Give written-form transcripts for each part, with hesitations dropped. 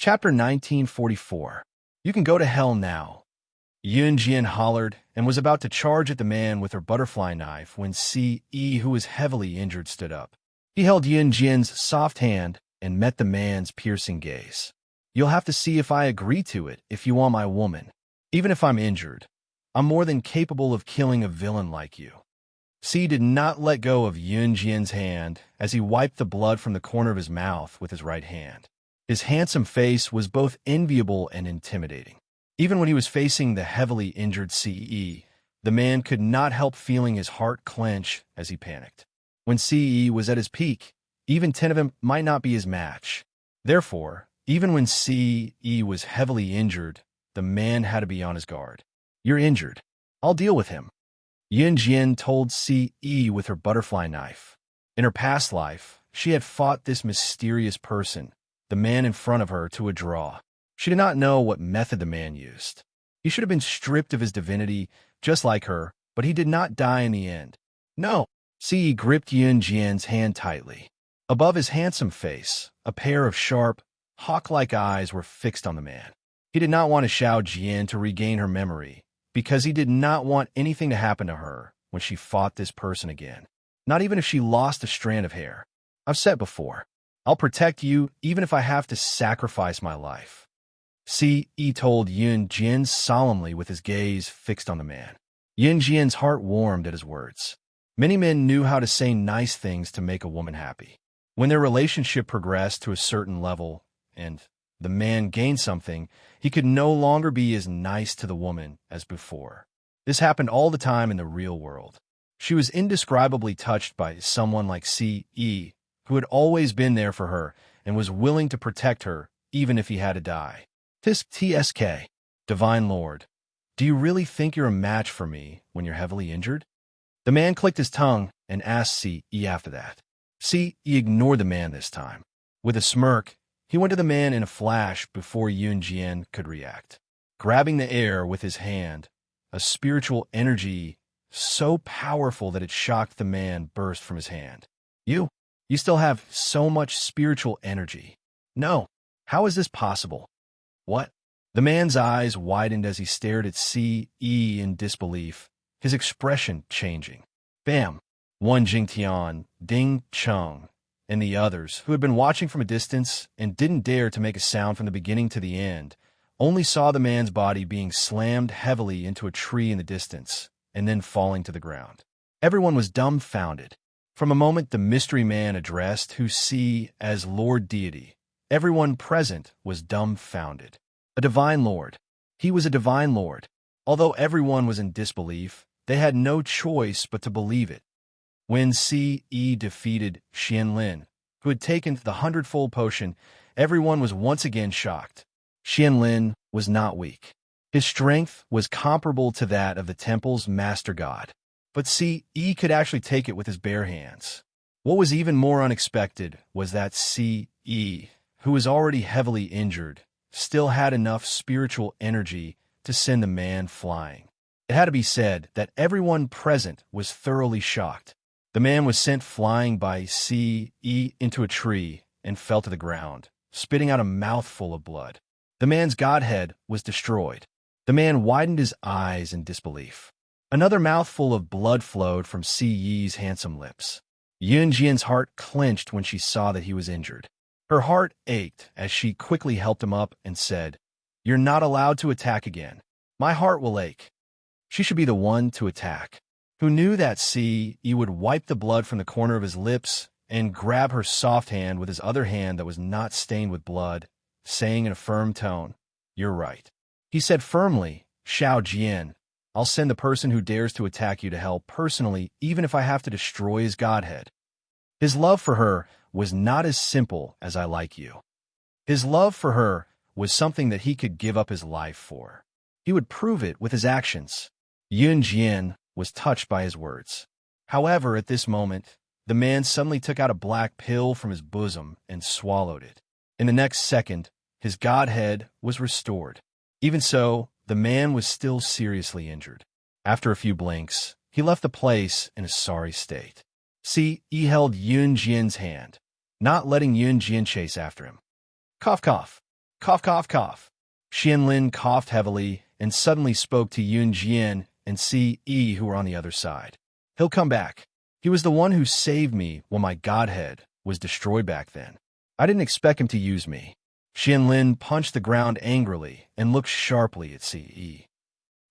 Chapter 1944. You can go to hell now. Yun Jian hollered and was about to charge at the man with her butterfly knife when C.E., who was heavily injured, stood up. He held Yun Jian's soft hand and met the man's piercing gaze. You'll have to see if I agree to it if you want my woman. Even if I'm injured, I'm more than capable of killing a villain like you. C did not let go of Yun Jian's hand as he wiped the blood from the corner of his mouth with his right hand. His handsome face was both enviable and intimidating. Even when he was facing the heavily injured C.E., the man could not help feeling his heart clench as he panicked. When C.E. was at his peak, even 10 of him might not be his match. Therefore, even when C.E. was heavily injured, the man had to be on his guard. You're injured. I'll deal with him. Yun Jian told C.E. with her butterfly knife. In her past life, she had fought this mysterious person, the man in front of her, to a draw. She did not know what method the man used. He should have been stripped of his divinity, just like her, but he did not die in the end. No. C.E. gripped Yun Jian's hand tightly. Above his handsome face, a pair of sharp, hawk-like eyes were fixed on the man. He did not want Xiao Jian to regain her memory, because he did not want anything to happen to her when she fought this person again. Not even if she lost a strand of hair. I've said before, I'll protect you even if I have to sacrifice my life. C.E. told Yun Jian solemnly with his gaze fixed on the man. Yun Jian's heart warmed at his words. Many men knew how to say nice things to make a woman happy. When their relationship progressed to a certain level and the man gained something, he could no longer be as nice to the woman as before. This happened all the time in the real world. She was indescribably touched by someone like C.E., who had always been there for her and was willing to protect her even if he had to die. TSK, Divine Lord, do you really think you're a match for me when you're heavily injured? The man clicked his tongue and asked C.E. after that. C.E. ignored the man this time. With a smirk, he went to the man in a flash before Yun Jian could react. Grabbing the air with his hand, a spiritual energy so powerful that it shocked the man burst from his hand. You still have so much spiritual energy. No. How is this possible? What? The man's eyes widened as he stared at C.E. in disbelief, his expression changing. Bam! One Jingtian, Ding Cheng, and the others, who had been watching from a distance and didn't dare to make a sound from the beginning to the end, only saw the man's body being slammed heavily into a tree in the distance and then falling to the ground. Everyone was dumbfounded. From a moment the mystery man addressed, who see as Lord Deity, everyone present was dumbfounded. A divine lord. He was a divine lord. Although everyone was in disbelief, they had no choice but to believe it. When C.E. defeated Xianlin, who had taken the 100-fold potion, everyone was once again shocked. Xianlin was not weak. His strength was comparable to that of the temple's master god. But C.E. could actually take it with his bare hands. What was even more unexpected was that C.E., who was already heavily injured, still had enough spiritual energy to send the man flying. It had to be said that everyone present was thoroughly shocked. The man was sent flying by C.E. into a tree and fell to the ground, spitting out a mouthful of blood. The man's godhead was destroyed. The man widened his eyes in disbelief. Another mouthful of blood flowed from C.E.'s handsome lips. Yun Jian's heart clenched when she saw that he was injured. Her heart ached as she quickly helped him up and said, "You're not allowed to attack again. My heart will ache." She should be the one to attack. Who knew that C.E. would wipe the blood from the corner of his lips and grab her soft hand with his other hand that was not stained with blood, saying in a firm tone, "You're right." He said firmly, "Xiao Jian, I'll send the person who dares to attack you to hell personally, even if I have to destroy his godhead." His love for her was not as simple as "I like you." His love for her was something that he could give up his life for. He would prove it with his actions. Yun Jian was touched by his words. However, at this moment, the man suddenly took out a black pill from his bosom and swallowed it. In the next second, his godhead was restored. Even so, the man was still seriously injured. After a few blinks, he left the place in a sorry state. C.E. held Yun Jian's hand, not letting Yun Jian chase after him. Cough, cough. Cough, cough, cough. Xianlin coughed heavily and suddenly spoke to Yun Jian and Ce, who were on the other side. He'll come back. He was the one who saved me when my godhead was destroyed back then. I didn't expect him to use me. Xianlin punched the ground angrily and looked sharply at Ce.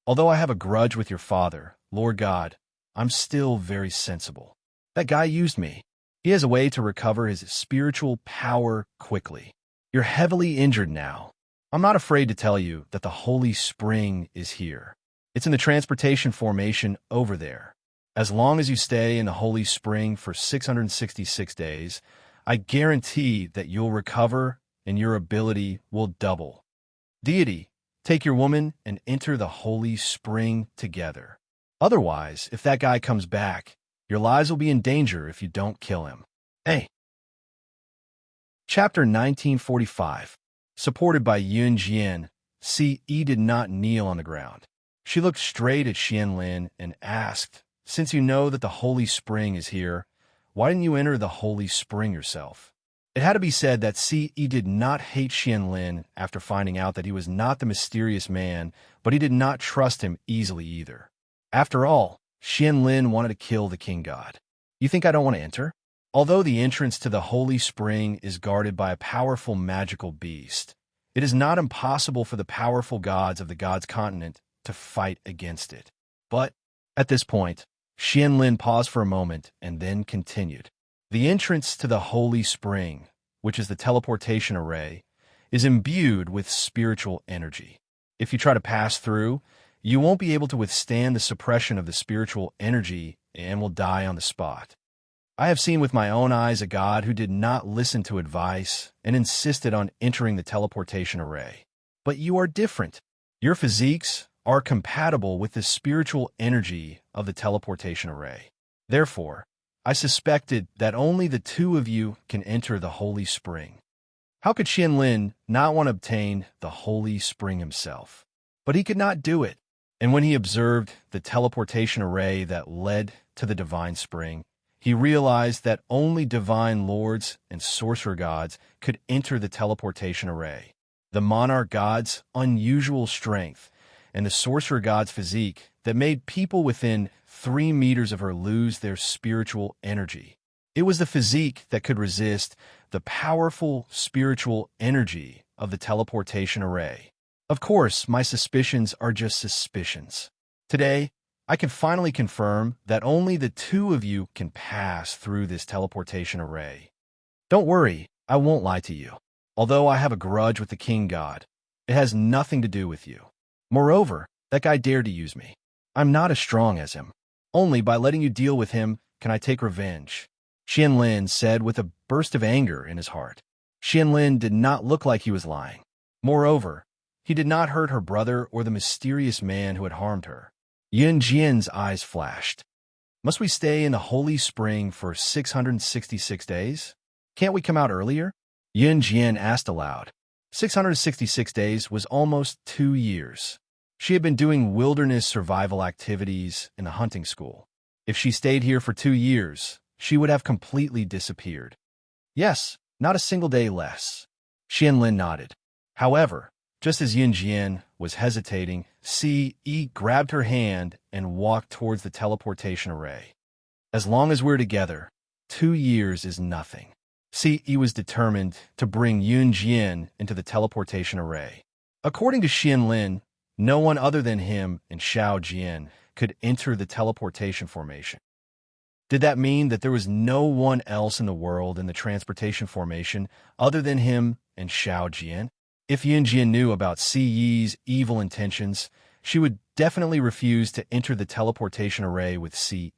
Although I have a grudge with your father, Lord God, I'm still very sensible. That guy used me. He has a way to recover his spiritual power quickly. You're heavily injured now. I'm not afraid to tell you that the Holy Spring is here. It's in the transportation formation over there. As long as you stay in the Holy Spring for 666 days, I guarantee that you'll recover and your ability will double. Deity, take your woman and enter the Holy Spring together. Otherwise, if that guy comes back, your lives will be in danger if you don't kill him. Hey. Chapter 1945. Supported by Yun Jian, Ce did not kneel on the ground. She looked straight at Xianlin and asked, "Since you know that the Holy Spring is here, why didn't you enter the Holy Spring yourself?" It had to be said that Ce did not hate Xianlin after finding out that he was not the mysterious man, but he did not trust him easily either. After all, Xianlin wanted to kill the king god. You think I don't want to enter? Although the entrance to the Holy Spring is guarded by a powerful magical beast, it is not impossible for the powerful gods of the gods' continent to fight against it. But, at this point, Xianlin paused for a moment and then continued. The entrance to the Holy Spring, which is the teleportation array, is imbued with spiritual energy. If you try to pass through, you won't be able to withstand the suppression of the spiritual energy and will die on the spot. I have seen with my own eyes a god who did not listen to advice and insisted on entering the teleportation array. But you are different. Your physiques are compatible with the spiritual energy of the teleportation array. Therefore, I suspected that only the two of you can enter the Holy Spring. How could Xianlin not want to obtain the Holy Spring himself? But he could not do it, and when he observed the teleportation array that led to the Divine Spring, he realized that only divine lords and sorcerer gods could enter the teleportation array. The monarch god's unusual strength and the sorcerer god's physique that made people within 3 meters of her lose their spiritual energy. It was the physique that could resist the powerful spiritual energy of the teleportation array. Of course, my suspicions are just suspicions. Today, I can finally confirm that only the two of you can pass through this teleportation array. Don't worry, I won't lie to you. Although I have a grudge with the king god, it has nothing to do with you. Moreover, that guy dared to use me. I'm not as strong as him. Only by letting you deal with him can I take revenge, Xianlin said with a burst of anger in his heart. Xianlin did not look like he was lying. Moreover, he did not hurt her brother or the mysterious man who had harmed her. Yun Jian's eyes flashed. Must we stay in the Holy Spring for 666 days? Can't we come out earlier? Yun Jian asked aloud. 666 days was almost 2 years. She had been doing wilderness survival activities in a hunting school. If she stayed here for 2 years, she would have completely disappeared. Yes, not a single day less. Xianlin nodded. However, just as Yun Jian was hesitating, Ce grabbed her hand and walked towards the teleportation array. As long as we're together, 2 years is nothing. Ce was determined to bring Yun Jian into the teleportation array. According to Xianlin, no one other than him and Xiao Jian could enter the teleportation formation. Did that mean that there was no one else in the world in the transportation formation other than him and Xiao Jian? If Yun Jian knew about Ce's evil intentions, she would definitely refuse to enter the teleportation array with Ce.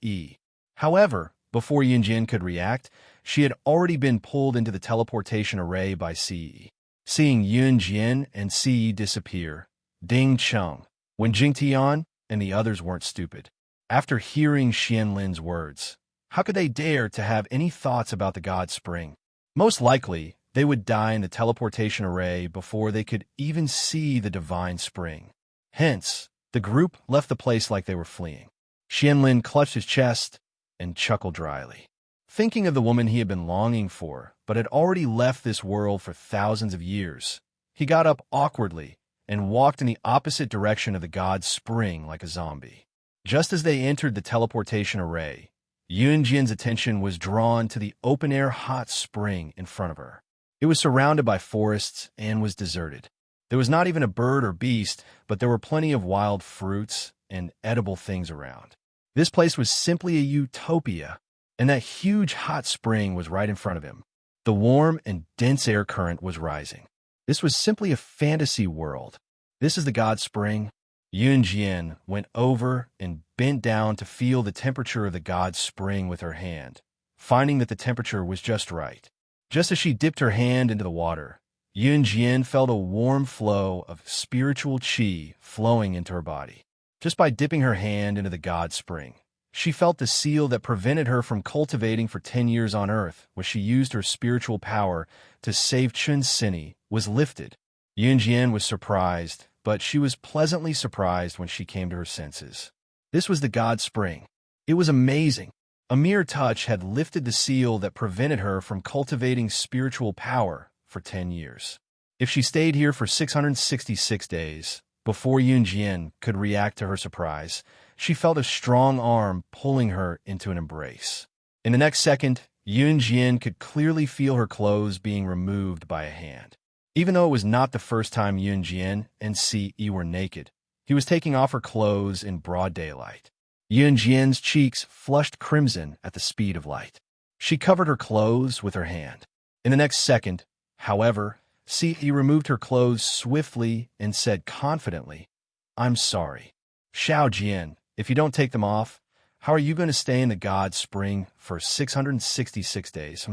However, before Yun Jian could react, she had already been pulled into the teleportation array by Ce. Seeing Yun Jian and Ce disappear, Ding Cheng, Wen Jingtian, and the others weren't stupid. After hearing Xianlin's words, how could they dare to have any thoughts about the god Spring? Most likely, they would die in the teleportation array before they could even see the Divine Spring. Hence, the group left the place like they were fleeing. Xianlin clutched his chest and chuckled dryly. Thinking of the woman he had been longing for, but had already left this world for thousands of years, He got up awkwardly and walked in the opposite direction of the god's spring like a zombie. Just as they entered the teleportation array, Yunjian's attention was drawn to the open-air hot spring in front of her. It was surrounded by forests and was deserted. There was not even a bird or beast, but there were plenty of wild fruits and edible things around. This place was simply a utopia, and that huge hot spring was right in front of him. The warm and dense air current was rising. This was simply a fantasy world. This is the god spring. Yunjian went over and bent down to feel the temperature of the god's spring with her hand, finding that the temperature was just right. Just as she dipped her hand into the water, Yunjian felt a warm flow of spiritual qi flowing into her body. Just by dipping her hand into the god spring, she felt the seal that prevented her from cultivating for 10 years on Earth, where she used her spiritual power to save Chun Sini, was lifted. Yunjian was surprised, but she was pleasantly surprised when she came to her senses. This was the god spring. It was amazing. A mere touch had lifted the seal that prevented her from cultivating spiritual power for 10 years. If she stayed here for 666 days, before Yunjian could react to her surprise, she felt a strong arm pulling her into an embrace. In the next second, Yunjian could clearly feel her clothes being removed by a hand. Even though it was not the first time Yunjian and Si were naked, he was taking off her clothes in broad daylight. Yunjian's cheeks flushed crimson at the speed of light. She covered her clothes with her hand. In the next second, however, Si removed her clothes swiftly and said confidently, "I'm sorry. Xiao Jian, if you don't take them off, how are you going to stay in the god spring for 666 days,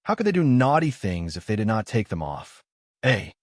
How could they do naughty things if they did not take them off?" A.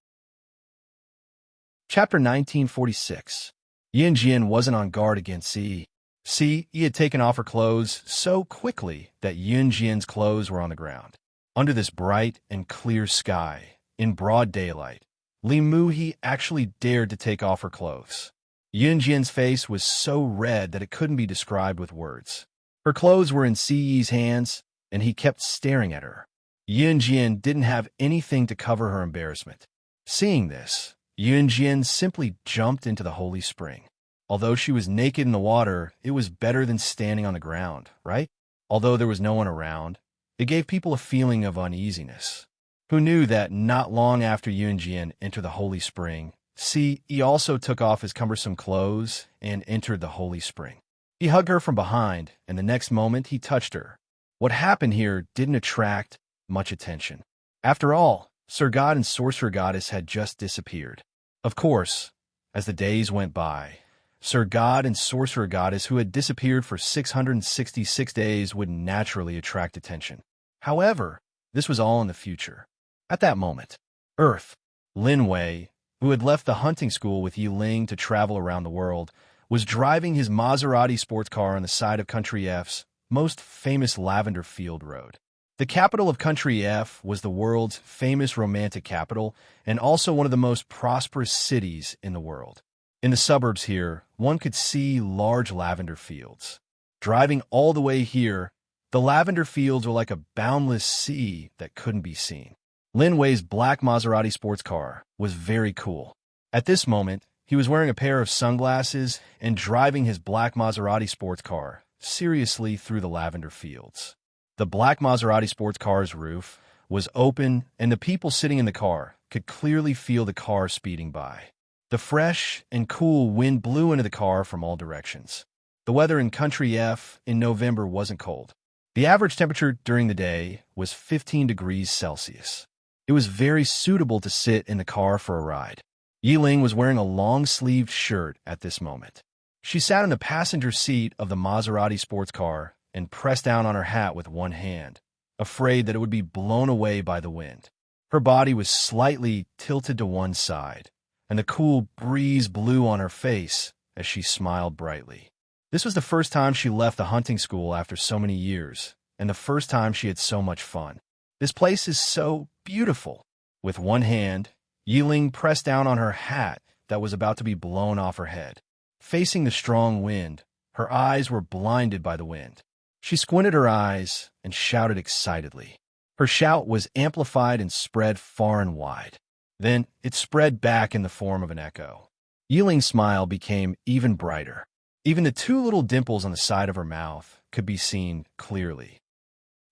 Chapter 1946. Yunjian wasn't on guard against Si. Si had taken off her clothes so quickly that Yunjian's clothes were on the ground. Under this bright and clear sky, in broad daylight, Li Muhi actually dared to take off her clothes. Yunjian's face was so red that it couldn't be described with words. Her clothes were in Si's hands, and he kept staring at her. Yunjian didn't have anything to cover her embarrassment. Seeing this, Yunjian simply jumped into the holy spring. Although she was naked in the water, it was better than standing on the ground, right? Although there was no one around, it gave people a feeling of uneasiness. Who knew that not long after Yunjian entered the holy spring, Si also took off his cumbersome clothes and entered the holy spring. He hugged her from behind, and the next moment he touched her. What happened here didn't attract much attention. After all, Sir God and Sorcerer Goddess had just disappeared. Of course, as the days went by, Sir God and Sorcerer Goddess, who had disappeared for 666 days, would naturally attract attention. However, this was all in the future. At that moment, Earth, Lin Wei, who had left the hunting school with Yi Ling to travel around the world, was driving his Maserati sports car on the side of Country F's most famous lavender field road. The capital of Country F was the world's famous romantic capital and also one of the most prosperous cities in the world. In the suburbs here, one could see large lavender fields. Driving all the way here, the lavender fields were like a boundless sea that couldn't be seen. Lin Wei's black Maserati sports car was very cool. At this moment, he was wearing a pair of sunglasses and driving his black Maserati sports car seriously through the lavender fields. The black Maserati sports car's roof was open, and the people sitting in the car could clearly feel the car speeding by. The fresh and cool wind blew into the car from all directions. The weather in Country F in November wasn't cold. The average temperature during the day was 15 degrees Celsius. It was very suitable to sit in the car for a ride. Yi Ling was wearing a long-sleeved shirt at this moment. She sat in the passenger seat of the Maserati sports car and pressed down on her hat with one hand, afraid that it would be blown away by the wind. Her body was slightly tilted to one side, and the cool breeze blew on her face as she smiled brightly. This was the first time she left the hunting school after so many years, and the first time she had so much fun. This place is so beautiful. With one hand, Yi Ling pressed down on her hat that was about to be blown off her head. Facing the strong wind, her eyes were blinded by the wind. She squinted her eyes and shouted excitedly. Her shout was amplified and spread far and wide. Then it spread back in the form of an echo. Yiling's smile became even brighter. Even the two little dimples on the side of her mouth could be seen clearly.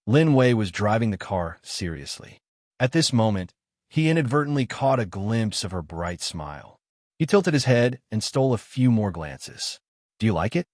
Lin Wei was driving the car seriously. At this moment, he inadvertently caught a glimpse of her bright smile. He tilted his head and stole a few more glances. "Do you like it?"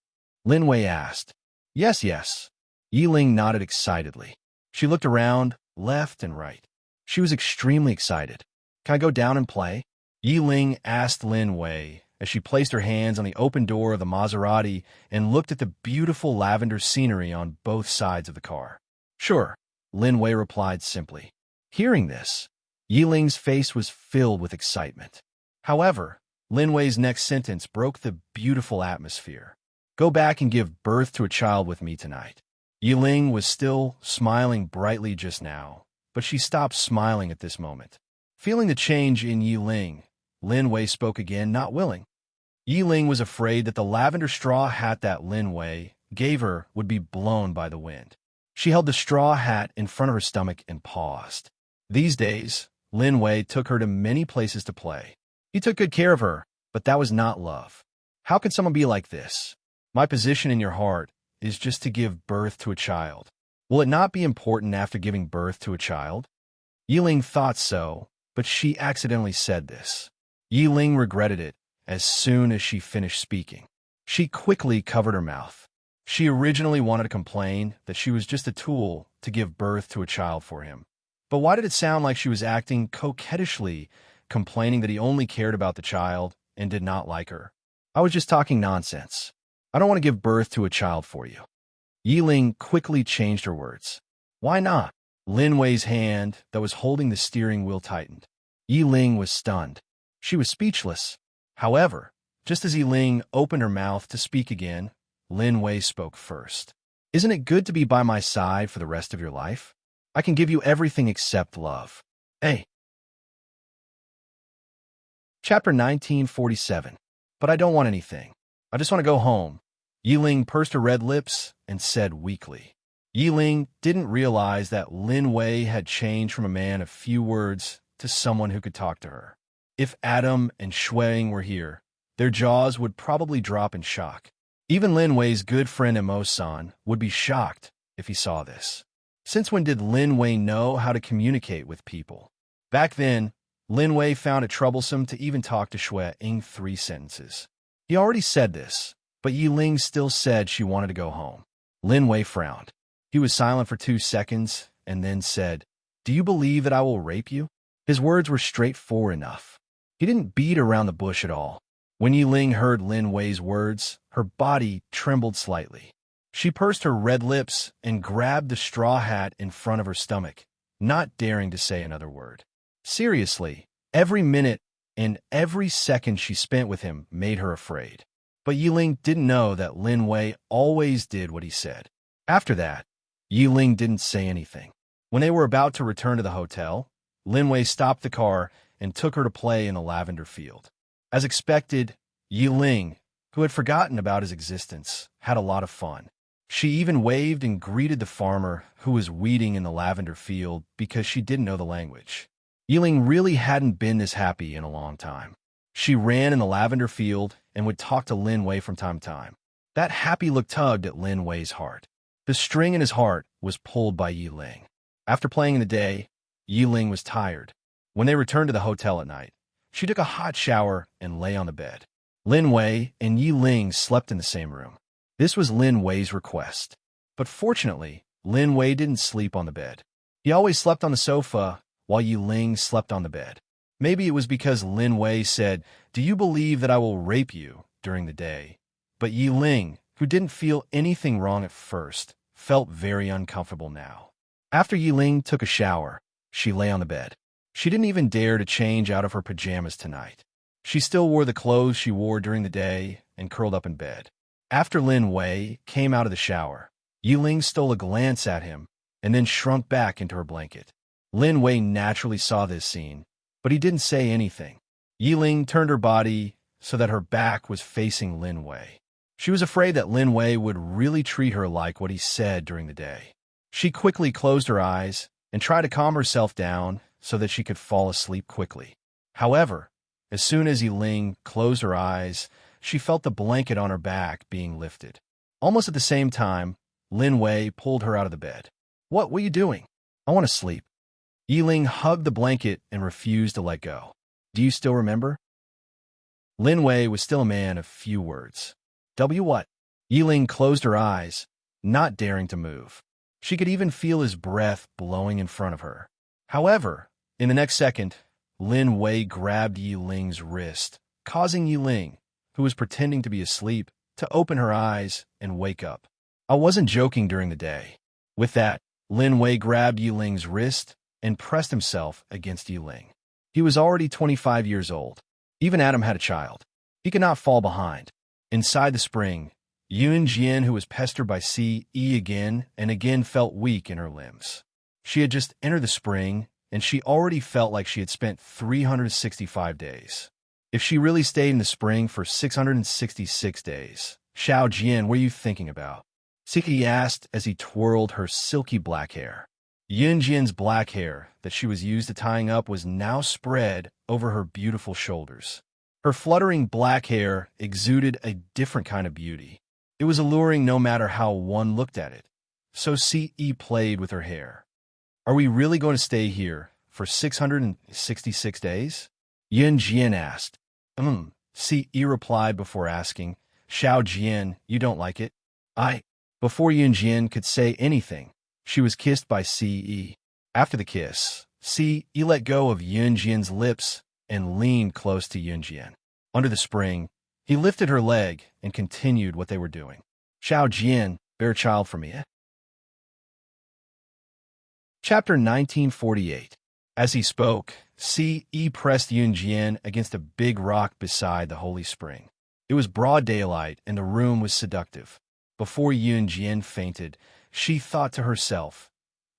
Lin Wei asked. "Yes, yes." Yiling nodded excitedly. She looked around, left and right. She was extremely excited. "Can I go down and play?" Yiling asked Lin Wei as she placed her hands on the open door of the Maserati and looked at the beautiful lavender scenery on both sides of the car. "Sure," Lin Wei replied simply. Hearing this, Yiling's face was filled with excitement. However, Lin Wei's next sentence broke the beautiful atmosphere. "Go back and give birth to a child with me tonight." Yiling was still smiling brightly just now, but she stopped smiling at this moment. Feeling the change in Yiling, Lin Wei spoke again, not willing. Yiling was afraid that the lavender straw hat that Lin Wei gave her would be blown by the wind. She held the straw hat in front of her stomach and paused. These days, Lin Wei took her to many places to play. He took good care of her, but that was not love. How could someone be like this? My position in your heart is just to give birth to a child. Will it not be important after giving birth to a child? Yiling thought so, but she accidentally said this. Yiling regretted it as soon as she finished speaking. She quickly covered her mouth. She originally wanted to complain that she was just a tool to give birth to a child for him. But why did it sound like she was acting coquettishly, complaining that he only cared about the child and did not like her? I was just talking nonsense. I don't want to give birth to a child for you. Yiling quickly changed her words. Why not? Lin Wei's hand that was holding the steering wheel tightened. Yiling was stunned. She was speechless. However, just as Yiling opened her mouth to speak again, Lin Wei spoke first. Isn't it good to be by my side for the rest of your life? I can give you everything except love. Hey. Chapter 1947. But I don't want anything. I just want to go home. Yiling pursed her red lips and said weakly. Yiling didn't realize that Lin Wei had changed from a man of few words to someone who could talk to her. If Adam and Shuang were here, their jaws would probably drop in shock. Even Lin Wei's good friend Emo-san would be shocked if he saw this. Since when did Lin Wei know how to communicate with people? Back then, Lin Wei found it troublesome to even talk to Shui in 3 sentences. He already said this, but Yiling still said she wanted to go home. Lin Wei frowned. He was silent for 2 seconds and then said, "Do you believe that I will rape you?" His words were straightforward enough. He didn't beat around the bush at all. When Yiling heard Lin Wei's words, her body trembled slightly. She pursed her red lips and grabbed the straw hat in front of her stomach, not daring to say another word. Seriously, every minute and every second she spent with him made her afraid. But Yiling didn't know that Lin Wei always did what he said. After that, Yiling didn't say anything. When they were about to return to the hotel, Lin Wei stopped the car and took her to play in the lavender field. As expected, Yiling, who had forgotten about his existence, had a lot of fun. She even waved and greeted the farmer who was weeding in the lavender field because she didn't know the language. Yiling really hadn't been this happy in a long time. She ran in the lavender field and would talk to Lin Wei from time to time. That happy look tugged at Lin Wei's heart. The string in his heart was pulled by Yiling. After playing in the day, Yiling was tired. When they returned to the hotel at night, she took a hot shower and lay on the bed. Lin Wei and Yiling slept in the same room. This was Lin Wei's request. But fortunately, Lin Wei didn't sleep on the bed. He always slept on the sofa while Yiling slept on the bed. Maybe it was because Lin Wei said, "Do you believe that I will rape you?" during the day. But Yiling, who didn't feel anything wrong at first, felt very uncomfortable now. After Yiling took a shower, she lay on the bed. She didn't even dare to change out of her pajamas tonight. She still wore the clothes she wore during the day and curled up in bed. After Lin Wei came out of the shower, Yiling stole a glance at him and then shrunk back into her blanket. Lin Wei naturally saw this scene, but he didn't say anything. Yiling turned her body so that her back was facing Lin Wei. She was afraid that Lin Wei would really treat her like what he said during the day. She quickly closed her eyes and tried to calm herself down so that she could fall asleep quickly. However, as soon as Yiling closed her eyes, she felt the blanket on her back being lifted. Almost at the same time, Lin Wei pulled her out of the bed. What are you doing? I want to sleep. Yiling hugged the blanket and refused to let go. Do you still remember? Lin Wei was still a man of few words. What? Yiling closed her eyes, not daring to move. She could even feel his breath blowing in front of her. However, in the next second, Lin Wei grabbed Yiling's wrist, causing Yiling, who was pretending to be asleep, to open her eyes and wake up. I wasn't joking during the day. With that, Lin Wei grabbed Yiling's wrist and pressed himself against Yiling. He was already 25 years old. Even Adam had a child. He could not fall behind. Inside the spring, Yun Jian, who was pestered by Ce again and again, felt weak in her limbs. She had just entered the spring, and she already felt like she had spent 365 days. If she really stayed in the spring for 666 days, Xiao Jian, what are you thinking about? Ce asked as he twirled her silky black hair. Yun Jian's black hair that she was used to tying up was now spread over her beautiful shoulders. Her fluttering black hair exuded a different kind of beauty. It was alluring no matter how one looked at it. So Ce played with her hair. Are we really going to stay here for 666 days? Yun Jian asked. Ce replied before asking, Xiao Jian, you don't like it? Before Yun Jian could say anything, she was kissed by Ce. After the kiss, Ce let go of Yun Jian's lips and leaned close to Yun Jian. Under the spring, he lifted her leg and continued what they were doing. Xiao Jian, bear a child for me. Chapter 1948. As he spoke, Ce pressed Yun Jian against a big rock beside the holy spring. It was broad daylight and the room was seductive. Before Yun Jian fainted, she thought to herself,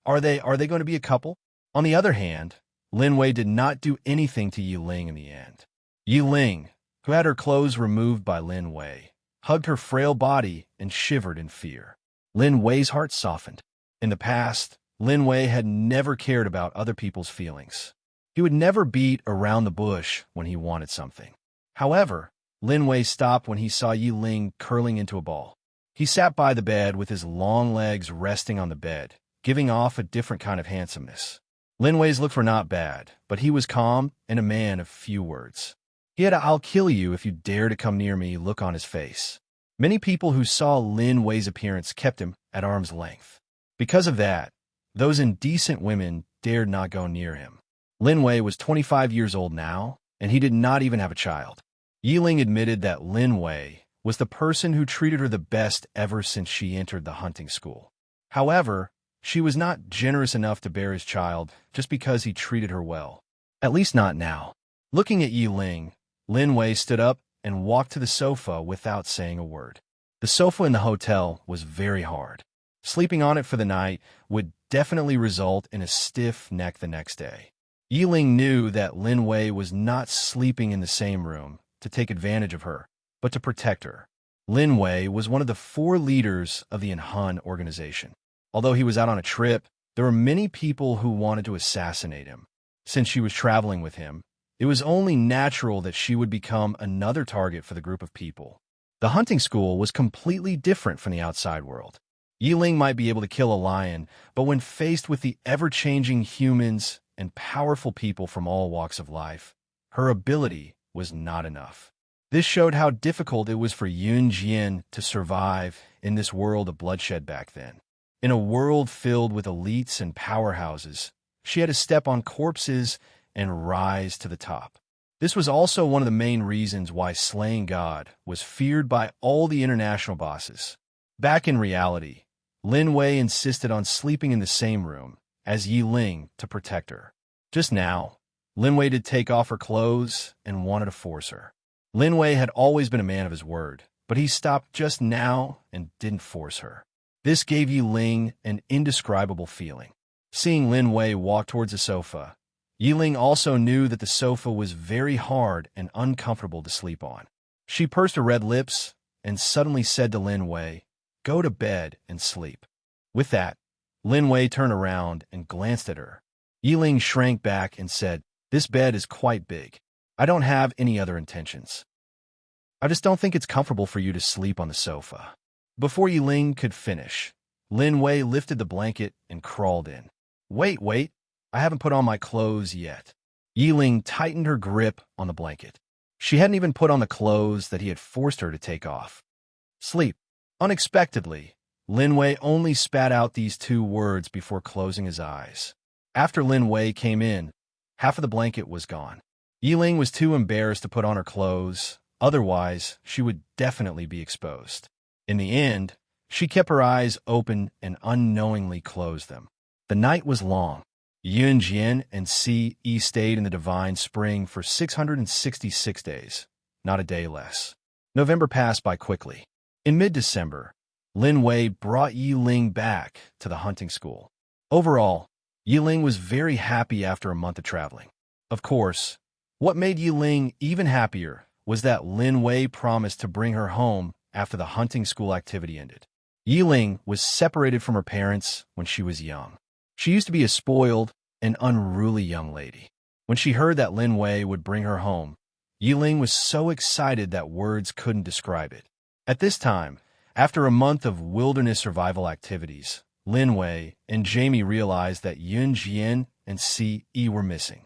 Are they going to be a couple? On the other hand, Lin Wei did not do anything to Yiling in the end. Yiling, who had her clothes removed by Lin Wei, hugged her frail body and shivered in fear. Lin Wei's heart softened. In the past, Lin Wei had never cared about other people's feelings. He would never beat around the bush when he wanted something. However, Lin Wei stopped when he saw Yiling curling into a ball. He sat by the bed with his long legs resting on the bed, giving off a different kind of handsomeness. Lin Wei's looks were not bad, but he was calm and a man of few words. He had a "I'll kill you if you dare to come near me" look on his face. Many people who saw Lin Wei's appearance kept him at arm's length. Because of that, those indecent women dared not go near him. Lin Wei was 25 years old now, and he did not even have a child. Yiling admitted that Lin Wei was the person who treated her the best ever since she entered the hunting school. However, she was not generous enough to bear his child just because he treated her well. At least not now. Looking at Yiling, Lin Wei stood up and walked to the sofa without saying a word. The sofa in the hotel was very hard. Sleeping on it for the night would definitely result in a stiff neck the next day. Yiling knew that Lin Wei was not sleeping in the same room to take advantage of her, but to protect her. Lin Wei was one of the 4 leaders of the Han organization. Although he was out on a trip, there were many people who wanted to assassinate him. Since she was traveling with him, it was only natural that she would become another target for the group of people. The hunting school was completely different from the outside world. Yiling might be able to kill a lion, but when faced with the ever-changing humans and powerful people from all walks of life, her ability was not enough. This showed how difficult it was for Yun Jian to survive in this world of bloodshed back then. In a world filled with elites and powerhouses, she had to step on corpses and rise to the top. This was also one of the main reasons why slaying God was feared by all the international bosses. Back in reality, Lin Wei insisted on sleeping in the same room as Yiling to protect her. Just now, Lin Wei did take off her clothes and wanted to force her. Lin Wei had always been a man of his word, but he stopped just now and didn't force her. This gave Yiling an indescribable feeling. Seeing Lin Wei walk towards the sofa, Yiling also knew that the sofa was very hard and uncomfortable to sleep on. She pursed her red lips and suddenly said to Lin Wei, "Go to bed and sleep." With that, Lin Wei turned around and glanced at her. Yiling shrank back and said, "This bed is quite big. I don't have any other intentions. I just don't think it's comfortable for you to sleep on the sofa. Before Yiling could finish, Lin Wei lifted the blanket and crawled in. Wait, I haven't put on my clothes yet. Yiling tightened her grip on the blanket. She hadn't even put on the clothes that he had forced her to take off. Sleep. Unexpectedly, Lin Wei only spat out these two words before closing his eyes. After Lin Wei came in, half of the blanket was gone. Yiling was too embarrassed to put on her clothes, otherwise she would definitely be exposed. In the end, she kept her eyes open and unknowingly closed them. The night was long. Yun Jian and Si stayed in the divine spring for 666 days, not a day less. November passed by quickly. In mid-December, Lin Wei brought Yiling back to the hunting school. Overall, Yiling was very happy after a month of traveling. Of course, what made Yiling even happier was that Lin Wei promised to bring her home after the hunting school activity ended. Yiling was separated from her parents when she was young. She used to be a spoiled and unruly young lady. When she heard that Lin Wei would bring her home, Yiling was so excited that words couldn't describe it. At this time, after a month of wilderness survival activities, Lin Wei and Jamie realized that Yun Jian and Si were missing.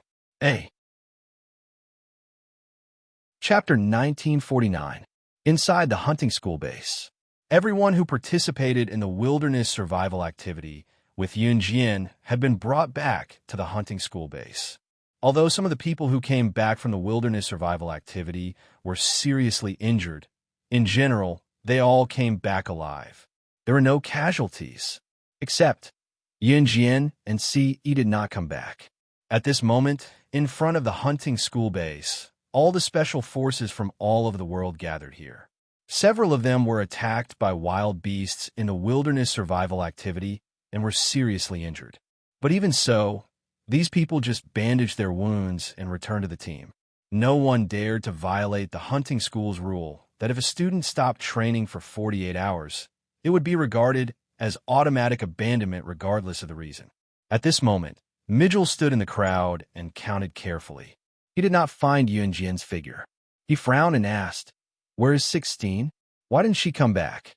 Chapter 1949. Inside the hunting school base. Everyone who participated in the wilderness survival activity with Yun Jian had been brought back to the hunting school base. Although some of the people who came back from the wilderness survival activity were seriously injured, in general, they all came back alive. There were no casualties, except Yun Jian and Si did not come back. At this moment, in front of the hunting school base, all the special forces from all over the world gathered here. Several of them were attacked by wild beasts in the wilderness survival activity and were seriously injured. But even so, these people just bandaged their wounds and returned to the team. No one dared to violate the hunting school's rule that if a student stopped training for 48 hours, it would be regarded as automatic abandonment regardless of the reason. At this moment, Mijel stood in the crowd and counted carefully. He did not find Yun Jian's figure. He frowned and asked, "Where is 16? Why didn't she come back?"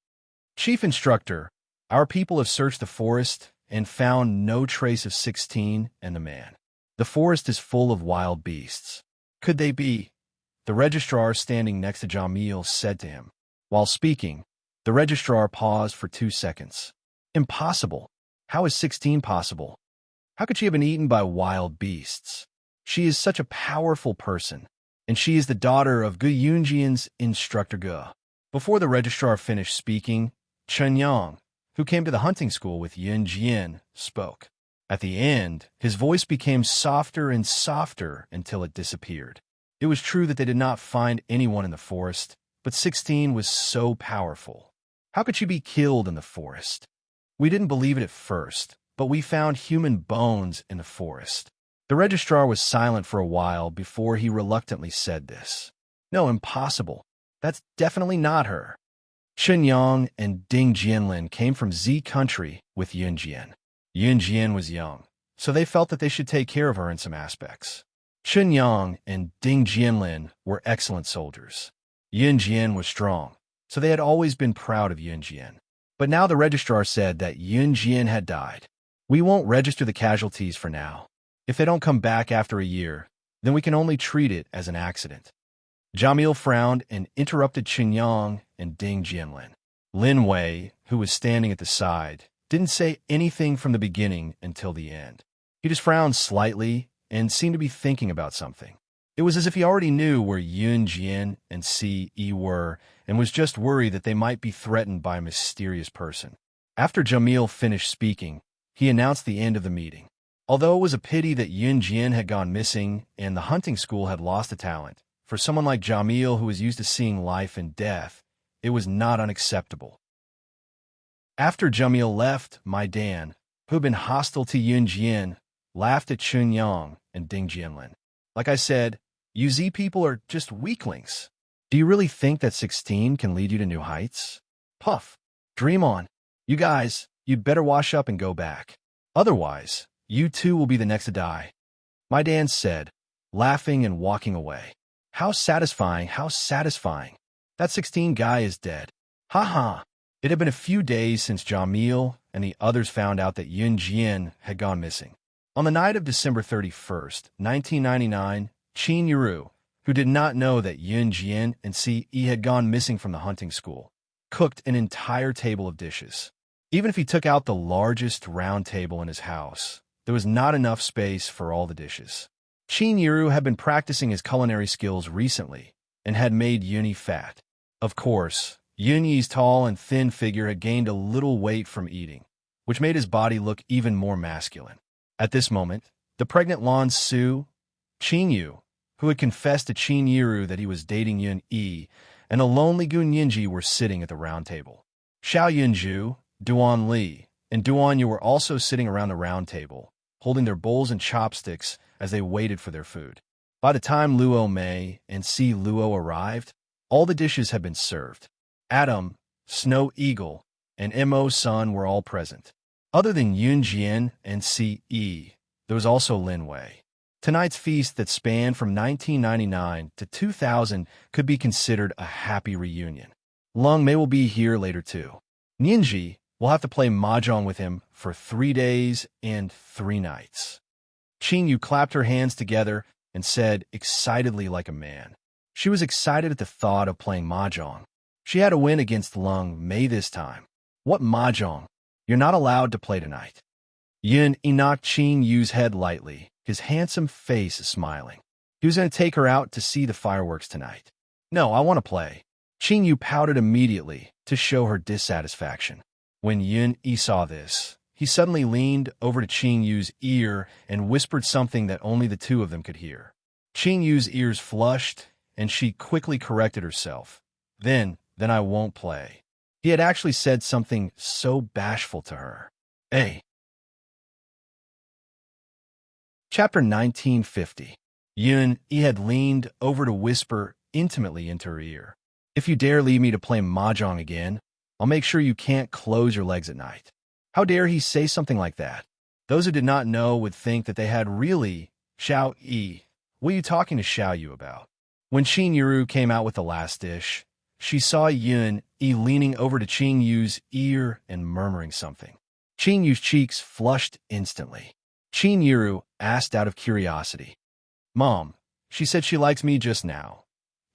"Chief Instructor, our people have searched the forest and found no trace of 16 and the man. The forest is full of wild beasts. Could they be?" The registrar standing next to Jamil said to him. While speaking, the registrar paused for 2 seconds. "Impossible. How is 16 possible? How could she have been eaten by wild beasts? She is such a powerful person, and she is the daughter of Gu Yunjian's instructor Gu." Before the registrar finished speaking, Chen Yang, who came to the hunting school with Yun Jian, spoke. At the end, his voice became softer and softer until it disappeared. It was true that they did not find anyone in the forest, but 16 was so powerful. How could she be killed in the forest? We didn't believe it at first, but we found human bones in the forest. The registrar was silent for a while before he reluctantly said this. "No, impossible. That's definitely not her." Chen Yang and Ding Jianlin came from Z country with Yun Jian. Yun Jian was young, so they felt that they should take care of her in some aspects. Chen Yang and Ding Jianlin were excellent soldiers. Yun Jian was strong, so they had always been proud of Yun Jian. But now the registrar said that Yun Jian had died. "We won't register the casualties for now. If they don't come back after a year, then we can only treat it as an accident." Jamil frowned and interrupted Chen Yang and Ding Jianlin. Lin Wei, who was standing at the side, didn't say anything from the beginning until the end. He just frowned slightly and seemed to be thinking about something. It was as if he already knew where Yun Jian and Si were and was just worried that they might be threatened by a mysterious person. After Jamil finished speaking, he announced the end of the meeting. Although it was a pity that Yun Jian had gone missing and the hunting school had lost a talent, for someone like Jamil who was used to seeing life and death, it was not unacceptable. After Jamil left, Mai Dan, who had been hostile to Yun Jian, laughed at Chun Yang and Ding Jianlin. "Like I said, you Z people are just weaklings. Do you really think that 16 can lead you to new heights? Puff, dream on. You guys, you'd better wash up and go back. Otherwise, you too will be the next to die." Mai Dan said, laughing and walking away. How satisfying, how satisfying. That 16 guy is dead. Ha ha. It had been a few days since Jamil and the others found out that Yun Jian had gone missing. On the night of December 31st, 1999, Qin Yuru, who did not know that Yun Jian and Ce had gone missing from the hunting school, cooked an entire table of dishes. Even if he took out the largest round table in his house, there was not enough space for all the dishes. Qin Yuru had been practicing his culinary skills recently and had made Yuni fat. Of course, Yunyi's tall and thin figure had gained a little weight from eating, which made his body look even more masculine. At this moment, the pregnant Lan Su, Qin Yu, who had confessed to Qin Yiru that he was dating Yun Yi, and the lonely Gun Yinji were sitting at the round table. Xiao Yunju, Duan Li, and Duan Yu were also sitting around the round table, holding their bowls and chopsticks as they waited for their food. By the time Luo Mei and Si Luo arrived, all the dishes had been served. Adam, Snow Eagle, and Mo Sun were all present. Other than Yun Jian and Ce, there was also Lin Wei. Tonight's feast that spanned from 1999 to 2000 could be considered a happy reunion. Lung Mei will be here later too. Ninji will have to play mahjong with him for 3 days and 3 nights. Qin Yu clapped her hands together and said excitedly like a man. She was excited at the thought of playing mahjong. She had a win against Lung Mei this time. What mahjong? You're not allowed to play tonight. Yun knocked Qin Yu's head lightly, his handsome face smiling. He was going to take her out to see the fireworks tonight. No, I want to play. Qin Yu pouted immediately to show her dissatisfaction. When Yun Yi saw this, he suddenly leaned over to Qin Yu's ear and whispered something that only the two of them could hear. Qin Yu's ears flushed, and she quickly corrected herself. Then I won't play. He had actually said something so bashful to her. Hey. Chapter 1950. Yun Yi had leaned over to whisper intimately into her ear. If you dare leave me to play mahjong again, I'll make sure you can't close your legs at night. How dare he say something like that? Those who did not know would think that they had really Xiao Yi. What are you talking to Xiao Yu about? When Qin Yuru came out with the last dish, she saw Yun Yi leaning over to Qin Yu's ear and murmuring something. Qin Yu's cheeks flushed instantly. Qin Yuru asked out of curiosity. Mom, she said she likes me just now.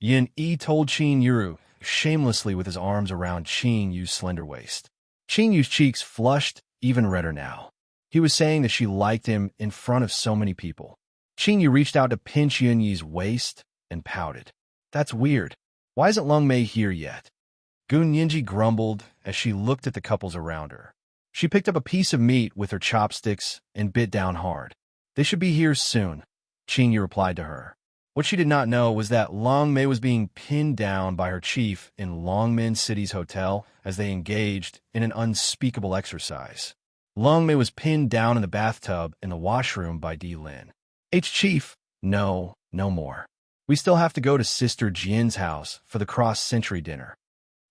Yun Yi told Qin Yuru, shamelessly with his arms around Qin Yu's slender waist. Qin Yu's cheeks flushed even redder now. He was saying that she liked him in front of so many people. Qin Yu reached out to pinch Yun Yi's waist and pouted. That's weird. Why isn't Lung Mei here yet? Gun Yinji grumbled as she looked at the couples around her. She picked up a piece of meat with her chopsticks and bit down hard. They should be here soon, Qin Yu replied to her. What she did not know was that Lung Mei was being pinned down by her chief in Longmin City's hotel as they engaged in an unspeakable exercise. Lung Mei was pinned down in the bathtub in the washroom by Di Lin. Chief, no more. We still have to go to Sister Jian's house for the cross-century dinner.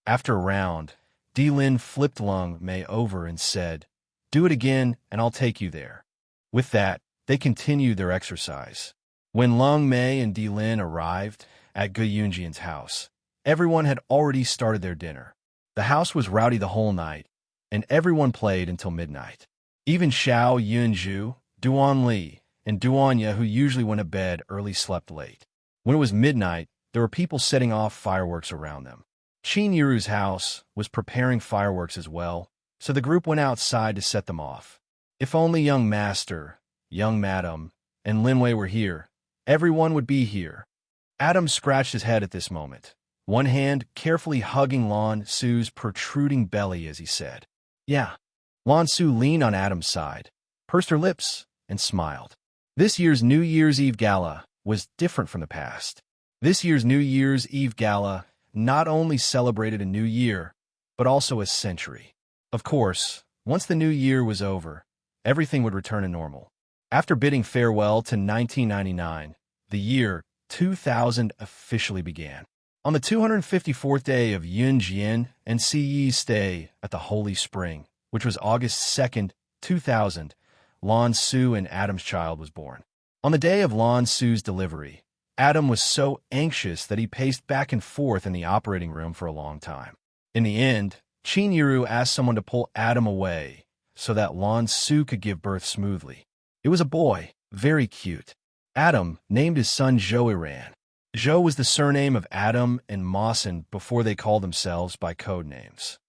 After a round, Di Lin flipped Lung Mei over and said, Do it again and I'll take you there. With that, they continued their exercise. When Lung Mei and Di Lin arrived at Gu Yunjian's house, everyone had already started their dinner. The house was rowdy the whole night, and everyone played until midnight. Even Xiao Yunju, Duan Li, and Duanya, who usually went to bed early, slept late. When it was midnight, there were people setting off fireworks around them. Qin Yuru's house was preparing fireworks as well, so the group went outside to set them off. If only young master, young madam, and Lin Wei were here, everyone would be here. Adam scratched his head at this moment, one hand carefully hugging Lan Su's protruding belly as he said, Yeah. Lan Su leaned on Adam's side, pursed her lips, and smiled. This year's New Year's Eve gala was different from the past. This year's New Year's Eve gala not only celebrated a new year, but also a century. Of course, once the new year was over, everything would return to normal. After bidding farewell to 1999, the year 2000 officially began. On the 254th day of Yun Jian and Ce Yi's stay at the Holy Spring, which was August 2nd, 2000, Lan Su and Adam's child was born. On the day of Lan Su's delivery, Adam was so anxious that he paced back and forth in the operating room for a long time. In the end, Qin Yiru asked someone to pull Adam away so that Lan Su could give birth smoothly. It was a boy, very cute. Adam named his son Zhou. Zhou was the surname of Adam and Mawson before they called themselves by code names.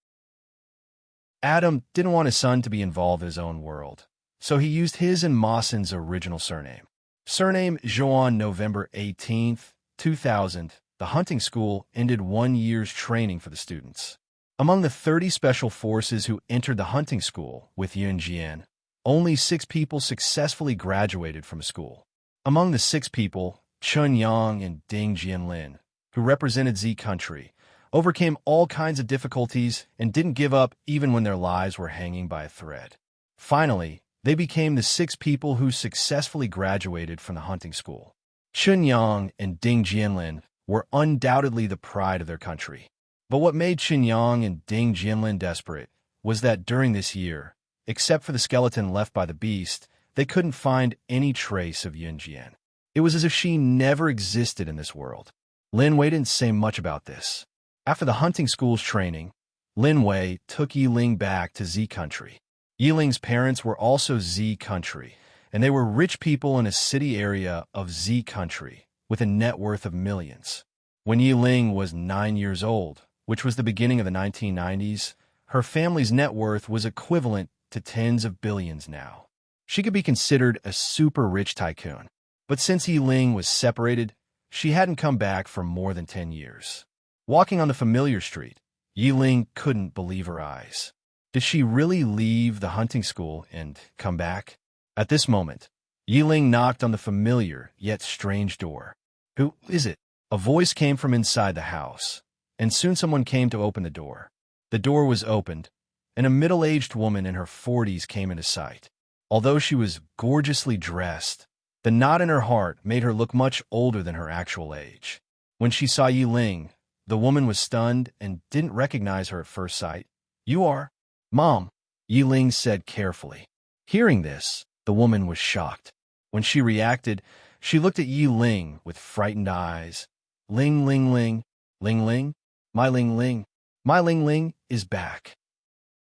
Adam didn't want his son to be involved in his own world, so he used his and Mawson's original surname. Surname Zhou. November 18, 2000, the hunting school ended 1 year's training for the students. Among the 30 special forces who entered the hunting school with Yunjian, only 6 people successfully graduated from school. Among the 6 people, Chun Yang and Ding Jianlin, who represented Z country, overcame all kinds of difficulties and didn't give up even when their lives were hanging by a thread. Finally, they became the 6 people who successfully graduated from the hunting school. Chun Yang and Ding Jianlin were undoubtedly the pride of their country. But what made Chun Yang and Ding Jianlin desperate was that during this year, except for the skeleton left by the beast, they couldn't find any trace of Yunjian. It was as if she never existed in this world. Lin Wei didn't say much about this. After the hunting school's training, Lin Wei took Yiling back to Z country. Yiling's parents were also Z country, and they were rich people in a city area of Z country with a net worth of millions. When Yiling was 9 years old, which was the beginning of the 1990s, her family's net worth was equivalent to tens of billions now. She could be considered a super rich tycoon. But since Yiling was separated, she hadn't come back for more than 10 years. Walking on the familiar street, Yiling couldn't believe her eyes. Did she really leave the hunting school and come back? At this moment, Yiling knocked on the familiar yet strange door. "Who is it?" A voice came from inside the house, and soon someone came to open the door. The door was opened, and a middle-aged woman in her 40s came into sight. Although she was gorgeously dressed, the knot in her heart made her look much older than her actual age. When she saw Yiling, the woman was stunned and didn't recognize her at first sight. "You are Mom," Yiling said carefully. Hearing this, the woman was shocked. When she reacted, she looked at Yiling with frightened eyes. "Ling Ling Ling, Ling Ling, my Ling Ling, my Ling Ling is back."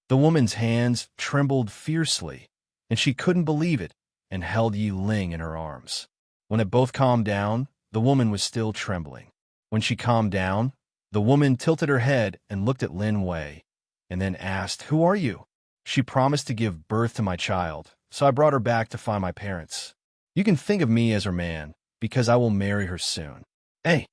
The woman's hands trembled fiercely, and she couldn't believe it and held Yiling in her arms. When it both calmed down, the woman was still trembling. When she calmed down, the woman tilted her head and looked at Lin Wei, and then asked, "Who are you?" "She promised to give birth to my child, so I brought her back to find my parents. You can think of me as her man, because I will marry her soon." Hey.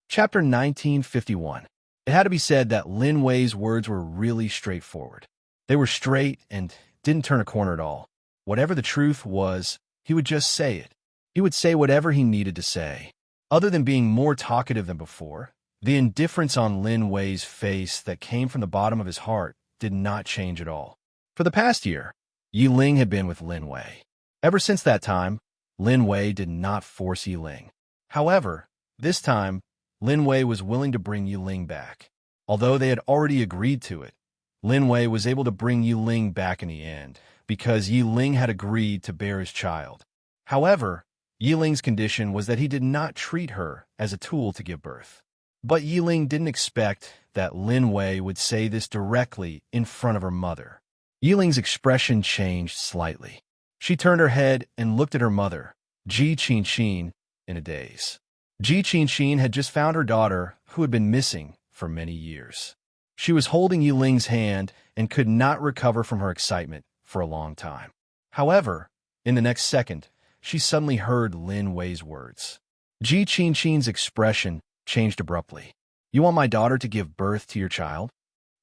Chapter 1951. It had to be said that Lin Wei's words were really straightforward. They were straight and didn't turn a corner at all. Whatever the truth was, he would just say it. He would say whatever he needed to say. Other than being more talkative than before, the indifference on Lin Wei's face that came from the bottom of his heart did not change at all. For the past year, Yiling had been with Lin Wei. Ever since that time, Lin Wei did not force Yiling. However, this time, Lin Wei was willing to bring Yiling back. Although they had already agreed to it, Lin Wei was able to bring Yiling back in the end, because Yiling had agreed to bear his child. However, Yiling's condition was that he did not treat her as a tool to give birth. But Yiling didn't expect that Lin Wei would say this directly in front of her mother. Yiling's expression changed slightly. She turned her head and looked at her mother, Ji Qinxin, in a daze. Ji Qinxin had just found her daughter, who had been missing for many years. She was holding Yiling's hand and could not recover from her excitement for a long time. However, in the next second, she suddenly heard Lin Wei's words. Ji Qinxin's expression changed abruptly. "You want my daughter to give birth to your child?"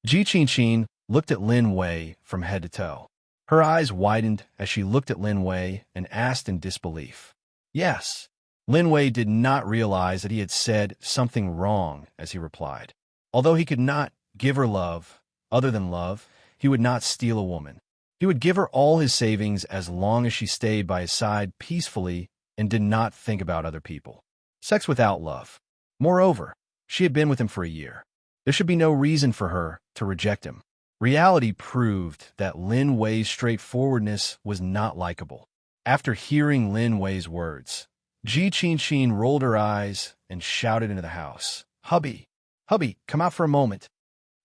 Ji Qinxin looked at Lin Wei from head to toe. Her eyes widened as she looked at Lin Wei and asked in disbelief. "Yes." Lin Wei did not realize that he had said something wrong as he replied. Although he could not give her love, other than love, he would not steal a woman. He would give her all his savings as long as she stayed by his side peacefully and did not think about other people. Sex without love. Moreover, she had been with him for a year. There should be no reason for her to reject him. Reality proved that Lin Wei's straightforwardness was not likable. After hearing Lin Wei's words, Ji Qinqin rolled her eyes and shouted into the house, "Hubby, hubby, come out for a moment."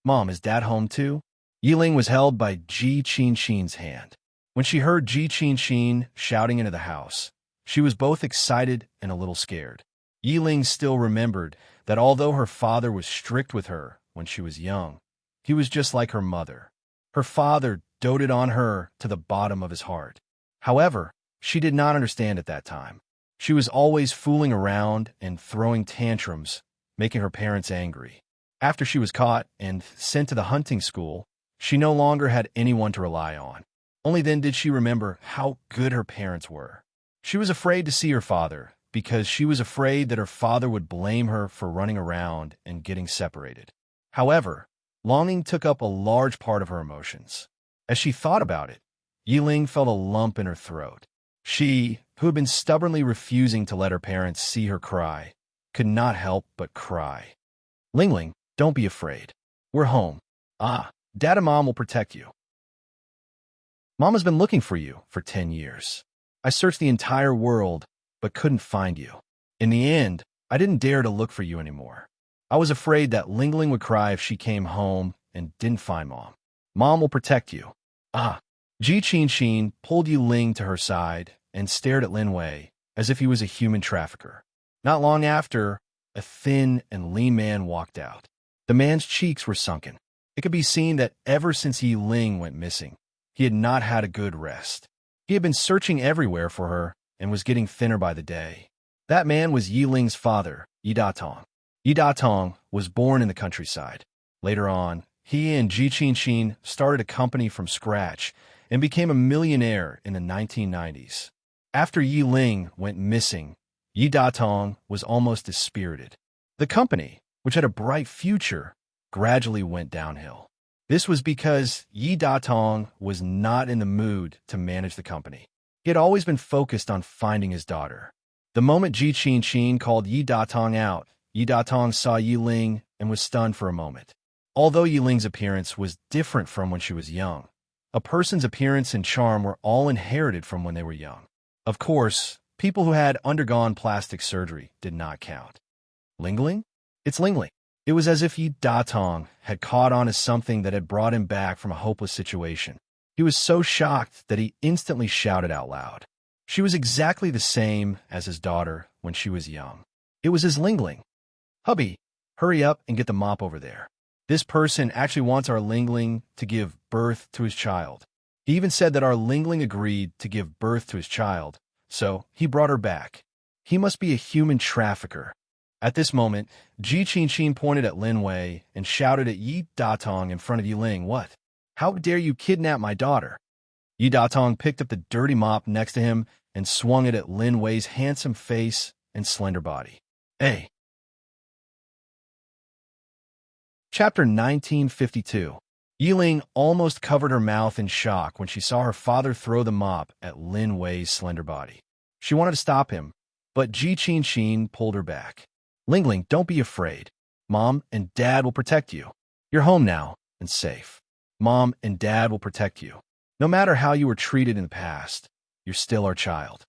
"Mom, is Dad home too?" Yiling was held by Ji Qinqin's hand. When she heard Ji Qinqin shouting into the house, she was both excited and a little scared. Yiling still remembered that although her father was strict with her when she was young, he was just like her mother. Her father doted on her to the bottom of his heart. However, she did not understand at that time. She was always fooling around and throwing tantrums, making her parents angry. After she was caught and sent to the hunting school, she no longer had anyone to rely on. Only then did she remember how good her parents were. She was afraid to see her father because she was afraid that her father would blame her for running around and getting separated. However, longing took up a large part of her emotions. As she thought about it, Yiling felt a lump in her throat. She, who had been stubbornly refusing to let her parents see her cry, could not help but cry. "Lingling, don't be afraid. We're home. Dad and Mom will protect you. Mom has been looking for you for 10 years. I searched the entire world, but couldn't find you. In the end, I didn't dare to look for you anymore. I was afraid that Lingling would cry if she came home and didn't find Mom. Mom will protect you." Ji Qinqin pulled Yiling to her side and stared at Lin Wei as if he was a human trafficker. Not long after, a thin and lean man walked out. The man's cheeks were sunken. It could be seen that ever since Yiling went missing, he had not had a good rest. He had been searching everywhere for her and was getting thinner by the day. That man was Yiling's father, Yi Datong. Yi Datong was born in the countryside. Later on, he and Ji Qinqin started a company from scratch and became a millionaire in the 1990s. After Yiling went missing, Yi Datong was almost dispirited. The company, which had a bright future, gradually went downhill. This was because Yi Datong was not in the mood to manage the company. He had always been focused on finding his daughter. The moment Ji Qinqin called Yi Datong out, Yi Datong saw Yiling and was stunned for a moment. Although Yiling's appearance was different from when she was young, a person's appearance and charm were all inherited from when they were young. Of course, people who had undergone plastic surgery did not count. Lingling? It's Lingling. It was as if Yi Datong had caught on to something that had brought him back from a hopeless situation. He was so shocked that he instantly shouted out loud. She was exactly the same as his daughter when she was young. It was his Lingling. "Hubby, hurry up and get the mop over there. This person actually wants our Lingling to give birth to his child." He even said that our Lingling agreed to give birth to his child, so he brought her back. He must be a human trafficker. At this moment, Ji Qinqin pointed at Lin Wei and shouted at Yi Datong in front of Yiling, "What? How dare you kidnap my daughter?" Yi Datong picked up the dirty mop next to him and swung it at Lin Wei's handsome face and slender body. "Hey!" Chapter 1952. Yiling almost covered her mouth in shock when she saw her father throw the mop at Lin Wei's slender body. She wanted to stop him, but Ji Qinqin pulled her back. "Lingling, don't be afraid. Mom and Dad will protect you. You're home now and safe. Mom and Dad will protect you. No matter how you were treated in the past, you're still our child."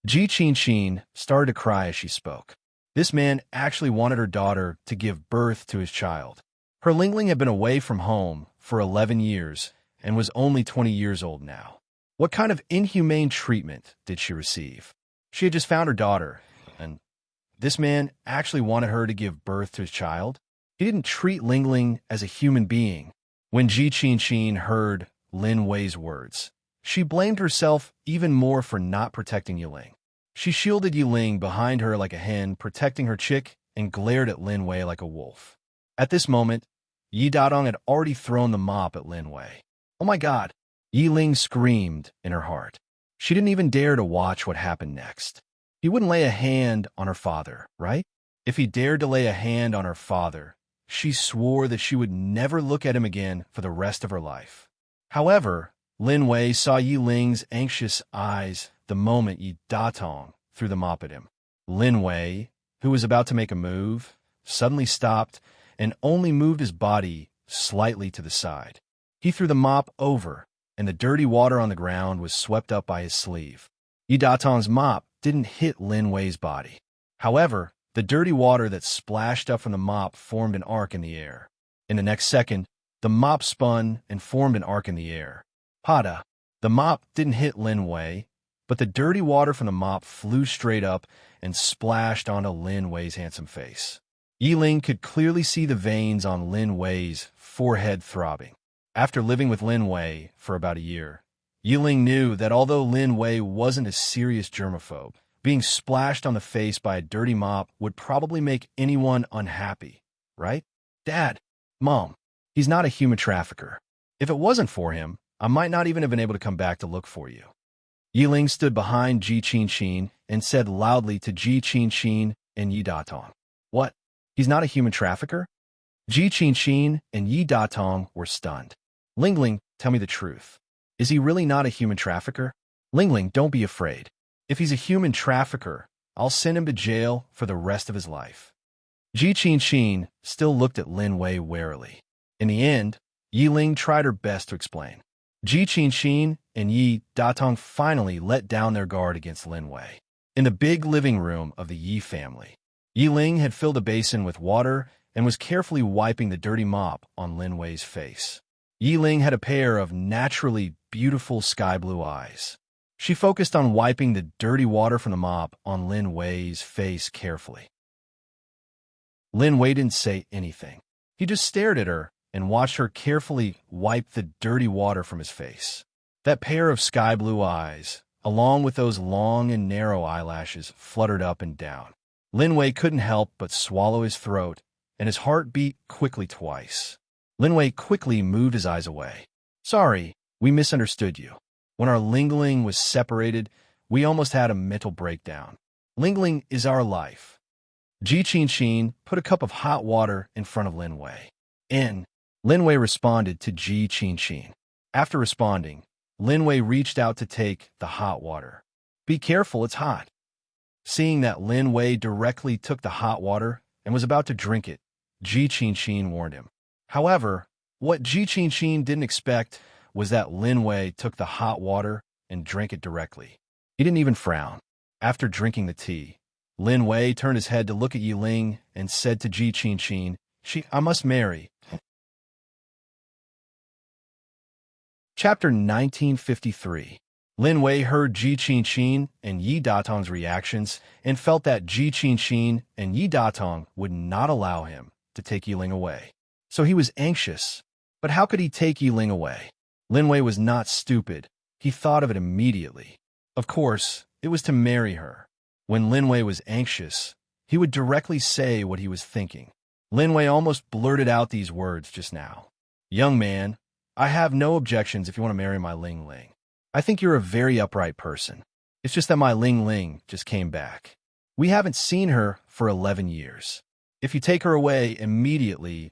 Ji Qinqin started to cry as she spoke. This man actually wanted her daughter to give birth to his child. Her Lingling had been away from home for 11 years and was only 20 years old now. What kind of inhumane treatment did she receive? She had just found her daughter, and this man actually wanted her to give birth to his child? He didn't treat Lingling as a human being. When Ji Qinqin heard Lin Wei's words, she blamed herself even more for not protecting Yiling. She shielded Yiling behind her like a hen protecting her chick and glared at Lin Wei like a wolf. At this moment, Yi Datong had already thrown the mop at Lin Wei. "Oh my God!" Yiling screamed in her heart. She didn't even dare to watch what happened next. He wouldn't lay a hand on her father, right? If he dared to lay a hand on her father, she swore that she would never look at him again for the rest of her life. However, Lin Wei saw Yiling's anxious eyes the moment Yi Datong threw the mop at him. Lin Wei, who was about to make a move, suddenly stopped and only moved his body slightly to the side. He threw the mop over, and the dirty water on the ground was swept up by his sleeve. Yi Datong's mop didn't hit Lin Wei's body. However, the dirty water that splashed up from the mop formed an arc in the air. In the next second, the mop spun and formed an arc in the air. Pada! The mop didn't hit Lin Wei, but the dirty water from the mop flew straight up and splashed onto Lin Wei's handsome face. Yiling could clearly see the veins on Lin Wei's forehead throbbing. After living with Lin Wei for about a year, Yiling knew that although Lin Wei wasn't a serious germaphobe, being splashed on the face by a dirty mop would probably make anyone unhappy, right? Dad, Mom, he's not a human trafficker. If it wasn't for him, I might not even have been able to come back to look for you. Yiling stood behind Ji Qinxin and said loudly to Ji Qinxin and Yi Datong, "What? He's not a human trafficker?" Ji Qinxin and Yi Datong were stunned. Lingling, tell me the truth. Is he really not a human trafficker? Lingling, don't be afraid. If he's a human trafficker, I'll send him to jail for the rest of his life. Ji Qinxin still looked at Lin Wei warily. In the end, Yiling tried her best to explain. Ji Qinxin and Yi Datong finally let down their guard against Lin Wei. In the big living room of the Yi family, Yiling had filled a basin with water and was carefully wiping the dirty mop on Lin Wei's face. Yiling had a pair of naturally beautiful sky blue eyes. She focused on wiping the dirty water from the mop on Lin Wei's face carefully. Lin Wei didn't say anything. He just stared at her and watched her carefully wipe the dirty water from his face. That pair of sky blue eyes, along with those long and narrow eyelashes, fluttered up and down. Lin Wei couldn't help but swallow his throat, and his heart beat quickly twice. Lin Wei quickly moved his eyes away. Sorry, we misunderstood you. When our Lingling was separated, we almost had a mental breakdown. Lingling is our life. Ji Qinxin put a cup of hot water in front of Lin Wei. Lin Wei responded to Ji Qinxin. After responding, Lin Wei reached out to take the hot water. Be careful, it's hot. Seeing that Lin Wei directly took the hot water and was about to drink it, Ji Qinxin warned him. However, what Ji Qinxin didn't expect was that Lin Wei took the hot water and drank it directly. He didn't even frown. After drinking the tea, Lin Wei turned his head to look at Yiling and said to Ji Qinxin, I must marry. Chapter 1953. Lin Wei heard Ji Qinxin and Yi Datong's reactions and felt that Ji Qinxin and Yi Datong would not allow him to take Yiling away. So he was anxious. But how could he take Yiling away? Lin Wei was not stupid. He thought of it immediately. Of course, it was to marry her. When Lin Wei was anxious, he would directly say what he was thinking. Lin Wei almost blurted out these words just now. Young man, I have no objections if you want to marry my Ling Ling. I think you're a very upright person. It's just that my Ling Ling just came back. We haven't seen her for 11 years. If you take her away immediately,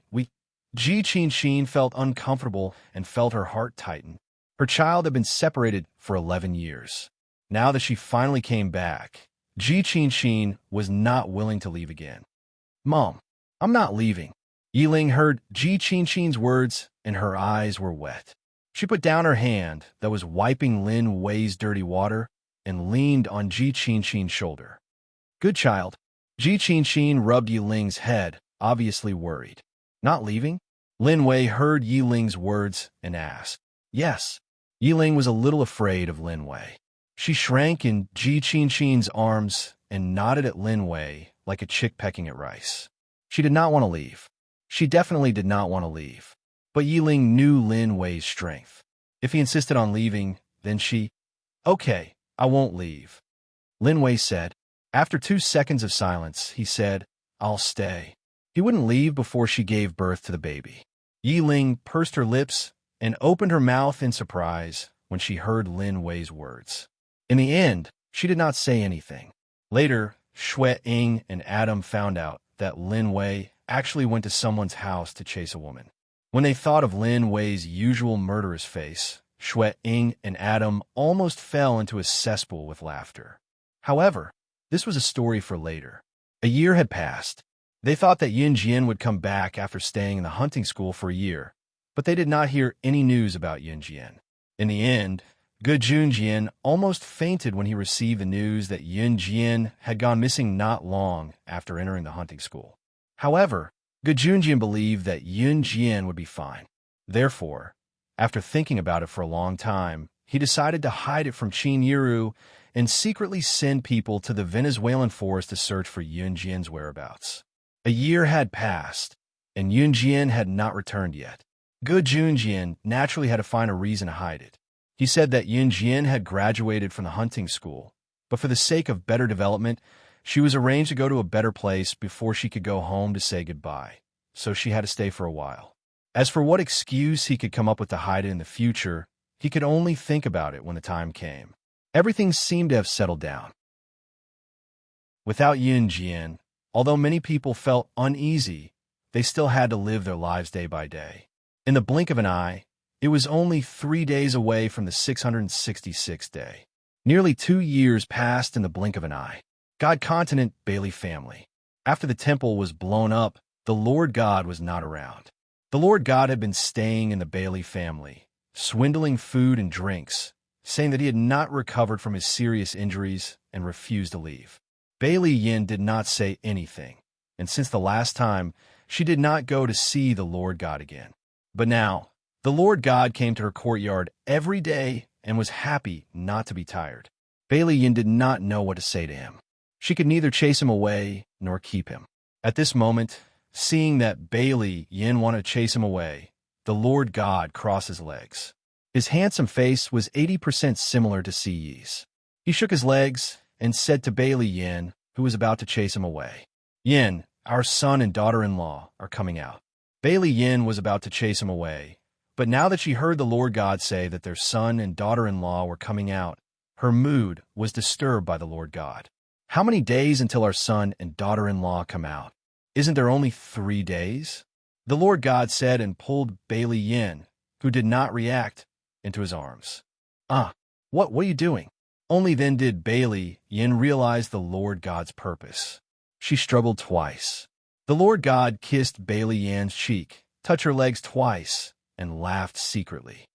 Ji Qinxin felt uncomfortable and felt her heart tighten. Her child had been separated for 11 years. Now that she finally came back, Ji Qinxin was not willing to leave again. Mom, I'm not leaving. Yiling heard Ji Qinxin's words and her eyes were wet. She put down her hand that was wiping Lin Wei's dirty water and leaned on Ji Qinxin's shoulder. Good child. Ji Qinxin rubbed Yiling's head, obviously worried. Not leaving? Lin Wei heard Yiling's words and asked. Yes. Yiling was a little afraid of Lin Wei. She shrank in Ji Qinxin's arms and nodded at Lin Wei like a chick pecking at rice. She did not want to leave. She definitely did not want to leave. But Yiling knew Lin Wei's strength. If he insisted on leaving, then Okay, I won't leave. Lin Wei said. After 2 seconds of silence, he said, I'll stay. He wouldn't leave before she gave birth to the baby. Yiling pursed her lips and opened her mouth in surprise when she heard Lin Wei's words. In the end, she did not say anything. Later, Shui Ying and Adam found out that Lin Wei actually went to someone's house to chase a woman. When they thought of Lin Wei's usual murderous face, Shui Ying and Adam almost fell into a cesspool with laughter. However, this was a story for later. A year had passed. They thought that Yin Jian would come back after staying in the hunting school for a year, but they did not hear any news about Yunjian. In the end, Good Junjian almost fainted when he received the news that Yunjian had gone missing not long after entering the hunting school. However, Good Junjian believed that Yunjian would be fine. Therefore, after thinking about it for a long time, he decided to hide it from Qin Yiru and secretly send people to the Venezuelan forest to search for Yunjian's whereabouts. A year had passed, and Yunjian had not returned yet. Good Junjian naturally had to find a reason to hide it. He said that Yunjian had graduated from the hunting school, but for the sake of better development, she was arranged to go to a better place before she could go home to say goodbye, so she had to stay for a while. As for what excuse he could come up with to hide it in the future, he could only think about it when the time came. Everything seemed to have settled down. Without Yunjian, although many people felt uneasy, they still had to live their lives day by day. In the blink of an eye, it was only 3 days away from the 666th day. Nearly 2 years passed in the blink of an eye. God Continent Bailey family. After the temple was blown up, the Lord God was not around. The Lord God had been staying in the Bailey family, swindling food and drinks, saying that he had not recovered from his serious injuries and refused to leave. Bailey Yin did not say anything, and since the last time, she did not go to see the Lord God again. But now, the Lord God came to her courtyard every day and was happy not to be tired. Bailey Yin did not know what to say to him. She could neither chase him away nor keep him. At this moment, seeing that Bailey Yin wanted to chase him away, the Lord God crossed his legs. His handsome face was 80% similar to Si Yi's. He shook his legs and said to Bailey Yin, who was about to chase him away, "Yin, our son and daughter-in-law are coming out." Bailey Yin was about to chase him away, but now that she heard the Lord God say that their son and daughter-in-law were coming out, her mood was disturbed by the Lord God. How many days until our son and daughter-in-law come out? Isn't there only 3 days? The Lord God said and pulled Bailey Yin, who did not react, into his arms. What are you doing? Only then did Bailey Yin realize the Lord God's purpose. She struggled twice. The Lord God kissed Bailey Yin's cheek, touched her legs twice, and laughed secretly.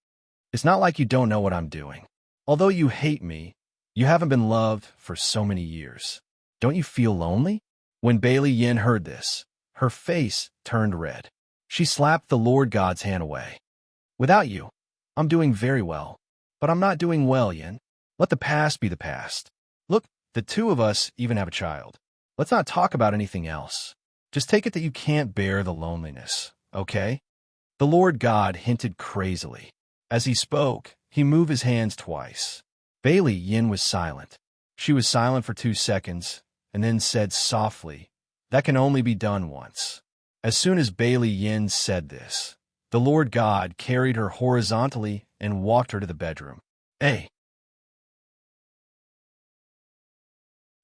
"It's not like you don't know what I'm doing. Although you hate me, you haven't been loved for so many years. Don't you feel lonely?" When Bailey Yin heard this, her face turned red. She slapped the Lord God's hand away. "Without you, I'm doing very well. But I'm not doing well, Yin. Let the past be the past. Look, the two of us even have a child. Let's not talk about anything else. Just take it that you can't bear the loneliness, okay?" The Lord God hinted crazily. As he spoke, he moved his hands twice. Bailey Yin was silent. She was silent for 2 seconds, and then said softly, "That can only be done once." As soon as Bailey Yin said this, the Lord God carried her horizontally and walked her to the bedroom.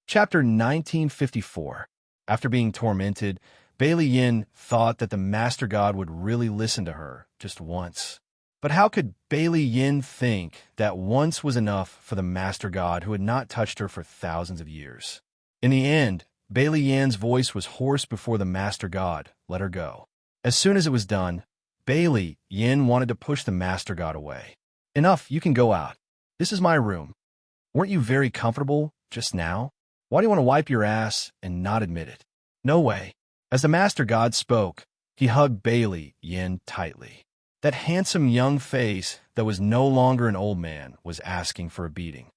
Chapter 1954. After being tormented, Bailey Yin thought that the Master God would really listen to her just once. But how could Bailey Yin think that once was enough for the Master God who had not touched her for thousands of years? In the end, Bailey Yin's voice was hoarse before the Master God let her go. As soon as it was done, Bailey Yin wanted to push the Master God away. "Enough, you can go out. This is my room. Weren't you very comfortable just now? Why do you want to wipe your ass and not admit it?" "No way." As the Master God spoke, he hugged Bailey Yin tightly. That handsome young face that was no longer an old man was asking for a beating.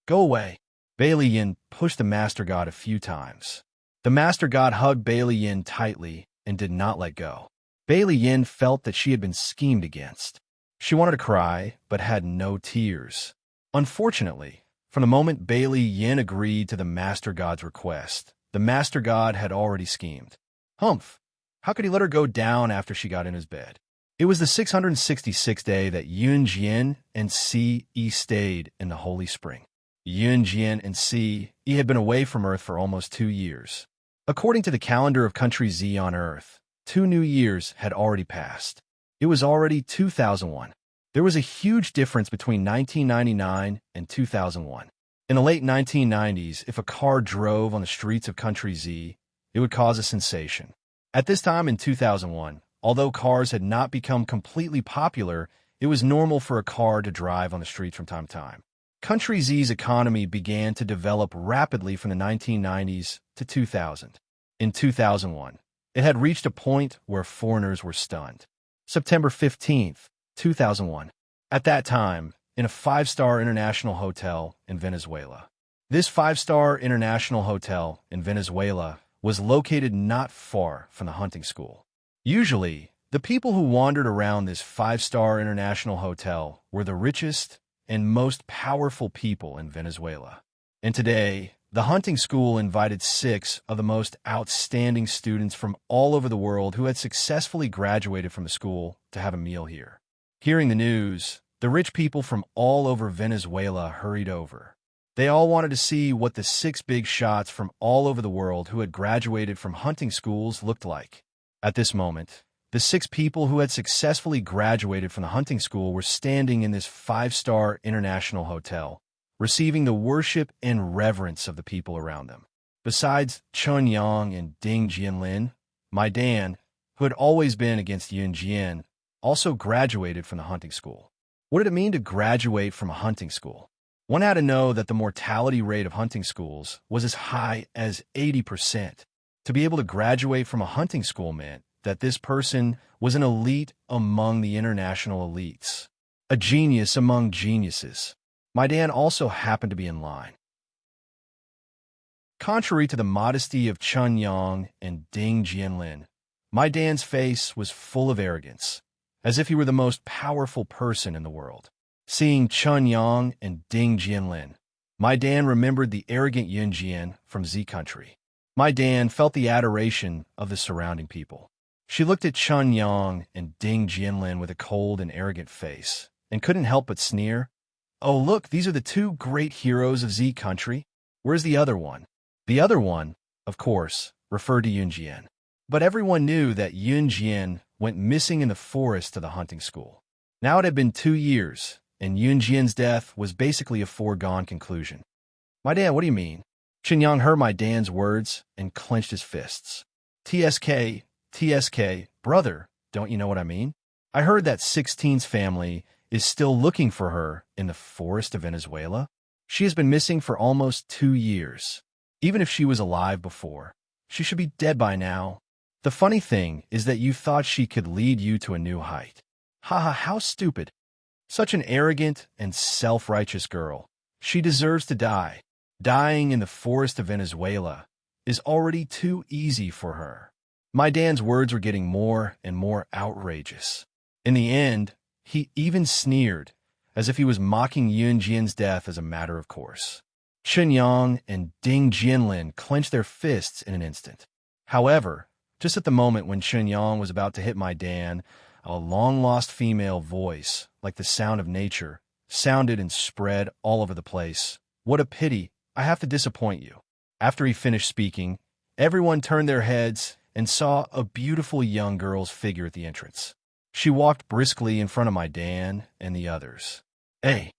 "Go away." Bailey Yin pushed the Master God a few times. The Master God hugged Bailey Yin tightly and did not let go. Bailey Yin felt that she had been schemed against. She wanted to cry, but had no tears. Unfortunately, from the moment Bailey Yin agreed to the Master God's request, the Master God had already schemed. Humph! How could he let her go down after she got in his bed? It was the 666th day that Yunjian and Si Yi stayed in the Holy Spring. Yunjian and Si Yi had been away from Earth for almost 2 years. According to the calendar of Country Z on Earth, 2 new years had already passed. It was already 2001. There was a huge difference between 1999 and 2001. In the late 1990s, if a car drove on the streets of Country Z, it would cause a sensation. At this time in 2001, Although cars had not become completely popular, it was normal for a car to drive on the streets from time to time. Country Z's economy began to develop rapidly from the 1990s to 2000. In 2001, it had reached a point where foreigners were stunned. September 15th, 2001. At that time, in a five-star international hotel in Venezuela. This five-star international hotel in Venezuela was located not far from the hunting school. Usually, the people who wandered around this five-star international hotel were the richest and most powerful people in Venezuela. And today, the hunting school invited 6 of the most outstanding students from all over the world who had successfully graduated from the school to have a meal here. Hearing the news, the rich people from all over Venezuela hurried over. They all wanted to see what the 6 big shots from all over the world who had graduated from hunting schools looked like. At this moment, the 6 people who had successfully graduated from the hunting school were standing in this five-star international hotel, receiving the worship and reverence of the people around them. Besides Chun Yang and Ding Jianlin, my Dan, who had always been against Yun Jian, also graduated from the hunting school. What did it mean to graduate from a hunting school? One had to know that the mortality rate of hunting schools was as high as 80%. To be able to graduate from a hunting school meant that this person was an elite among the international elites, a genius among geniuses. My Dan also happened to be in line. Contrary to the modesty of Chun Yang and Ding Jianlin, my Dan's face was full of arrogance, as if he were the most powerful person in the world. Seeing Chun Yang and Ding Jianlin, my Dan remembered the arrogant Yun Jian from Z country. My Dan felt the adoration of the surrounding people. She looked at Chun Yang and Ding Jianlin with a cold and arrogant face, and couldn't help but sneer. Oh, look, these are the 2 great heroes of Z country. Where's the other one? The other one, of course, referred to Yun Jian. But everyone knew that Yun Jian went missing in the forest of the hunting school. Now it had been 2 years, and Yun Jian's death was basically a foregone conclusion. My Dan, what do you mean? Chun Yang heard my Dan's words and clenched his fists. TSK, brother, don't you know what I mean? I heard that 16's family is still looking for her in the forest of Venezuela. She has been missing for almost 2 years. Even if she was alive before, she should be dead by now. The funny thing is that you thought she could lead you to a new height. Haha, how stupid. Such an arrogant and self-righteous girl. She deserves to die. Dying in the forest of Venezuela is already too easy for her. My Dan's words were getting more and more outrageous. In the end, he even sneered, as if he was mocking Yun Jian's death as a matter of course. Chun Yang and Ding Jianlin clenched their fists in an instant. However, just at the moment when Chun Yang was about to hit my Dan, a long-lost female voice, like the sound of nature, sounded and spread all over the place. What a pity, I have to disappoint you. After he finished speaking, everyone turned their heads and saw a beautiful young girl's figure at the entrance. She walked briskly in front of my Dan and the others. Hey.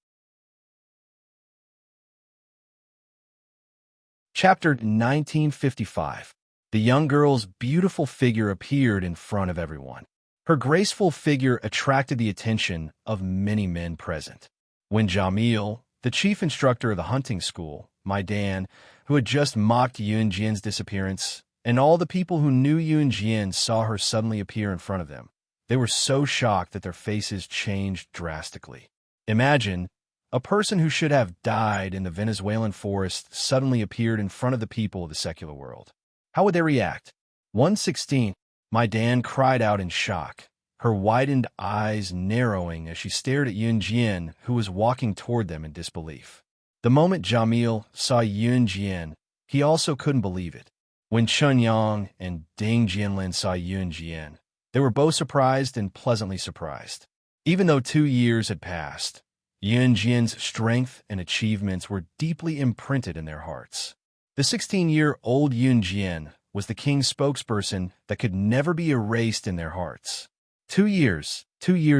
Chapter 1955. The young girl's beautiful figure appeared in front of everyone. Her graceful figure attracted the attention of many men present. When Jamil, the chief instructor of the hunting school, my Dan, who had just mocked Yun Jian's disappearance, and all the people who knew Yun Jian saw her suddenly appear in front of them, they were so shocked that their faces changed drastically. Imagine, a person who should have died in the Venezuelan forest suddenly appeared in front of the people of the secular world. How would they react? 116. My Dan cried out in shock, her widened eyes narrowing as she stared at Yun Jian, who was walking toward them in disbelief. The moment Jamil saw Yun Jian, he also couldn't believe it. When Chun Yang and Ding Jianlin saw Yun Jian, they were both surprised and pleasantly surprised. Even though 2 years had passed, Yun Jian's strength and achievements were deeply imprinted in their hearts. The 16-year-old Yun Jian was the king's spokesperson that could never be erased in their hearts. 2 years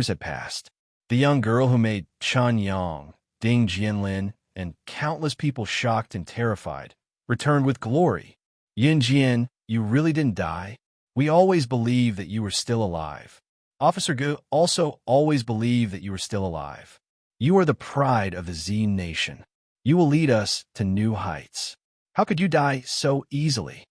had passed. The young girl who made Chun Yang, Ding Jianlin, and countless people shocked and terrified returned with glory. Yun Jian, you really didn't die? We always believed that you were still alive. Officer Gu also always believed that you were still alive. You are the pride of the Z Nation. You will lead us to new heights. How could you die so easily?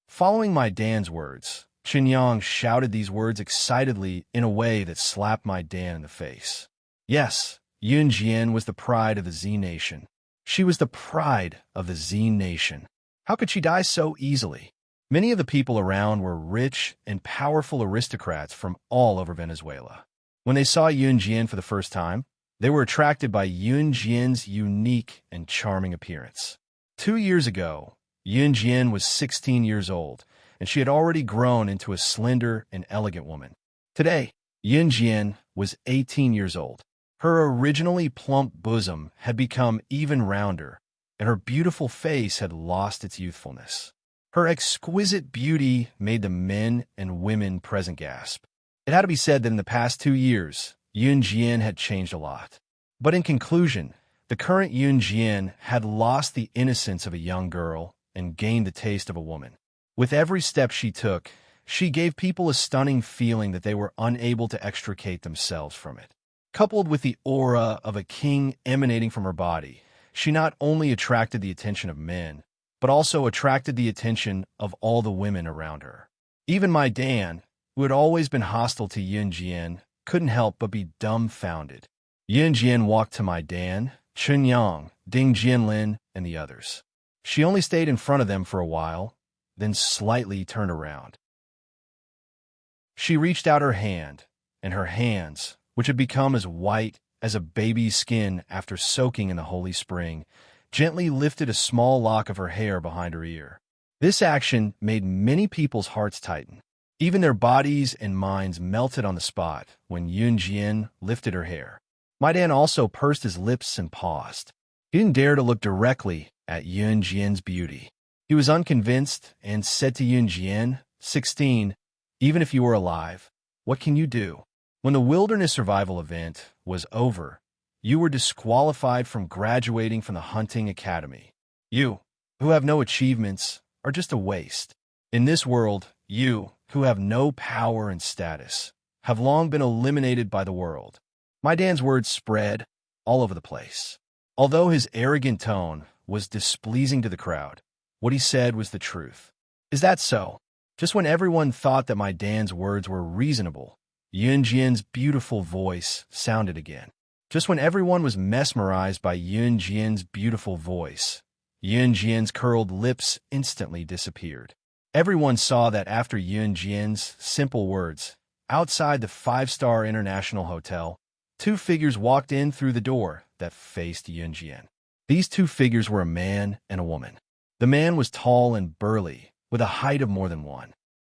Following my Dan's words, Qinyang shouted these words excitedly in a way that slapped my Dan in the face. Yes, Yun Jian was the pride of the Z Nation. She was the pride of the Z Nation. How could she die so easily? Many of the people around were rich and powerful aristocrats from all over Venezuela. When they saw Yun Jian for the first time, they were attracted by Yun Jian's unique and charming appearance. 2 years ago, Yun Jian was 16 years old, and she had already grown into a slender and elegant woman. Today, Yun Jian was 18 years old. Her originally plump bosom had become even rounder, and her beautiful face had lost its youthfulness. Her exquisite beauty made the men and women present gasp. It had to be said that in the past 2 years, Yun Jian had changed a lot. But in conclusion, the current Yun Jian had lost the innocence of a young girl and gained the taste of a woman. With every step she took, she gave people a stunning feeling that they were unable to extricate themselves from it. Coupled with the aura of a king emanating from her body, she not only attracted the attention of men, but also attracted the attention of all the women around her. Even my Dan, who had always been hostile to Yun Jian, couldn't help but be dumbfounded. Yun Jian walked to my Dan, Qinyang, Ding Jianlin, and the others. She only stayed in front of them for a while, then slightly turned around. She reached out her hand, and her hands, which had become as white as a baby's skin after soaking in the holy spring, gently lifted a small lock of her hair behind her ear. This action made many people's hearts tighten. Even their bodies and minds melted on the spot when Yun Jian lifted her hair. My Dan also pursed his lips and paused. He didn't dare to look directly at Yun Jian's beauty. He was unconvinced and said to Yun Jian, 16, even if you were alive, what can you do? When the wilderness survival event was over, you were disqualified from graduating from the hunting academy. You, who have no achievements, are just a waste. In this world, you, who have no power and status, have long been eliminated by the world. My Dan's words spread all over the place. Although his arrogant tone was displeasing to the crowd, what he said was the truth. Is that so? Just when everyone thought that my Dan's words were reasonable, Yun Jian's beautiful voice sounded again. Just when everyone was mesmerized by Yun Jian's beautiful voice, Yun Jian's curled lips instantly disappeared. Everyone saw that after Yun Jian's simple words, outside the 5-star International Hotel, 2 figures walked in through the door that faced Yun Jian. These 2 figures were a man and a woman. The man was tall and burly, with a height of more than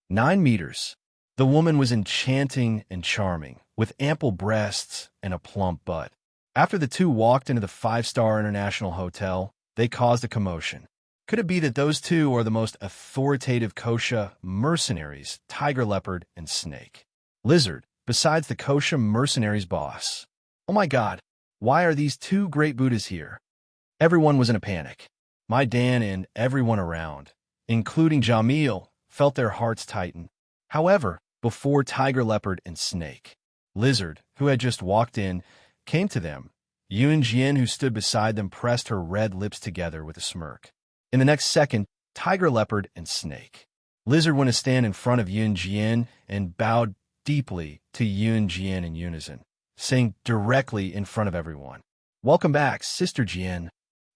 9 meters. The woman was enchanting and charming, with ample breasts and a plump butt. After the 2 walked into the 5-star International Hotel, they caused a commotion. Could it be that those 2 are the most authoritative Kosha mercenaries, Tiger Leopard and Snake? Lizard, besides the Kosha mercenaries boss. Oh my God, why are these 2 great Buddhas here? Everyone was in a panic. My Dan and everyone around, including Jamil, felt their hearts tighten. However, before Tiger Leopard and Snake, Lizard, who had just walked in, came to them, Yun Jian, who stood beside them, pressed her red lips together with a smirk. In the next second, Tiger Leopard and Snake, Lizard went to stand in front of Yun Jian and bowed deeply to Yun Jian in unison, saying directly in front of everyone, "Welcome back, Sister Jian."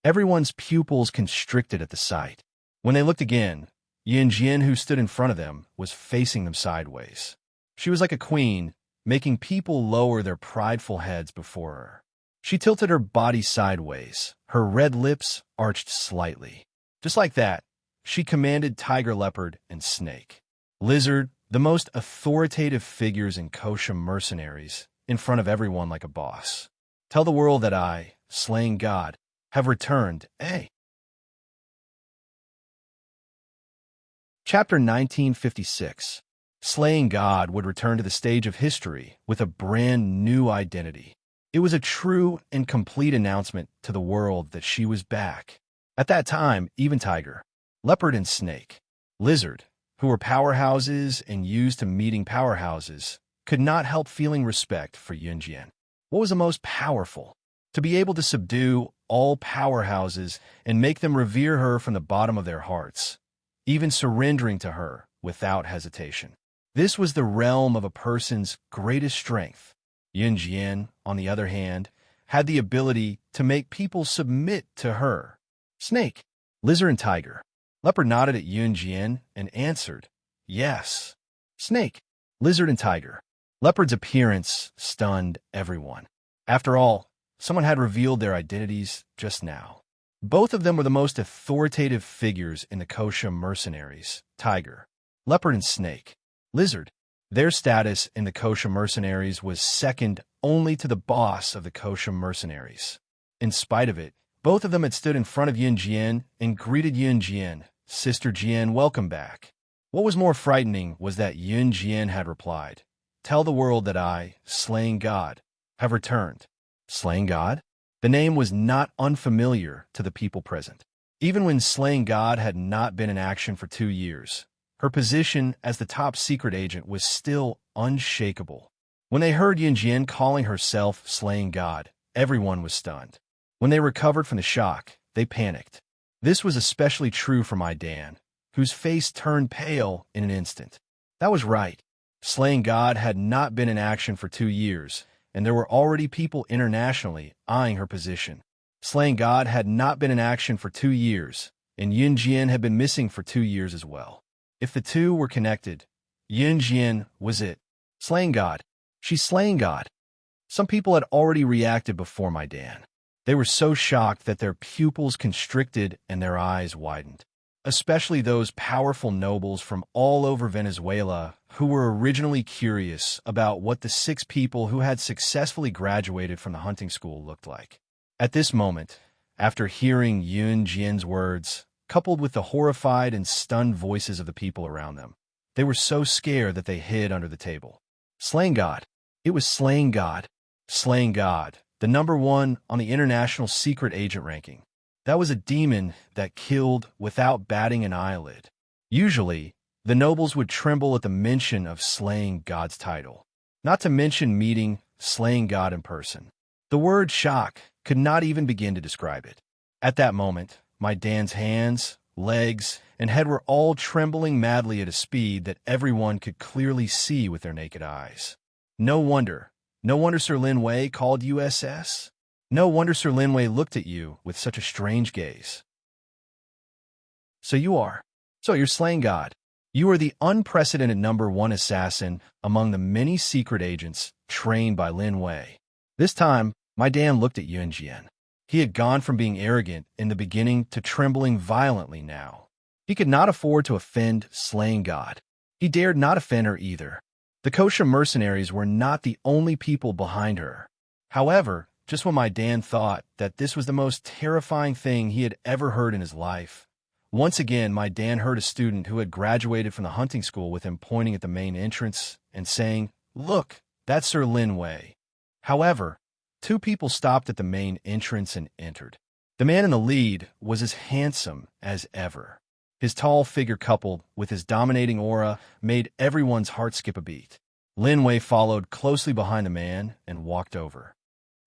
Everyone's pupils constricted at the sight. When they looked again, Yun Jian, who stood in front of them, was facing them sideways. She was like a queen, making people lower their prideful heads before her. She tilted her body sideways, her red lips arched slightly. Just like that, she commanded Tiger Leopard and Snake, Lizard, the most authoritative figures in Kosha mercenaries, in front of everyone like a boss. Tell the world that I, slaying God, have returned, eh? Chapter 1956. Slaying God would return to the stage of history with a brand new identity. It was a true and complete announcement to the world that she was back. At that time, even Tiger, Leopard and Snake, Lizard, who were powerhouses and used to meeting powerhouses, could not help feeling respect for Yunjian. What was the most powerful? To be able to subdue all powerhouses and make them revere her from the bottom of their hearts, even surrendering to her without hesitation. This was the realm of a person's greatest strength. Yunjian, on the other hand, had the ability to make people submit to her. Snake, lizard and tiger. Leopard nodded at Yunjian and answered, yes. Snake, lizard and tiger. Leopard's appearance stunned everyone. After all, someone had revealed their identities just now. Both of them were the most authoritative figures in the Kosha mercenaries, tiger, leopard and snake, lizard. Their status in the Kosha mercenaries was second only to the boss of the Kosha mercenaries. In spite of it, both of them had stood in front of Yunjian and greeted Yunjian, Sister Jian, welcome back. What was more frightening was that Yunjian had replied, tell the world that I, slaying God, have returned. Slaying God? The name was not unfamiliar to the people present. Even when slaying God had not been in action for 2 years, her position as the top secret agent was still unshakable. When they heard Yunjian calling herself slaying God, everyone was stunned. When they recovered from the shock, they panicked. This was especially true for my Dan, whose face turned pale in an instant. That was right. Slaying God had not been in action for 2 years, and there were already people internationally eyeing her position. Slaying God had not been in action for 2 years, and Yunjian had been missing for 2 years as well. If the two were connected, Yunjian was it. Slaying God. She's slaying God. Some people had already reacted before my Dan. They were so shocked that their pupils constricted and their eyes widened. Especially those powerful nobles from all over Venezuela who were originally curious about what the 6 people who had successfully graduated from the hunting school looked like. At this moment, after hearing Yunjian's words, coupled with the horrified and stunned voices of the people around them, they were so scared that they hid under the table. Slaying God. It was slaying God. Slaying God, the #1 on the international secret agent ranking. That was a demon that killed without batting an eyelid. Usually, the nobles would tremble at the mention of slaying God's title, not to mention meeting slaying God in person. The word shock could not even begin to describe it. At that moment, my Dan's hands, legs, and head were all trembling madly at a speed that everyone could clearly see with their naked eyes. No wonder Sir Lin Wei called USS. No wonder Sir Lin Wei looked at you with such a strange gaze. So you're slaying God. You are the unprecedented #1 assassin among the many secret agents trained by Lin Wei. This time, my Dan looked at Yunjian. He had gone from being arrogant in the beginning to trembling violently now. He could not afford to offend slaying God. He dared not offend her either. The Kosha mercenaries were not the only people behind her. However, just when my Dan thought that this was the most terrifying thing he had ever heard in his life, once again my Dan heard a student who had graduated from the hunting school with him pointing at the main entrance and saying, "Look, that's Sir Lin Wei." However, 2 people stopped at the main entrance and entered. The man in the lead was as handsome as ever. His tall figure coupled with his dominating aura made everyone's heart skip a beat. Lin Wei followed closely behind the man and walked over.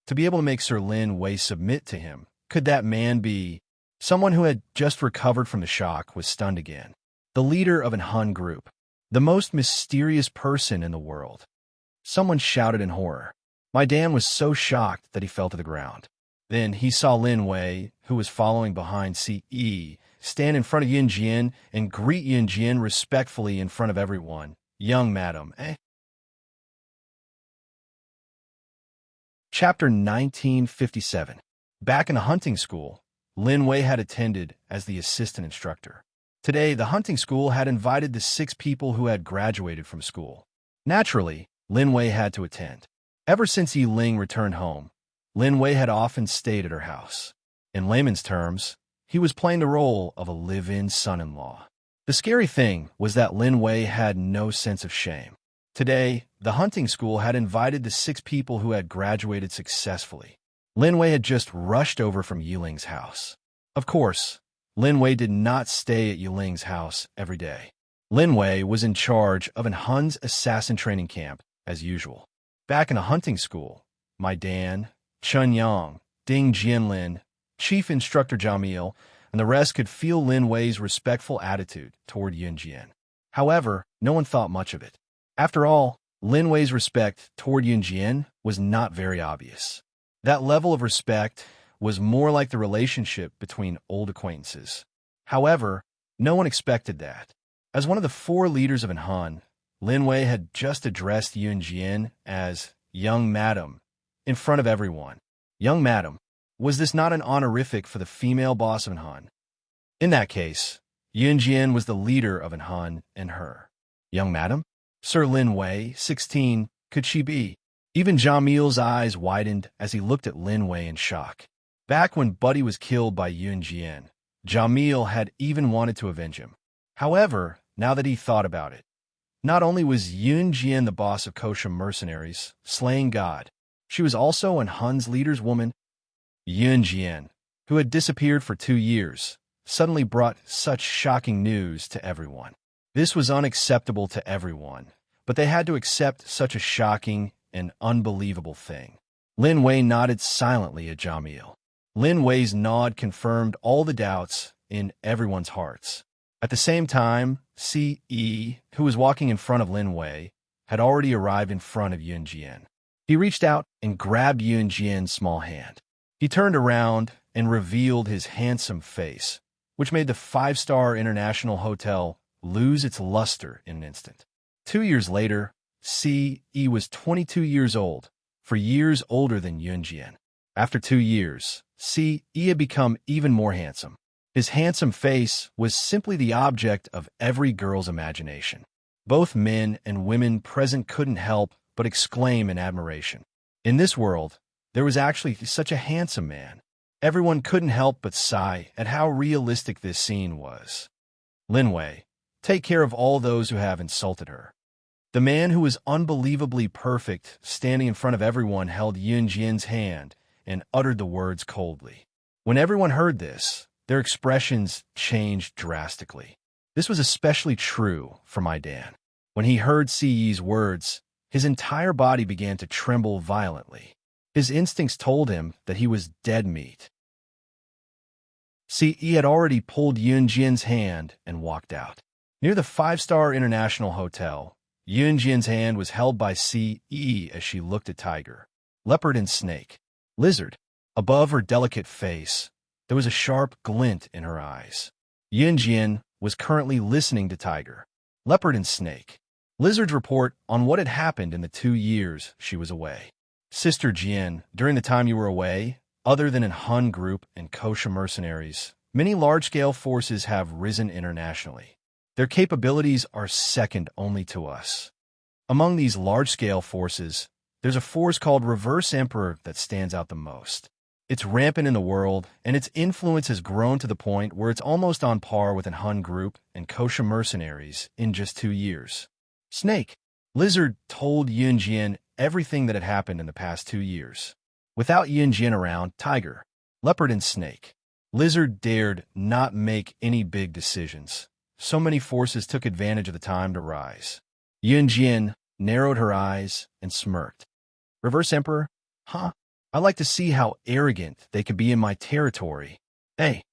To be able to make Sir Lin Wei submit to him, could that man be? Someone who had just recovered from the shock was stunned again. The leader of an Hun group. The most mysterious person in the world. Someone shouted in horror. My Dan was so shocked that he fell to the ground. Then he saw Lin Wei, who was following behind CE, stand in front of Yunjian and greet Yunjian respectfully in front of everyone. "Young madam, eh?" Chapter 1957. Back in the hunting school, Lin Wei had attended as the assistant instructor. Today, the hunting school had invited the 6 people who had graduated from school. Naturally, Lin Wei had to attend. Ever since Yi Ling returned home, Lin Wei had often stayed at her house. In layman's terms, he was playing the role of a live-in son-in-law. The scary thing was that Lin Wei had no sense of shame. Today, the hunting school had invited the 6 people who had graduated successfully. Lin Wei had just rushed over from Yi Ling's house. Of course, Lin Wei did not stay at Yi Ling's house every day. Lin Wei was in charge of an Hun's assassin training camp, as usual. Back in a hunting school, my Dan, Chun Yang, Ding Jianlin, Chief Instructor Jamil, and the rest could feel Lin Wei's respectful attitude toward Yun Jian. However, no one thought much of it. After all, Lin Wei's respect toward Yun Jian was not very obvious. That level of respect was more like the relationship between old acquaintances. However, no one expected that. As one of the 4 leaders of an Han, Lin Wei had just addressed Yun Jian as young madam in front of everyone. Young madam. Was this not an honorific for the female boss of an Han? In that case, Yun Jian was the leader of an Han and her. Young madam? Sir Lin Wei, 16, could she be? Even Jamil's eyes widened as he looked at Lin Wei in shock. Back when Buddy was killed by Yun Jian, Jamil had even wanted to avenge him. However, now that he thought about it, not only was Yun Jian the boss of kosher mercenaries, slaying God, she was also an Hun's leader's woman. Yun Jian, who had disappeared for 2 years, suddenly brought such shocking news to everyone. This was unacceptable to everyone, but they had to accept such a shocking and unbelievable thing. Lin Wei nodded silently at Jamil. Lin Wei's nod confirmed all the doubts in everyone's hearts. At the same time, C.E., who was walking in front of Lin Wei, had already arrived in front of Yun Jian. He reached out and grabbed Yun Jian's small hand. He turned around and revealed his handsome face, which made the 5-star international hotel lose its luster in an instant. 2 years later, C.E. was 22 years old, 4 years older than Yun Jian. After 2 years, C.E. had become even more handsome. His handsome face was simply the object of every girl's imagination. Both men and women present couldn't help but exclaim in admiration. In this world, there was actually such a handsome man. Everyone couldn't help but sigh at how realistic this scene was. Lin Wei, take care of all those who have insulted her. The man who was unbelievably perfect, standing in front of everyone, held Yun Jian's hand and uttered the words coldly. When everyone heard this, their expressions changed drastically. This was especially true for my Dan. When he heard CE's words, his entire body began to tremble violently. His instincts told him that he was dead meat. CE had already pulled Yun Jian's hand and walked out. Near the 5-star international hotel, Yun Jian's hand was held by CE as she looked at Tiger, Leopard, and Snake. Lizard. Above her delicate face, there was a sharp glint in her eyes. Yun Jian was currently listening to Tiger, Leopard, and Snake. Lizard's report on what had happened in the 2 years she was away. Sister Jian, during the time you were away, other than in Hun group and kosher mercenaries, many large-scale forces have risen internationally. Their capabilities are second only to us. Among these large-scale forces, there's a force called Reverse Emperor that stands out the most. It's rampant in the world, and its influence has grown to the point where it's almost on par with an Hun group and kosher mercenaries in just 2 years. Snake. Lizard told Yun Jian everything that had happened in the past 2 years. Without Yun Jian around, Tiger, Leopard, and Snake, Lizard dared not make any big decisions. So many forces took advantage of the time to rise. Yun Jian narrowed her eyes and smirked. Reverse Emperor? Huh? I like to see how arrogant they could be in my territory. Hey.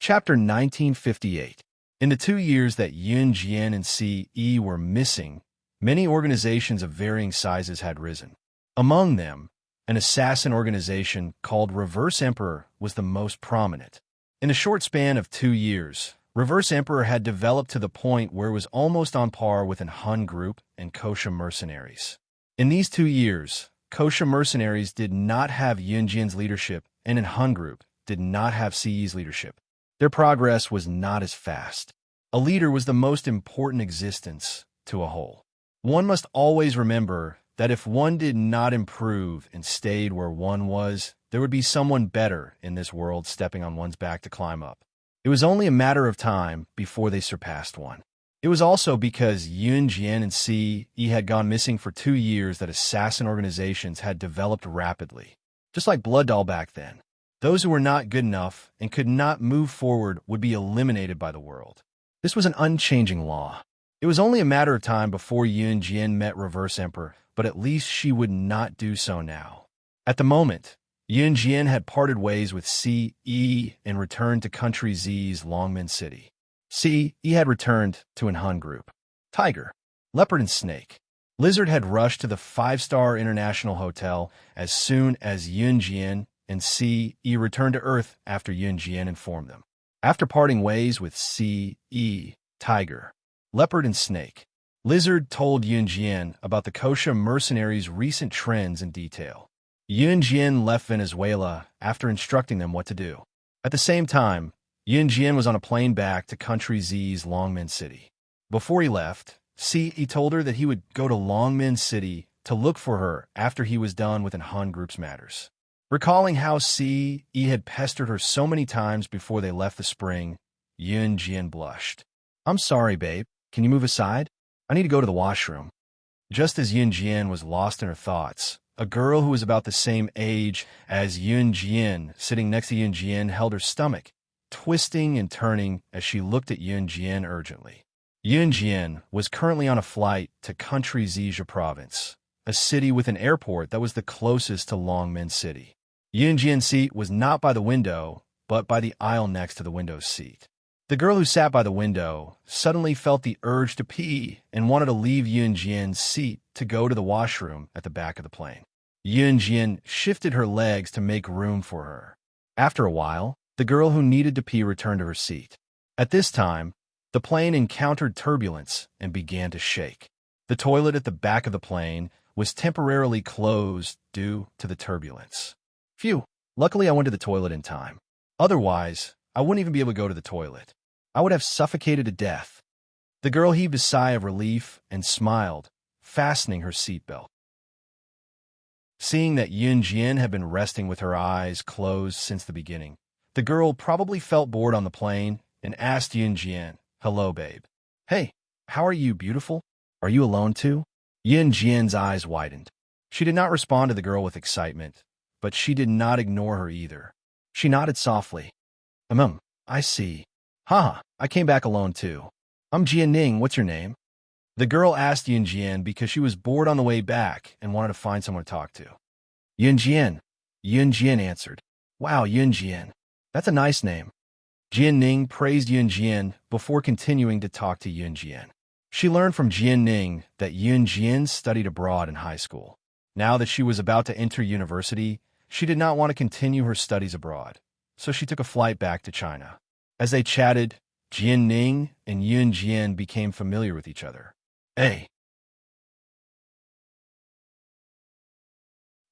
Chapter 1958. In the 2 years that Yun Jian and CE were missing, many organizations of varying sizes had risen. Among them, an assassin organization called Reverse Emperor was the most prominent. In a short span of 2 years, Reverse Emperor had developed to the point where it was almost on par with an Hun group and kosher mercenaries. In these 2 years, kosher mercenaries did not have Yun Jian's leadership, and in Hun group did not have CE's leadership. Their progress was not as fast. A leader was the most important existence to a whole. One must always remember that if one did not improve and stayed where one was, there would be someone better in this world stepping on one's back to climb up. It was only a matter of time before they surpassed one. It was also because Yun Jian and CE had gone missing for 2 years that assassin organizations had developed rapidly. Just like Blood Doll back then, Those who were not good enough and could not move forward would be eliminated by the world. This was an unchanging law. It was only a matter of time before Yun Jian met Reverse Emperor, but at least she would not do so now. At the moment, Yun Jian had parted ways with C.E. and returned to Country Z's Longmen City. C.E. had returned to an Hun group. Tiger, Leopard and Snake. Lizard had rushed to the 5-star International Hotel as soon as Yun Jian and C.E. returned to Earth after Yun Jian informed them. After parting ways with C.E., Tiger, Leopard and Snake, Lizard told Yun Jian about the Kosha mercenaries' recent trends in detail. Yun Jian left Venezuela after instructing them what to do. At the same time, Yun Jian was on a plane back to Country Z's Longmen City. Before he left, C.E. told her that he would go to Longmen City to look for her after he was done with Han Group's matters. Recalling how C.E. had pestered her so many times before they left the spring, Yun Jian blushed. "I'm sorry, babe. Can you move aside? I need to go to the washroom." Just as Yun Jian was lost in her thoughts, a girl who was about the same age as Yun Jian sitting next to Yun Jian held her stomach, twisting and turning as she looked at Yun Jian urgently. Yun Jian was currently on a flight to Country Zija Province, a city with an airport that was the closest to Longmen City. Yun Jian's seat was not by the window, but by the aisle next to the window's seat. The girl who sat by the window suddenly felt the urge to pee and wanted to leave Yun Jian's seat to go to the washroom at the back of the plane. Yun Jian shifted her legs to make room for her. After a while, the girl who needed to pee returned to her seat. At this time, the plane encountered turbulence and began to shake. The toilet at the back of the plane was temporarily closed due to the turbulence. Phew, luckily I went to the toilet in time. Otherwise, I wouldn't even be able to go to the toilet. I would have suffocated to death. The girl heaved a sigh of relief and smiled, fastening her seatbelt. Seeing that Yun Jian had been resting with her eyes closed since the beginning, the girl probably felt bored on the plane and asked Yun Jian, "Hello, babe." "Hey, how are you, beautiful? Are you alone too?" Yun Jian's eyes widened. She did not respond to the girl with excitement, but she did not ignore her either. She nodded softly. I see. Haha, I came back alone too. I'm Jian Ning, what's your name?" The girl asked Yun Jian because she was bored on the way back and wanted to find someone to talk to. Yun Jian. Yun Jian answered. "Wow, Yun Jian. That's a nice name." Jian Ning praised Yun Jian before continuing to talk to Yun Jian. She learned from Jian Ning that Yun Jian studied abroad in high school. Now that she was about to enter university, she did not want to continue her studies abroad, so she took a flight back to China. As they chatted, Jian Ning and Yun Jian became familiar with each other.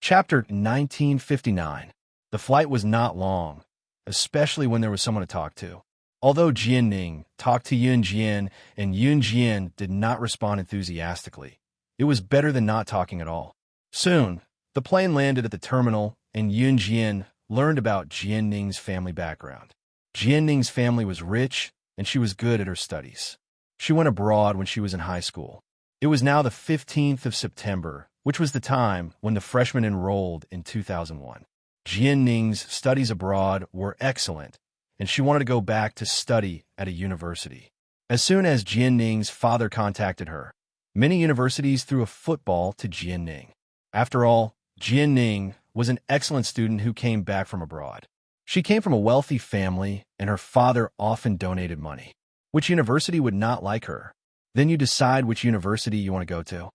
Chapter 1959. The flight was not long, especially when there was someone to talk to. Although Jian Ning talked to Yun Jian and Yun Jian did not respond enthusiastically, it was better than not talking at all. Soon, the plane landed at the terminal and Yun Jian learned about Jian Ning's family background. Jian Ning's family was rich and she was good at her studies. She went abroad when she was in high school. It was now the 15th of September, which was the time when the freshmen enrolled in 2001. Jian Ning's studies abroad were excellent, and she wanted to go back to study at a university. As soon as Jian Ning's father contacted her, many universities threw a football to Jian Ning. After all, Jian Ning was an excellent student who came back from abroad. She came from a wealthy family, and her father often donated money. Which university would not like her? Then you decide which university you want to go to.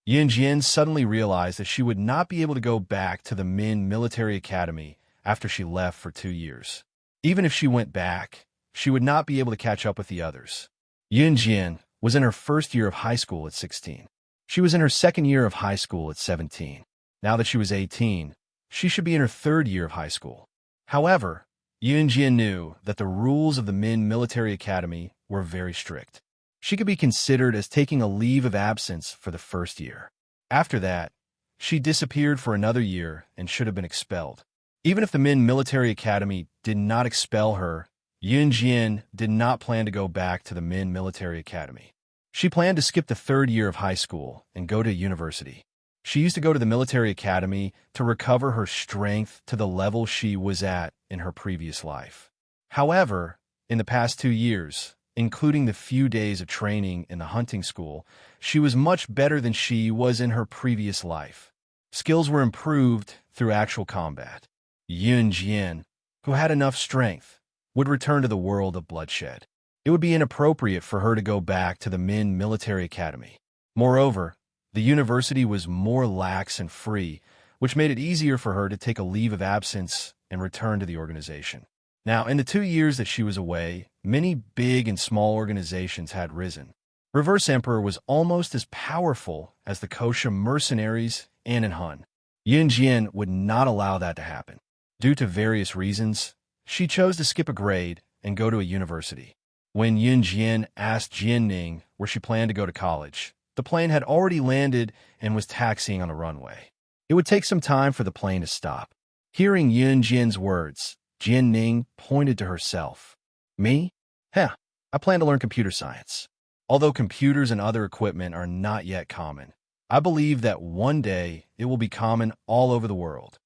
Yun Jian suddenly realized that she would not be able to go back to the Min Military Academy after she left for 2 years. Even if she went back, she would not be able to catch up with the others. Yun Jian was in her first year of high school at 16. She was in her second year of high school at 17. Now that she was 18, she should be in her third year of high school. However, Yun Jian knew that the rules of the Min Military Academy were very strict. She could be considered as taking a leave of absence for the first year. After that, she disappeared for another year and should have been expelled. Even if the Min Military Academy did not expel her, Yun Jian did not plan to go back to the Min Military Academy. She planned to skip the third year of high school and go to university. She used to go to the military academy to recover her strength to the level she was at in her previous life. However, in the past 2 years, including the few days of training in the hunting school, she was much better than she was in her previous life. Skills were improved through actual combat. Yun Jian, who had enough strength, would return to the world of bloodshed. It would be inappropriate for her to go back to the Min military academy. Moreover, the university was more lax and free, which made it easier for her to take a leave of absence and return to the organization. Now, in the 2 years that she was away, many big and small organizations had risen. Reverse Emperor was almost as powerful as the Kosha mercenaries and in Hun. Yun Jian would not allow that to happen. Due to various reasons, she chose to skip a grade and go to a university. When Yun Jian asked Jian Ning where she planned to go to college, the plane had already landed and was taxiing on the runway. It would take some time for the plane to stop. Hearing Yun Jian's words, Jian Ning pointed to herself. Me? Heh, I plan to learn computer science. Although computers and other equipment are not yet common, I believe that one day it will be common all over the world.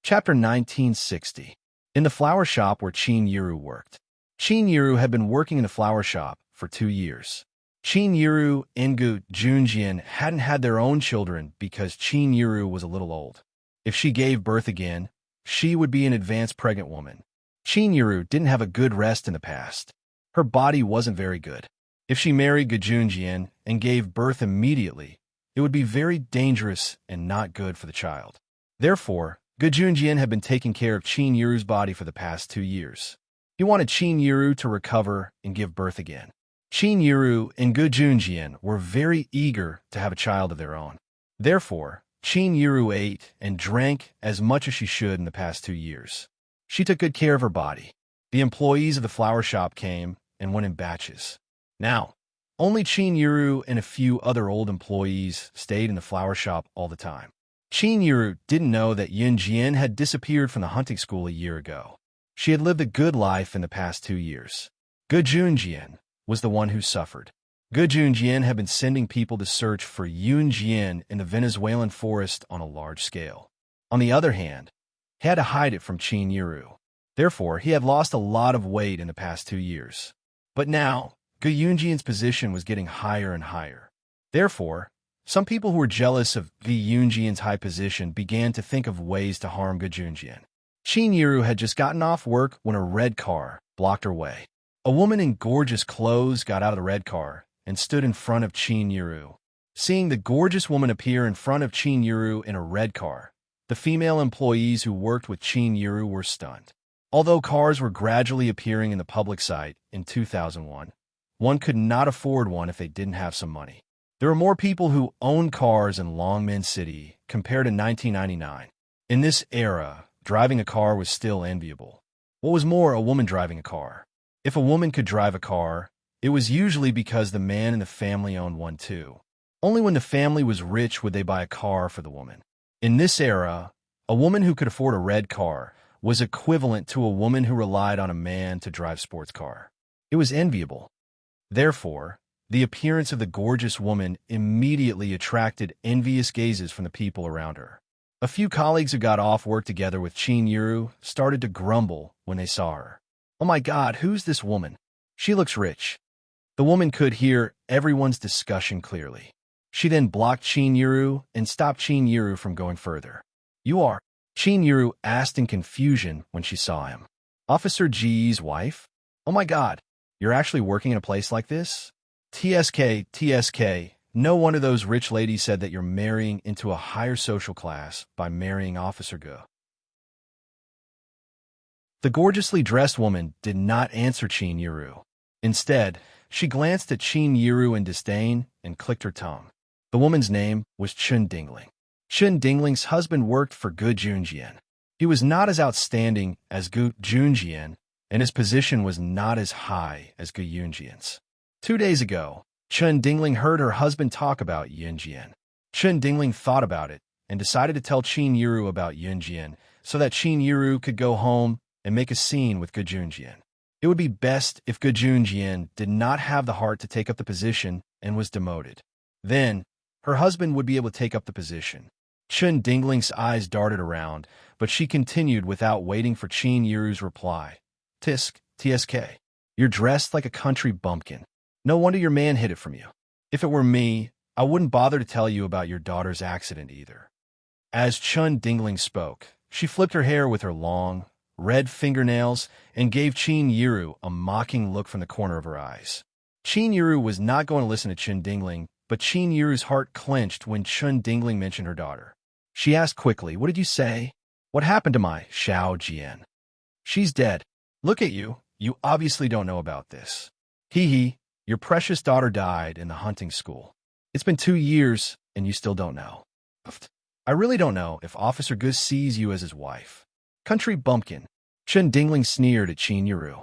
Chapter 1960. In the flower shop where Qin Yiru worked. Qin Yiru had been working in the flower shop for 2 years. Qin Yiru and Gu Junjian hadn't had their own children because Qin Yiru was a little old. If she gave birth again, she would be an advanced pregnant woman. Qin Yiru didn't have a good rest in the past. Her body wasn't very good. If she married Gu Junjian and gave birth immediately, it would be very dangerous and not good for the child. Therefore, Gu Junjian had been taking care of Qin Yiru's body for the past 2 years. He wanted Qin Yiru to recover and give birth again. Qin Yiru and Gu Junjian were very eager to have a child of their own. Therefore, Qin Yiru ate and drank as much as she should in the past 2 years. She took good care of her body. The employees of the flower shop came and went in batches. Now, only Qin Yiru and a few other old employees stayed in the flower shop all the time. Qin Yiru didn't know that Yun Jian had disappeared from the hunting school a year ago. She had lived a good life in the past 2 years. Gu Junjian was the one who suffered. Gu Junjian had been sending people to search for Yun Jian in the Venezuelan forest on a large scale. On the other hand, he had to hide it from Qin Yiru. Therefore, he had lost a lot of weight in the past 2 years. But now, Gu Junjian's position was getting higher and higher. Therefore, some people who were jealous of Gu Junjian's high position began to think of ways to harm Gu Junjian. Qin Yiru had just gotten off work when a red car blocked her way. A woman in gorgeous clothes got out of the red car and stood in front of Qin Yiru. Seeing the gorgeous woman appear in front of Qin Yiru in a red car, the female employees who worked with Qin Yiru were stunned. Although cars were gradually appearing in the public sight in 2001, one could not afford one if they didn't have some money. There were more people who owned cars in Longmen City compared to 1999. In this era, driving a car was still enviable. What was more, a woman driving a car? If a woman could drive a car, it was usually because the man in the family owned one too. Only when the family was rich would they buy a car for the woman. In this era, a woman who could afford a red car was equivalent to a woman who relied on a man to drive sports car. It was enviable. Therefore, the appearance of the gorgeous woman immediately attracted envious gazes from the people around her. A few colleagues who got off work together with Qin Yiru started to grumble when they saw her. Oh my God, who's this woman? She looks rich. The woman could hear everyone's discussion clearly. She then blocked Qin Yiru and stopped Qin Yiru from going further. You are? Qin Yiru asked in confusion when she saw him. Officer Ji's wife? Oh my God, you're actually working in a place like this? TSK, no wonder those rich ladies said that you're marrying into a higher social class by marrying Officer Gu. The gorgeously dressed woman did not answer Qin Yiru. Instead, she glanced at Qin Yiru in disdain and clicked her tongue. The woman's name was Chun Dingling. Chun Dingling's husband worked for Gu Junjian. He was not as outstanding as Gu Junjian, and his position was not as high as Gu Junjian's. 2 days ago, Chun Dingling heard her husband talk about Yun Jian. Chun Dingling thought about it and decided to tell Qin Yiru about Yun Jian so that Qin Yiru could go home and make a scene with Gejunjian. It would be best if Gejunjian did not have the heart to take up the position and was demoted. Then, her husband would be able to take up the position. Chun Dingling's eyes darted around, but she continued without waiting for Qin Yiru's reply. Tisk, TSK. You're dressed like a country bumpkin. No wonder your man hid it from you. If it were me, I wouldn't bother to tell you about your daughter's accident either. As Chun Dingling spoke, she flipped her hair with her long, red fingernails and gave Qin Yiru a mocking look from the corner of her eyes. Qin Yiru was not going to listen to Chun Dingling, but Qin Yiru's heart clenched when Chun Dingling mentioned her daughter. She asked quickly, "What did you say? What happened to my Xiao Jian?" "She's dead. Look at you. You obviously don't know about this. Hee hee, your precious daughter died in the hunting school. It's been 2 years, and you still don't know. I really don't know if Officer Gus sees you as his wife. Country bumpkin." Chun Dingling sneered at Qin Yiru.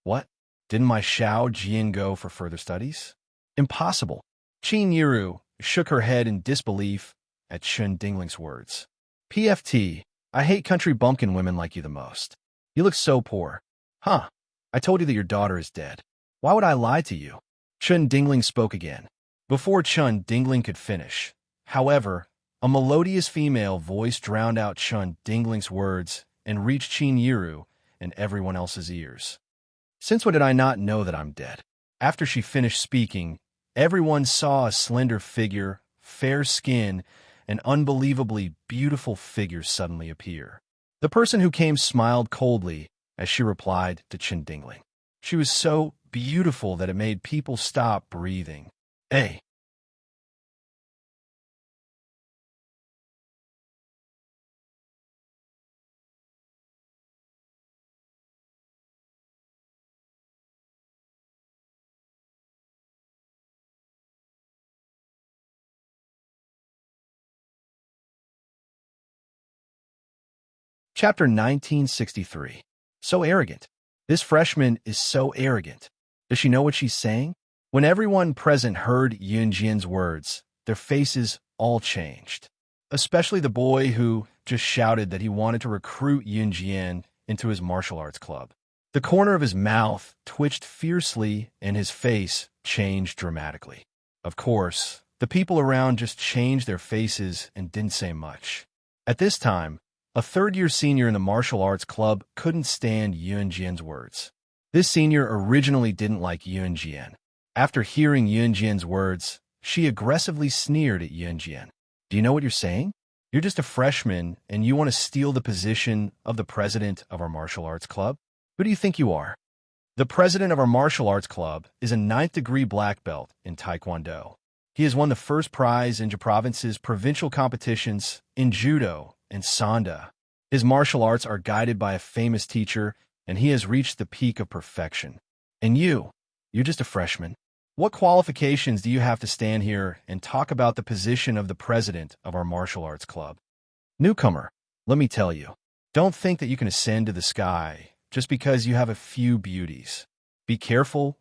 "What? Didn't my Xiao Jian go for further studies?" "Impossible." Qin Yiru shook her head in disbelief at Chun Dingling's words. "PFT, I hate country bumpkin women like you the most. You look so poor." "Huh, I told you that your daughter is dead. Why would I lie to you?" Chun Dingling spoke again. Before Chun Dingling could finish, however, a melodious female voice drowned out Chun Dingling's words and reached Qin Yiru and everyone else's ears. "Since when did I not know that I'm dead?" After she finished speaking, everyone saw a slender figure, fair skin, and unbelievably beautiful figure suddenly appear. The person who came smiled coldly as she replied to Chun Dingling. She was so beautiful that it made people stop breathing. "Hey." Chapter 1963. So arrogant. This freshman is so arrogant. Does she know what she's saying? When everyone present heard Yunjian's words, their faces all changed. Especially the boy who just shouted that he wanted to recruit Yunjian into his martial arts club. The corner of his mouth twitched fiercely and his face changed dramatically. Of course, the people around just changed their faces and didn't say much. At this time, a third-year senior in the martial arts club couldn't stand Yunjian's words. This senior originally didn't like Yunjian. After hearing Yunjian's words, she aggressively sneered at Yunjian. "Do you know what you're saying? You're just a freshman, and you want to steal the position of the president of our martial arts club? Who do you think you are?" The president of our martial arts club is a 9th-degree black belt in Taekwondo. He has won the first prize in Province's provincial competitions in Judo and Sanda. His martial arts are guided by a famous teacher, and he has reached the peak of perfection. And you're just a freshman. What qualifications do you have to stand here and talk about the position of the president of our martial arts club? Newcomer, let me tell you, don't think that you can ascend to the sky just because you have a few beauties. Be careful,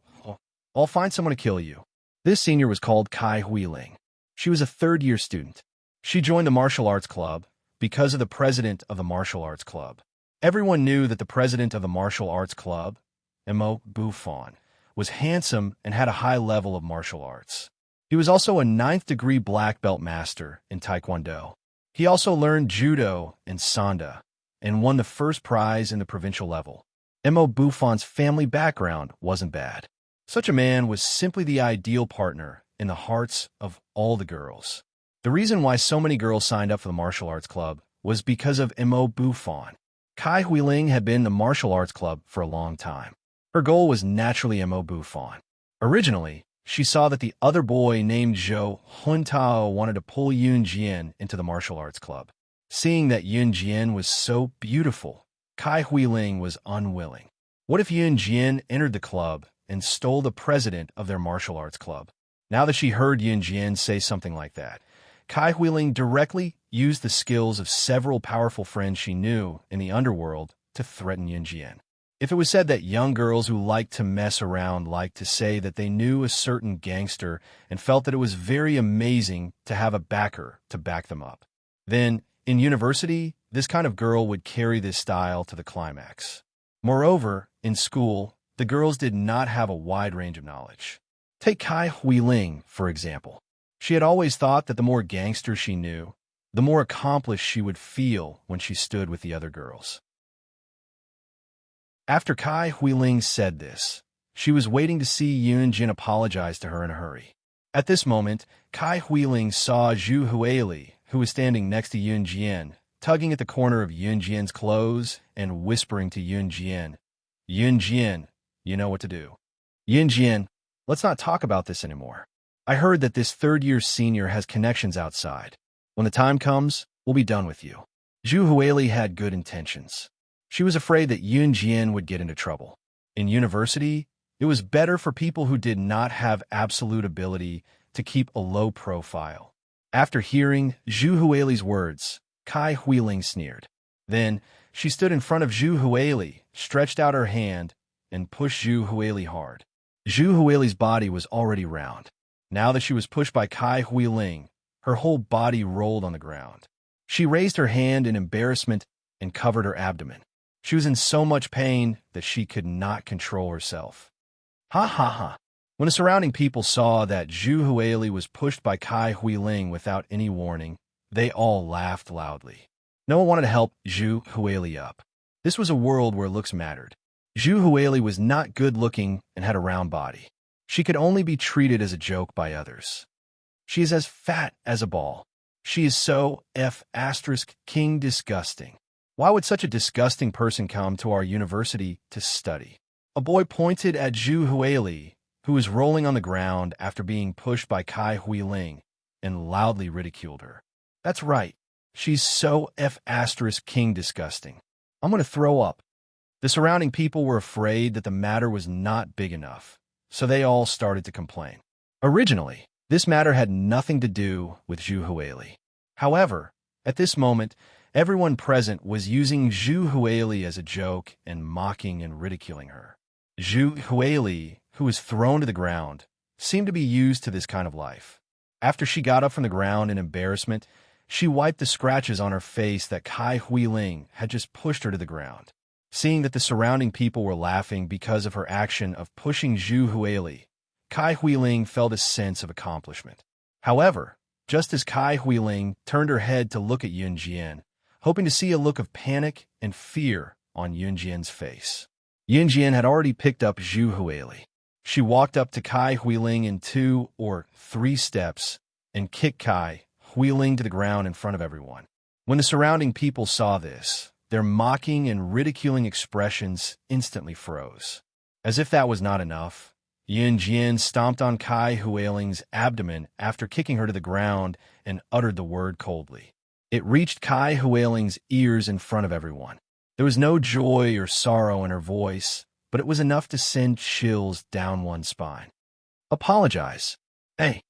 I'll find someone to kill you. This senior was called Kai Huiling. She was a third-year student. She joined the martial arts club because of the president of the martial arts club. Everyone knew that the president of the martial arts club, Mo Buffon, was handsome and had a high level of martial arts. He was also a 9th-degree black belt master in Taekwondo. He also learned Judo and Sanda and won the first prize in the provincial level. Mo Buffon's family background wasn't bad. Such a man was simply the ideal partner in the hearts of all the girls. The reason why so many girls signed up for the martial arts club was because of Mo Buffon. Kai Huiling had been in the martial arts club for a long time. Her goal was naturally Mo Buffon. Originally, she saw that the other boy named Zhou Huntao wanted to pull Yun Jian into the martial arts club. Seeing that Yun Jian was so beautiful, Kai Huiling was unwilling. What if Yun Jian entered the club and stole the president of their martial arts club? Now that she heard Yun Jian say something like that, Kai Huiling directly used the skills of several powerful friends she knew in the underworld to threaten Yun Jian. If it was said that young girls who liked to mess around liked to say that they knew a certain gangster and felt that it was very amazing to have a backer to back them up, then in university, this kind of girl would carry this style to the climax. Moreover, in school, the girls did not have a wide range of knowledge. Take Kai Huiling, for example. She had always thought that the more gangster she knew, the more accomplished she would feel when she stood with the other girls. After Kai Huiling said this, she was waiting to see Yunjin apologize to her in a hurry. At this moment, Kai Huiling saw Zhu Huili, who was standing next to Yunjin, tugging at the corner of Yunjian's clothes and whispering to Yunjin, "Yunjin, you know what to do. Yunjin, let's not talk about this anymore. I heard that this third-year senior has connections outside. When the time comes, we'll be done with you." Zhu Huili had good intentions. She was afraid that Yunjin would get into trouble. In university, it was better for people who did not have absolute ability to keep a low profile. After hearing Zhu Huili's words, Kai Huiling sneered. Then, she stood in front of Zhu Huili, stretched out her hand, and pushed Zhu Huili hard. Zhu Huili's body was already round. Now that she was pushed by Kai Huiling, her whole body rolled on the ground. She raised her hand in embarrassment and covered her abdomen. She was in so much pain that she could not control herself. Ha ha ha. When the surrounding people saw that Zhu Huili was pushed by Kai Huiling without any warning, they all laughed loudly. No one wanted to help Zhu Huili up. This was a world where looks mattered. Zhu Huili was not good-looking and had a round body. She could only be treated as a joke by others. She is as fat as a ball. She is so king disgusting. Why would such a disgusting person come to our university to study? A boy pointed at Zhu Huili, who was rolling on the ground after being pushed by Kai Huiling, and loudly ridiculed her. That's right. She's so king disgusting. I'm going to throw up. The surrounding people were afraid that the matter was not big enough, so they all started to complain. Originally, this matter had nothing to do with Zhu Huili. However, at this moment, everyone present was using Zhu Huili as a joke and mocking and ridiculing her. Zhu Huili, who was thrown to the ground, seemed to be used to this kind of life. After she got up from the ground in embarrassment, she wiped the scratches on her face that Kai Huiling had just pushed her to the ground. Seeing that the surrounding people were laughing because of her action of pushing Zhu Huili, Kai Huiling felt a sense of accomplishment. However, just as Kai Huiling turned her head to look at Yunjian, hoping to see a look of panic and fear on Yunjian's face, Yunjian had already picked up Zhu Huili. She walked up to Kai Huiling in 2 or 3 steps and kicked Kai Huiling to the ground in front of everyone. When the surrounding people saw this, their mocking and ridiculing expressions instantly froze. As if that was not enough, Yunjian stomped on Kai Huiling's abdomen after kicking her to the ground and uttered the word coldly. It reached Kai Huiling's ears in front of everyone. There was no joy or sorrow in her voice, but it was enough to send chills down one's spine. Apologize. Hey.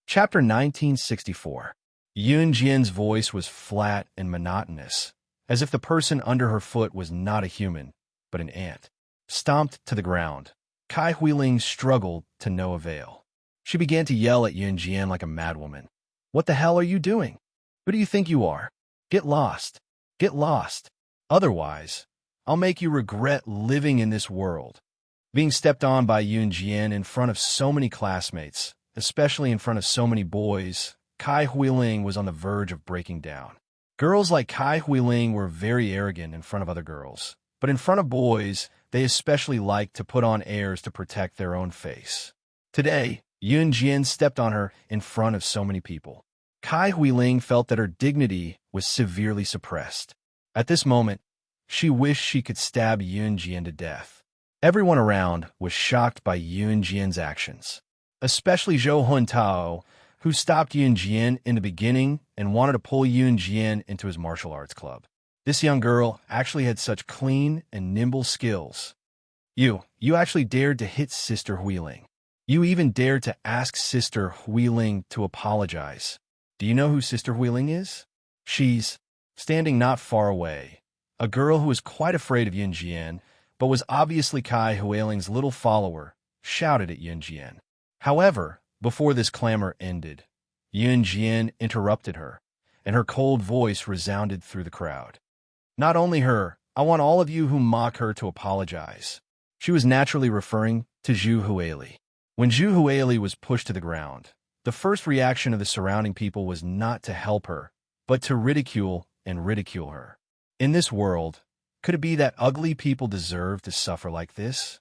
Chapter 1964. Yunjian's voice was flat and monotonous, as if the person under her foot was not a human, but an ant. Stomped to the ground, Kai Huiling struggled to no avail. She began to yell at Yunjian like a madwoman. What the hell are you doing? Who do you think you are? Get lost. Get lost. Otherwise, I'll make you regret living in this world. Being stepped on by Yunjian in front of so many classmates, especially in front of so many boys, Kai Huiling was on the verge of breaking down. Girls like Kai Huiling were very arrogant in front of other girls, but in front of boys, they especially liked to put on airs to protect their own face. Today, Yunjian stepped on her in front of so many people. Kai Huiling felt that her dignity was severely suppressed. At this moment, she wished she could stab Yunjian to death. Everyone around was shocked by Yunjian's actions, especially Zhou Huntao, who stopped Yunjian in the beginning and wanted to pull Yunjian into his martial arts club. This young girl actually had such clean and nimble skills. You actually dared to hit Sister Huiling. You even dared to ask Sister Huiling to apologize. Do you know who Sister Huiling is? She's standing not far away, a girl who was quite afraid of Yunjian, but was obviously Kai Huiling's little follower, shouted at Yunjian. However, before this clamor ended, Yunjian interrupted her, and her cold voice resounded through the crowd. Not only her, I want all of you who mock her to apologize. She was naturally referring to Zhu Huili. When Zhu Huili was pushed to the ground, the first reaction of the surrounding people was not to help her, but to ridicule her. In this world, could it be that ugly people deserve to suffer like this?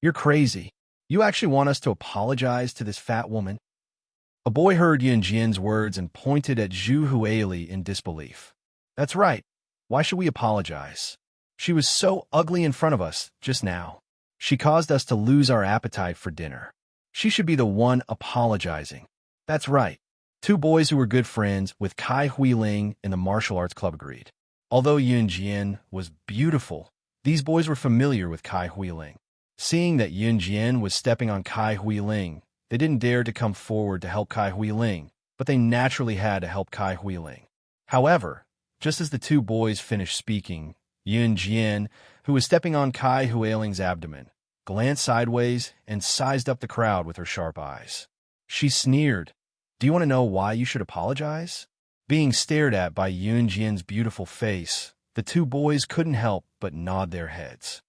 You're crazy. You actually want us to apologize to this fat woman? A boy heard Yun Jian's words and pointed at Zhu Huili in disbelief. That's right. Why should we apologize? She was so ugly in front of us just now. She caused us to lose our appetite for dinner. She should be the one apologizing. That's right. Two boys who were good friends with Kai Huiling in the martial arts club agreed. Although Yun Jian was beautiful, these boys were familiar with Kai Huiling. Seeing that Yun Jian was stepping on Kai Huiling, they didn't dare to come forward to help Kai Huiling, but they naturally had to help Kai Huiling. However, just as the two boys finished speaking, Yun Jian, who was stepping on Kai Huiling's abdomen, glanced sideways and sized up the crowd with her sharp eyes. She sneered, "Do you want to know why you should apologize?" Being stared at by Yun Jian's beautiful face, the two boys couldn't help but nod their heads.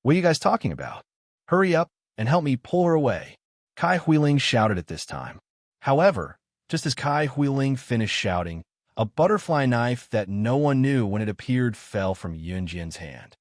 "What are you guys talking about? Hurry up and help me pull her away," Kai Huiling shouted at this time. However, just as Kai Huiling finished shouting, a butterfly knife that no one knew when it appeared fell from Yun Jian's hand.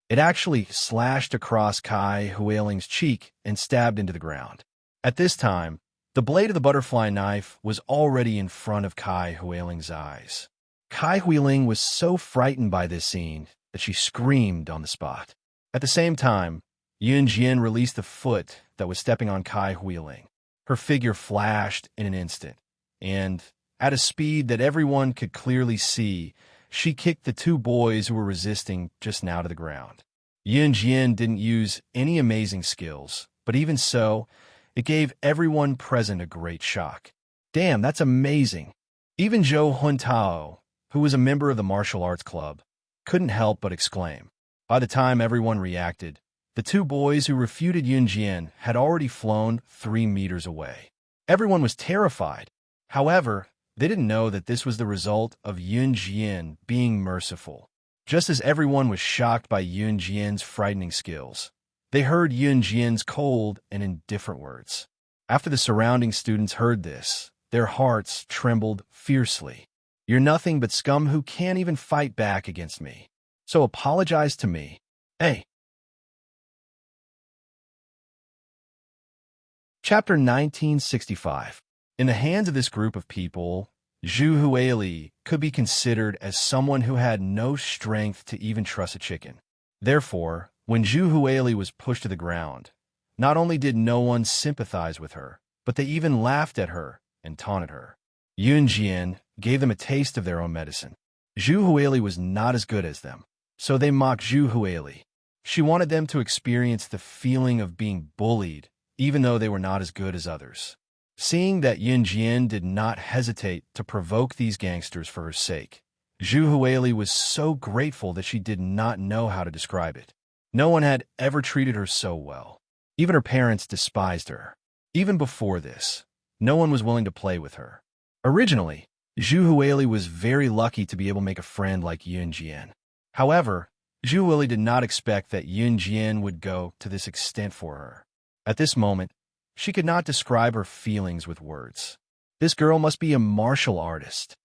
It actually slashed across Kai Huiling's cheek and stabbed into the ground. At this time, the blade of the butterfly knife was already in front of Kai Huiling's eyes. Kai Huiling was so frightened by this scene that she screamed on the spot. At the same time, Yun Jian released the foot that was stepping on Kai Huiling. Her figure flashed in an instant, and, at a speed that everyone could clearly see, she kicked the two boys who were resisting just now to the ground. Yun Jian didn't use any amazing skills, but even so, it gave everyone present a great shock. Damn, that's amazing. Even Zhou Huntao, who was a member of the martial arts club, couldn't help but exclaim. By the time everyone reacted, the two boys who refuted Yun Jian had already flown 3 meters away. Everyone was terrified. However, they didn't know that this was the result of Yun Jian being merciful. Just as everyone was shocked by Yun Jian's frightening skills, they heard Yun Jian's cold and indifferent words. After the surrounding students heard this, their hearts trembled fiercely. "You're nothing but scum who can't even fight back against me. So apologize to me." Hey. Chapter 1965. In the hands of this group of people, Zhu Huili could be considered as someone who had no strength to even trust a chicken. Therefore, when Zhu Huili was pushed to the ground, not only did no one sympathize with her, but they even laughed at her and taunted her. Yun Jian gave them a taste of their own medicine. Zhu Huili was not as good as them, so they mocked Zhu Huili. She wanted them to experience the feeling of being bullied, even though they were not as good as others. Seeing that Yun Jian did not hesitate to provoke these gangsters for her sake, Zhu Huili was so grateful that she did not know how to describe it. No one had ever treated her so well. Even her parents despised her. Even before this, no one was willing to play with her. Originally, Zhu Huili was very lucky to be able to make a friend like Yun Jian. However, Zhu Huili did not expect that Yun Jian would go to this extent for her. At this moment, she could not describe her feelings with words. This girl must be a martial artist.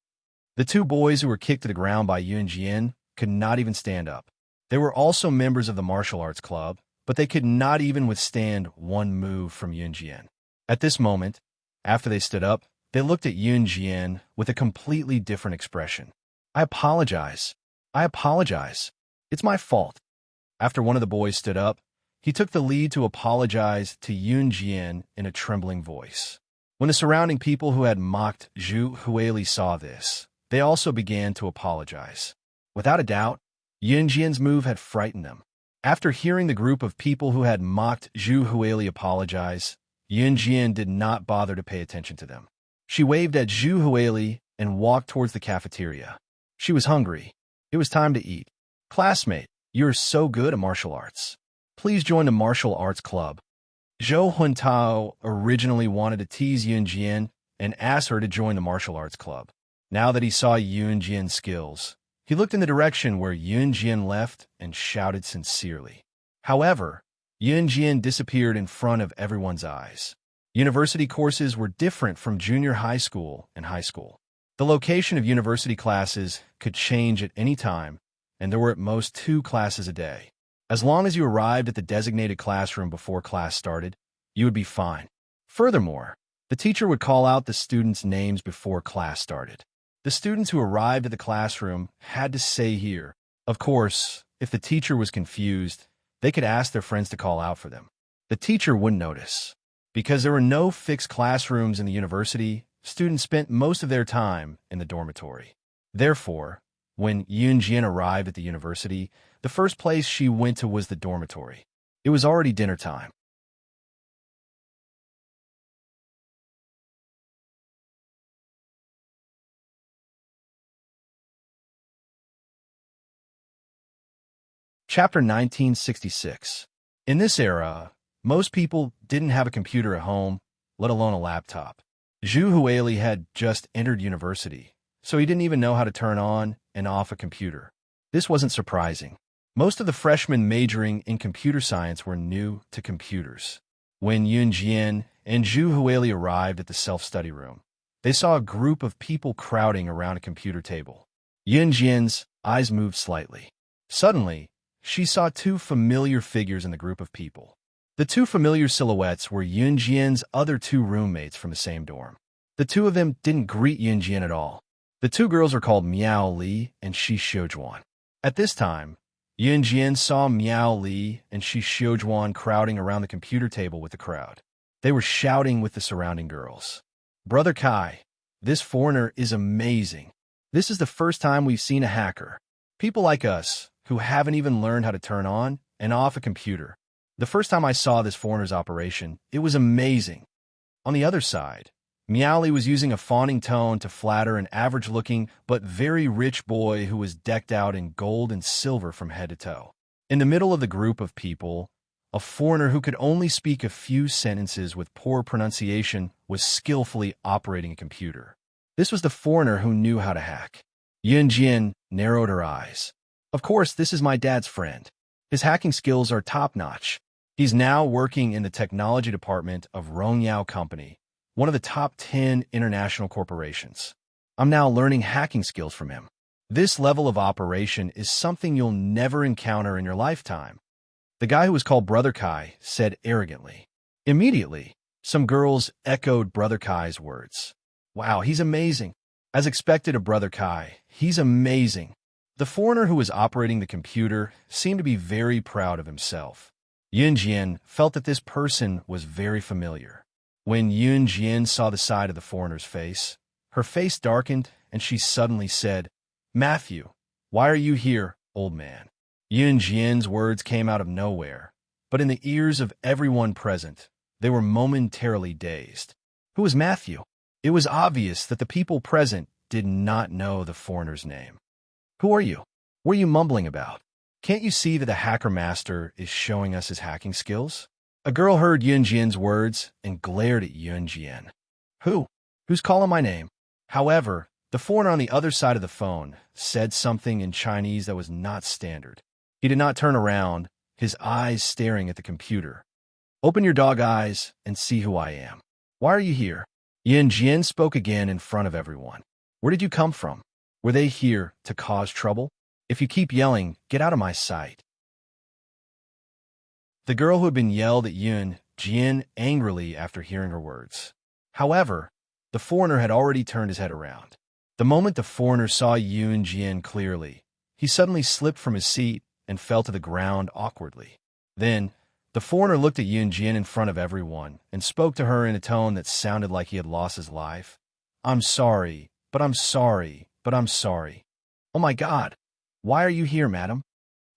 The two boys who were kicked to the ground by Yun Jian could not even stand up. They were also members of the martial arts club, but they could not even withstand one move from Yun Jian. At this moment, after they stood up, they looked at Yun Jian with a completely different expression. "I apologize. I apologize. It's my fault." After one of the boys stood up, he took the lead to apologize to Yun Jian in a trembling voice. When the surrounding people who had mocked Zhu Huili saw this, they also began to apologize. Without a doubt, Yun Jian's move had frightened them. After hearing the group of people who had mocked Zhu Huili apologize, Yun Jian did not bother to pay attention to them. She waved at Zhu Huili and walked towards the cafeteria. She was hungry. It was time to eat. "Classmate, you're so good at martial arts. Please join the martial arts club." Zhou Huntao originally wanted to tease Yun Jian and asked her to join the martial arts club. Now that he saw Yun Jian's skills, he looked in the direction where Yun Jian left and shouted sincerely. However, Yun Jian disappeared in front of everyone's eyes. University courses were different from junior high school and high school. The location of university classes could change at any time, and there were at most 2 classes a day. As long as you arrived at the designated classroom before class started, you would be fine. Furthermore, the teacher would call out the students' names before class started. The students who arrived at the classroom had to say here. Of course, if the teacher was confused, they could ask their friends to call out for them. The teacher wouldn't notice. Because there were no fixed classrooms in the university, students spent most of their time in the dormitory. Therefore, when Yun Jian arrived at the university, the first place she went to was the dormitory. It was already dinner time. Chapter 1966. In this era, most people didn't have a computer at home, let alone a laptop. Zhu Huili had just entered university, so he didn't even know how to turn on and off a computer. This wasn't surprising. Most of the freshmen majoring in computer science were new to computers. When Yun Jian and Zhu Huili arrived at the self-study room, they saw a group of people crowding around a computer table. Yun Jian's eyes moved slightly. Suddenly, she saw 2 familiar figures in the group of people. The 2 familiar silhouettes were Yun Jian's other 2 roommates from the same dorm. The 2 of them didn't greet Yun Jian at all. The 2 girls were called Miao Li and Shi Xiujuan. At this time, Yun Jian saw Miao Li and Shi Xiujuan crowding around the computer table with the crowd. They were shouting with the surrounding girls. "Brother Kai, this foreigner is amazing. This is the first time we've seen a hacker. People like us, who haven't even learned how to turn on and off a computer. The first time I saw this foreigner's operation, it was amazing." On the other side, Miao Li was using a fawning tone to flatter an average-looking but very rich boy who was decked out in gold and silver from head to toe. In the middle of the group of people, a foreigner who could only speak a few sentences with poor pronunciation was skillfully operating a computer. This was the foreigner who knew how to hack. Yun Jian narrowed her eyes. "Of course, this is my dad's friend. His hacking skills are top-notch. He's now working in the technology department of Rongyao Company, one of the top 10 international corporations. I'm now learning hacking skills from him. This level of operation is something you'll never encounter in your lifetime." The guy who was called Brother Kai said arrogantly. Immediately, some girls echoed Brother Kai's words. "Wow, he's amazing. As expected of Brother Kai, he's amazing." The foreigner who was operating the computer seemed to be very proud of himself. Yun Jian felt that this person was very familiar. When Yun Jian saw the side of the foreigner's face, her face darkened and she suddenly said, "Matthew, why are you here, old man?" Yun Jian's words came out of nowhere, but in the ears of everyone present, they were momentarily dazed. Who was Matthew? It was obvious that the people present did not know the foreigner's name. "Who are you? What are you mumbling about? Can't you see that the hacker master is showing us his hacking skills?" A girl heard Yun Jian's words and glared at Yun Jian. "Who? Who's calling my name?" However, the foreigner on the other side of the phone said something in Chinese that was not standard. He did not turn around, his eyes staring at the computer. "Open your dog eyes and see who I am. Why are you here?" Yun Jian spoke again in front of everyone. "Where did you come from? Were they here to cause trouble? If you keep yelling, get out of my sight." The girl who had been yelled at Yun Jian angrily after hearing her words. However, the foreigner had already turned his head around. The moment the foreigner saw Yun Jian clearly, he suddenly slipped from his seat and fell to the ground awkwardly. Then, the foreigner looked at Yun Jian in front of everyone and spoke to her in a tone that sounded like he had lost his life. "I'm sorry, but I'm sorry, but I'm sorry. Oh my God, why are you here, madam?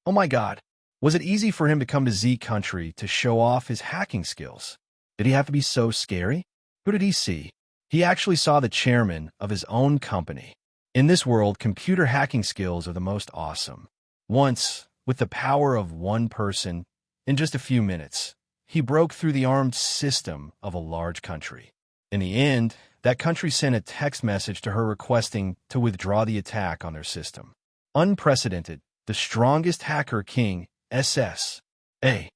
Oh my God." Was it easy for him to come to Z country to show off his hacking skills? Did he have to be so scary? Who did he see? He actually saw the chairman of his own company. In this world, computer hacking skills are the most awesome. Once, with the power of one person, in just a few minutes, he broke through the armed system of a large country. In the end, that country sent a text message to her requesting to withdraw the attack on their system. Unprecedented, the strongest hacker king, SSA.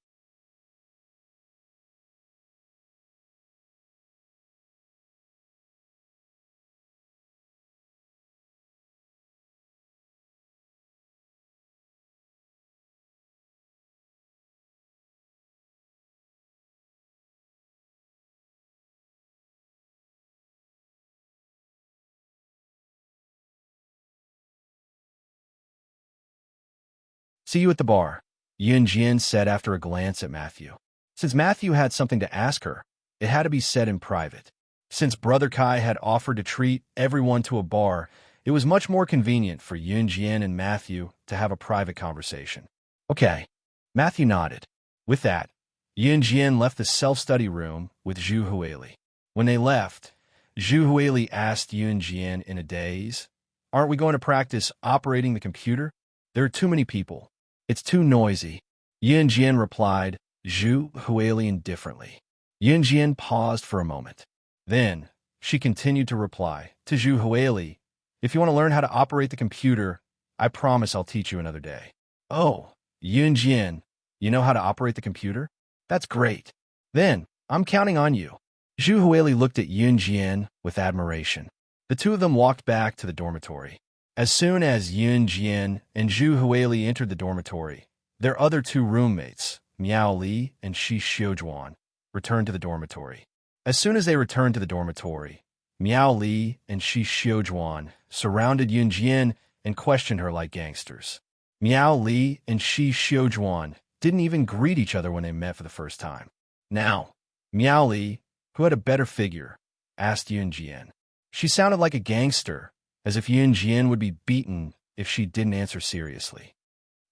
See you at the bar, Yun Jian said after a glance at Matthew. Since Matthew had something to ask her, it had to be said in private. Since Brother Kai had offered to treat everyone to a bar, it was much more convenient for Yun Jian and Matthew to have a private conversation. Okay, Matthew nodded. With that, Yun Jian left the self-study room with Zhu Huili. When they left, Zhu Huili asked Yun Jian in a daze, "Aren't we going to practice operating the computer? There are too many people. It's too noisy." Yun Jian replied, Zhu Huili indifferently. Yun Jian paused for a moment. Then, she continued to reply to Zhu Huili, "If you want to learn how to operate the computer, I promise I'll teach you another day." "Oh, Yun Jian, you know how to operate the computer? That's great. Then, I'm counting on you." Zhu Huili looked at Yun Jian with admiration. The two of them walked back to the dormitory. As soon as Yun Jian and Zhu Huili entered the dormitory, their other two roommates, Miao Li and Shi Xiujuan, returned to the dormitory. As soon as they returned to the dormitory, Miao Li and Shi Xiujuan surrounded Yun Jian and questioned her like gangsters. Miao Li and Shi Xiujuan didn't even greet each other when they met for the first time. Now, Miao Li, who had a better figure, asked Yun Jian. She sounded like a gangster, as if Yun Jian would be beaten if she didn't answer seriously.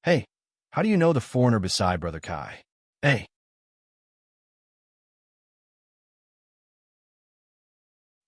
"Hey, how do you know the foreigner beside Brother Kai?" "Hey."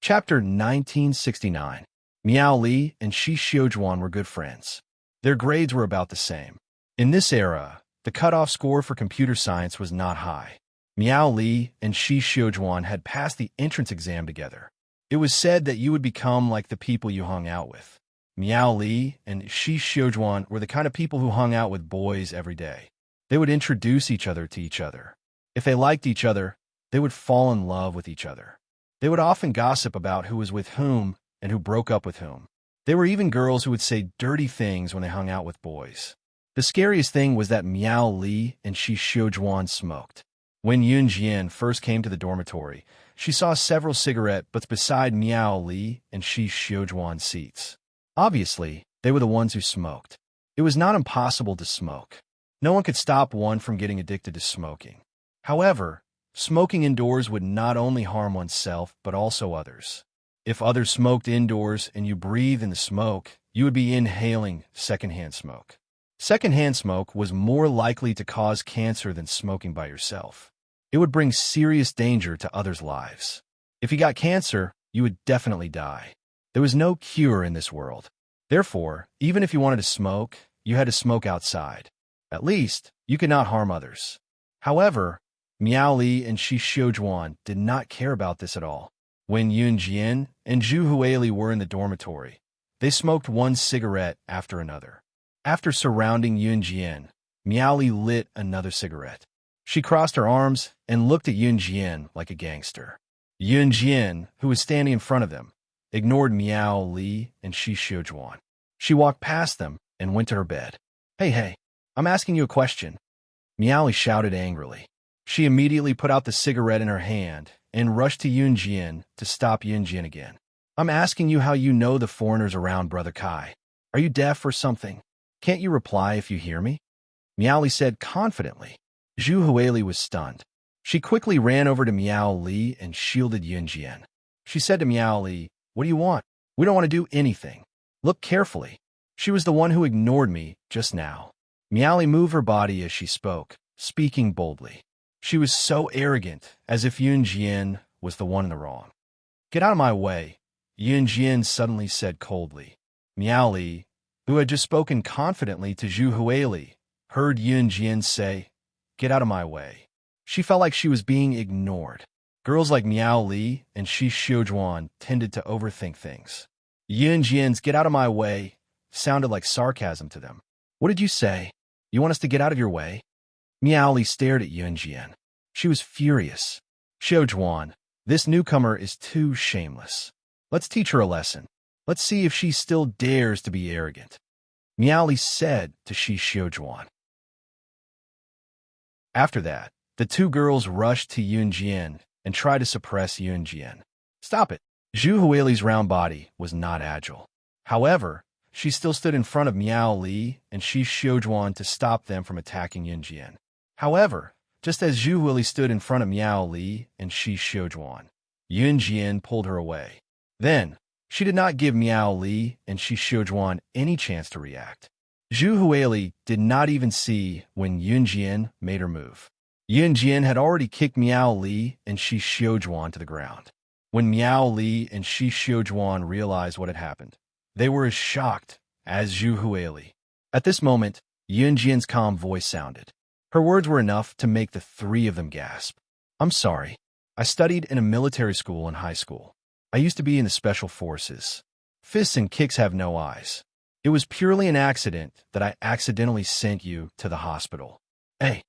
Chapter 1969. Miao Li and Shi Xiujuan were good friends. Their grades were about the same. In this era, the cutoff score for computer science was not high. Miao Li and Shi Xiujuan had passed the entrance exam together. It was said that you would become like the people you hung out with. Miao Li and Shi Xiujuan were the kind of people who hung out with boys every day. They would introduce each other to each other. If they liked each other, they would fall in love with each other. They would often gossip about who was with whom and who broke up with whom. There were even girls who would say dirty things when they hung out with boys. The scariest thing was that Miao Li and Shi Xiujuan smoked. When Yun Jian first came to the dormitory, she saw several cigarette butts beside Miao Li and Shi Xiujuan's seats. Obviously, they were the ones who smoked. It was not impossible to smoke. No one could stop one from getting addicted to smoking. However, smoking indoors would not only harm oneself, but also others. If others smoked indoors and you breathe in the smoke, you would be inhaling secondhand smoke. Secondhand smoke was more likely to cause cancer than smoking by yourself. It would bring serious danger to others' lives. If you got cancer, you would definitely die. There was no cure in this world. Therefore, even if you wanted to smoke, you had to smoke outside. At least, you could not harm others. However, Miao Li and Shi Xiujuan did not care about this at all. When Yun Jian and Zhu Huili were in the dormitory, they smoked one cigarette after another. After surrounding Yun Jian, Miao Li lit another cigarette. She crossed her arms and looked at Yun Jian like a gangster. Yun Jian, who was standing in front of them, ignored Miao Li and Shi Xiujuan. She walked past them and went to her bed. Hey, I'm asking you a question," Miao Li shouted angrily. She immediately put out the cigarette in her hand and rushed to Yun Jian to stop Yun Jian again. "I'm asking you how you know the foreigners around Brother Kai. Are you deaf or something? Can't you reply if you hear me?" Miao Li said confidently. Zhu Huili was stunned. She quickly ran over to Miao Li and shielded Yun Jian. She said to Miao Li, "What do you want? We don't want to do anything. Look carefully. She was the one who ignored me just now." Miao Li moved her body as she spoke, speaking boldly. She was so arrogant, as if Yun Jian was the one in the wrong. "Get out of my way," Yun Jian suddenly said coldly. Miao Li, who had just spoken confidently to Zhu Huili, heard Yun Jian say, "Get out of my way." She felt like she was being ignored. Girls like Miao Li and Shi Xiujuan tended to overthink things. Yun Jian's "get out of my way" sounded like sarcasm to them. What did you say? You want us to get out of your way? Miao Li stared at Yun Jian. She was furious. Xiujuan, this newcomer is too shameless. Let's teach her a lesson. Let's see if she still dares to be arrogant. Miao Li said to Shi Xiujuan. After that, the two girls rushed to Yun Jian and tried to suppress Yun Jian. Stop it. Zhu Huili's round body was not agile. However, she still stood in front of Miao Li and Shi Xiujuan to stop them from attacking Yun Jian. However, just as Zhu Huili stood in front of Miao Li and Shi Xiujuan, Yun Jian pulled her away. Then, she did not give Miao Li and Shi Xiujuan any chance to react. Zhu Huili did not even see when Yun Jian made her move. Yun Jian had already kicked Miao Li and Shi Xiujuan to the ground. When Miao Li and Shi Xiujuan realized what had happened, they were as shocked as Zhu Huili. At this moment, Yun Jian's calm voice sounded. Her words were enough to make the three of them gasp. I'm sorry. I studied in a military school in high school. I used to be in the special forces. Fists and kicks have no eyes. It was purely an accident that I accidentally sent you to the hospital. Hey.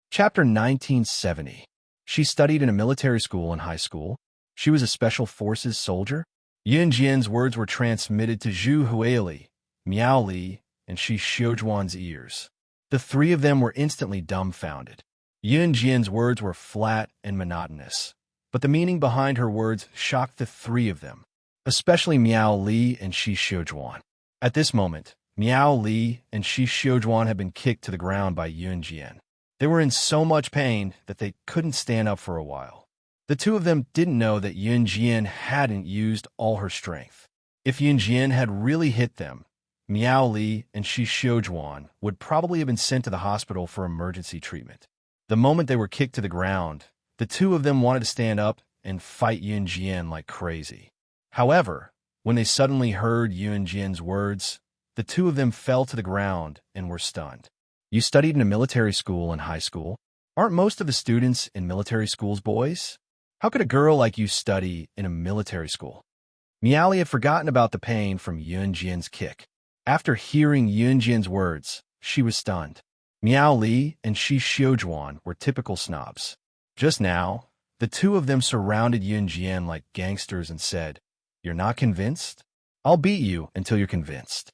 Chapter 1970. She studied in a military school in high school. She was a special forces soldier. Yun Jian's words were transmitted to Zhu Huili, Miao Li, and Shi Xiujuan's ears. The three of them were instantly dumbfounded. Yun Jian's words were flat and monotonous, but the meaning behind her words shocked the three of them, especially Miao Li and Shi Xiujuan. At this moment, Miao Li and Shi Xiujuan had been kicked to the ground by Yun Jian. They were in so much pain that they couldn't stand up for a while. The two of them didn't know that Yun Jian hadn't used all her strength. If Yun Jian had really hit them, Miao Li and Shi Xiujuan would probably have been sent to the hospital for emergency treatment. The moment they were kicked to the ground, the two of them wanted to stand up and fight Yun Jian like crazy. However, when they suddenly heard Yun Jian's words, the two of them fell to the ground and were stunned. You studied in a military school in high school? Aren't most of the students in military schools boys? How could a girl like you study in a military school? Miao Li had forgotten about the pain from Yun Jian's kick. After hearing Yun Jian's words, she was stunned. Miao Li and Shi Xiujuan were typical snobs. Just now, the two of them surrounded Yun Jian like gangsters and said, "You're not convinced? I'll beat you until you're convinced."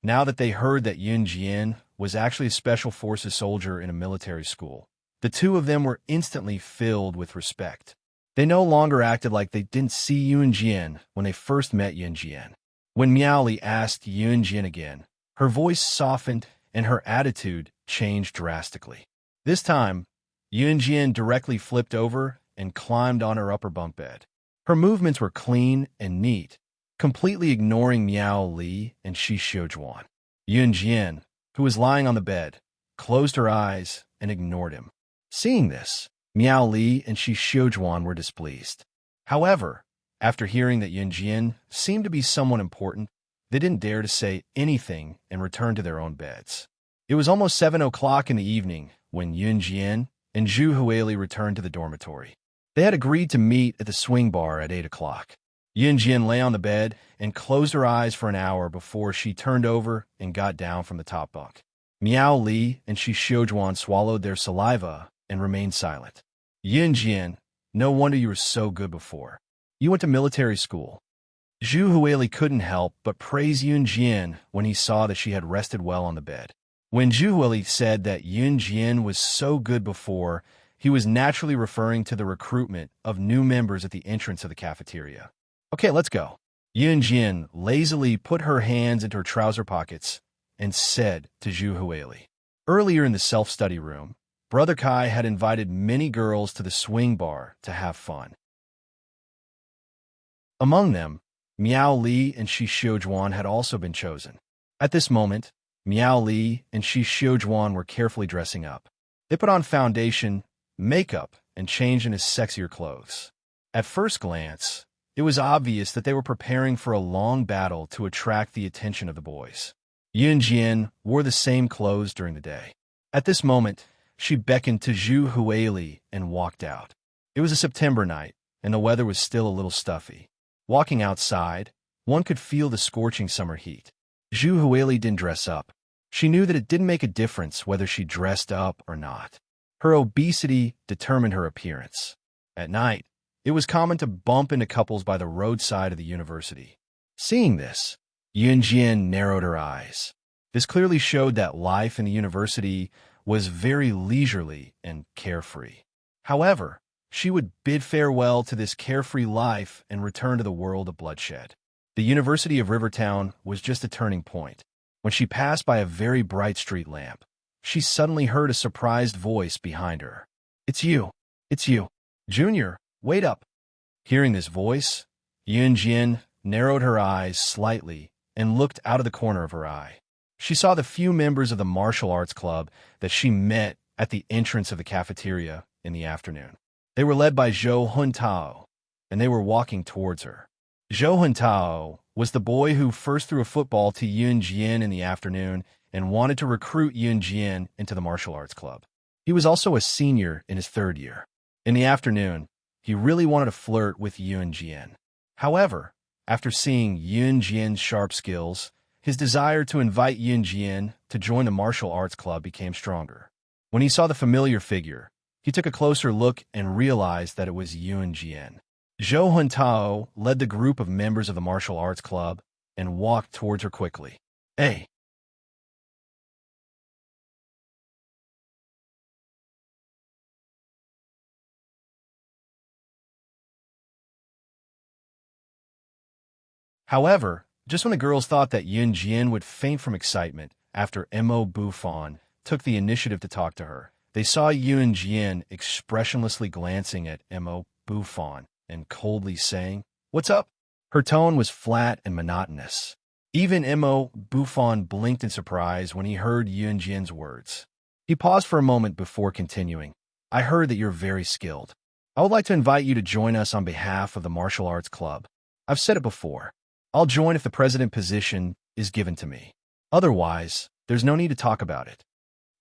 Now that they heard that Yun Jian was actually a special forces soldier in a military school, the two of them were instantly filled with respect. They no longer acted like they didn't see Yun Jian when they first met Yun Jian. When Miao Li asked Yun Jian again, her voice softened and her attitude changed drastically. This time, Yun Jian directly flipped over and climbed on her upper bunk bed. Her movements were clean and neat, completely ignoring Miao Li and Shi Xiujuan. Yun Jian, who was lying on the bed, closed her eyes and ignored him. Seeing this, Miao Li and Shi Xiujuan were displeased. However, after hearing that Yun Jian seemed to be someone important, they didn't dare to say anything and returned to their own beds. It was almost 7 o'clock in the evening when Yun Jian and Zhu Huili returned to the dormitory. They had agreed to meet at the swing bar at 8 o'clock. Yun Jian lay on the bed and closed her eyes for an hour before she turned over and got down from the top bunk. Miao Li and Shi Xiujuan swallowed their saliva and remained silent. Yun Jian, no wonder you were so good before. You went to military school. Zhu Huili couldn't help but praise Yun Jian when he saw that she had rested well on the bed. When Zhu Huili said that Yun Jian was so good before, he was naturally referring to the recruitment of new members at the entrance of the cafeteria. Okay, let's go. Yun Jian lazily put her hands into her trouser pockets and said to Zhu Huili. Earlier in the self-study room, Brother Kai had invited many girls to the swing bar to have fun. Among them, Miao Li and Shi Xiujuan had also been chosen. At this moment, Miao Li and Shi Xiujuan were carefully dressing up. They put on foundation, makeup, and changed into sexier clothes. At first glance, it was obvious that they were preparing for a long battle to attract the attention of the boys. Yun Jian wore the same clothes during the day. At this moment, She beckoned to Zhu Huili and walked out. It was a September night, and the weather was still a little stuffy. Walking outside, one could feel the scorching summer heat. Zhu Huili didn't dress up. She knew that it didn't make a difference whether she dressed up or not. Her obesity determined her appearance. At night, it was common to bump into couples by the roadside of the university. Seeing this, Yunjian narrowed her eyes. This clearly showed that life in the university was very leisurely and carefree. However, she would bid farewell to this carefree life and return to the world of bloodshed. The University of Rivertown was just a turning point. When she passed by a very bright street lamp, she suddenly heard a surprised voice behind her. "It's you. It's you. Junior, wait up." Hearing this voice, Yunjian narrowed her eyes slightly and looked out of the corner of her eye. She saw the few members of the martial arts club that she met at the entrance of the cafeteria in the afternoon. They were led by Zhou Huntao, and they were walking towards her. Zhou Huntao was the boy who first threw a football to Yunjian in the afternoon and wanted to recruit Yunjian into the martial arts club. He was also a senior in his third year. In the afternoon, he really wanted to flirt with Yunjian. However, after seeing Yunjian's sharp skills, his desire to invite Yunjian to join the martial arts club became stronger. When he saw the familiar figure, he took a closer look and realized that it was Yunjian. Zhou Huntao led the group of members of the martial arts club and walked towards her quickly. "Hey!" However, just when the girls thought that Yunjian would faint from excitement after Mo Buffon took the initiative to talk to her, they saw Yunjian expressionlessly glancing at Mo Buffon and coldly saying, "What's up?" Her tone was flat and monotonous. Even Mo Buffon blinked in surprise when he heard Yunjian's words. He paused for a moment before continuing. "I heard that you're very skilled. I would like to invite you to join us on behalf of the martial arts club. I've said it before. I'll join if the president position is given to me. Otherwise, there's no need to talk about it."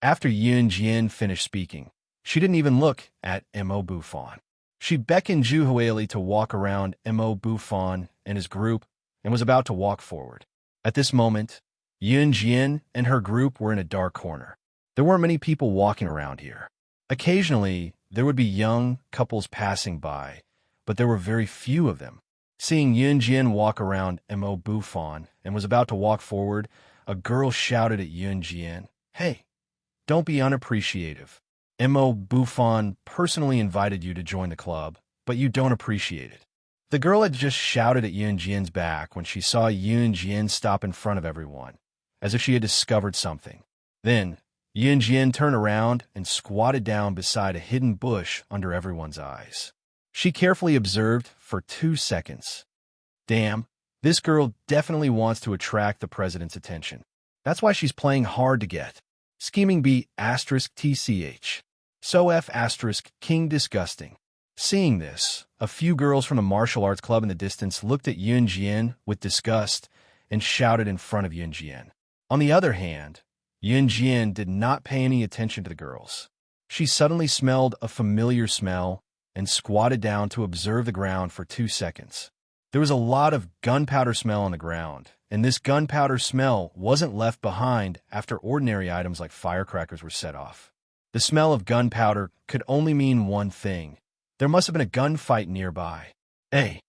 After Yunjian finished speaking, she didn't even look at Mo Buffon. She beckoned Zhu Huili to walk around Mo Buffon and his group and was about to walk forward. At this moment, Yunjian and her group were in a dark corner. There weren't many people walking around here. Occasionally, there would be young couples passing by, but there were very few of them. Seeing Yunjian walk around Mo Buffon and was about to walk forward, a girl shouted at Yunjian, "Hey, don't be unappreciative. Mo Buffon personally invited you to join the club, but you don't appreciate it." The girl had just shouted at Yunjian's back when she saw Yunjian stop in front of everyone, as if she had discovered something. Then, Yunjian turned around and squatted down beside a hidden bush under everyone's eyes. She carefully observed for 2 seconds. "Damn, this girl definitely wants to attract the president's attention. That's why she's playing hard to get. Scheming B *TCH. So F King disgusting." Seeing this, a few girls from the martial arts club in the distance looked at Yunjian with disgust and shouted in front of Yunjian. On the other hand, Yunjian did not pay any attention to the girls. She suddenly smelled a familiar smell and squatted down to observe the ground for 2 seconds. There was a lot of gunpowder smell on the ground, and this gunpowder smell wasn't left behind after ordinary items like firecrackers were set off. The smell of gunpowder could only mean one thing. There must have been a gunfight nearby. "Hey!"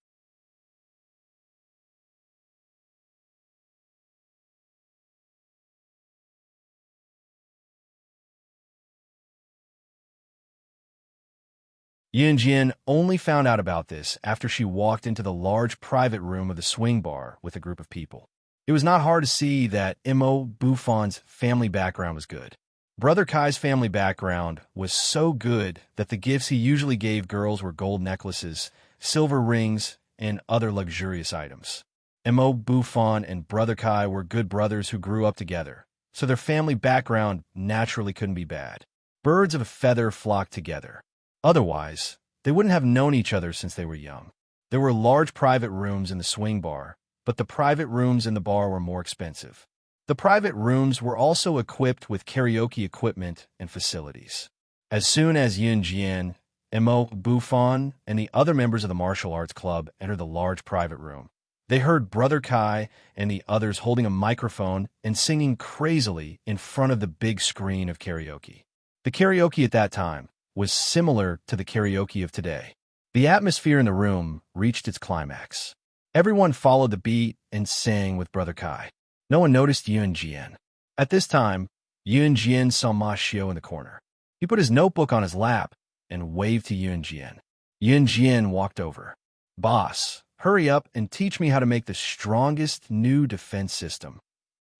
Yunjian only found out about this after she walked into the large private room of the swing bar with a group of people. It was not hard to see that Mo Buffon's family background was good. Brother Kai's family background was so good that the gifts he usually gave girls were gold necklaces, silver rings, and other luxurious items. Mo Buffon and Brother Kai were good brothers who grew up together, so their family background naturally couldn't be bad. Birds of a feather flocked together. Otherwise, they wouldn't have known each other since they were young. There were large private rooms in the swing bar, but the private rooms in the bar were more expensive. The private rooms were also equipped with karaoke equipment and facilities. As soon as Yun Jian, Mo Buffon, and the other members of the martial arts club entered the large private room, they heard Brother Kai and the others holding a microphone and singing crazily in front of the big screen of karaoke. The karaoke at that time was similar to the karaoke of today. The atmosphere in the room reached its climax. Everyone followed the beat and sang with Brother Kai. No one noticed Yun Jian. At this time, Yun Jian saw Ma Xiao in the corner. He put his notebook on his lap and waved to Yun Jian. Yun Jian walked over. "Boss, hurry up and teach me how to make the strongest new defense system."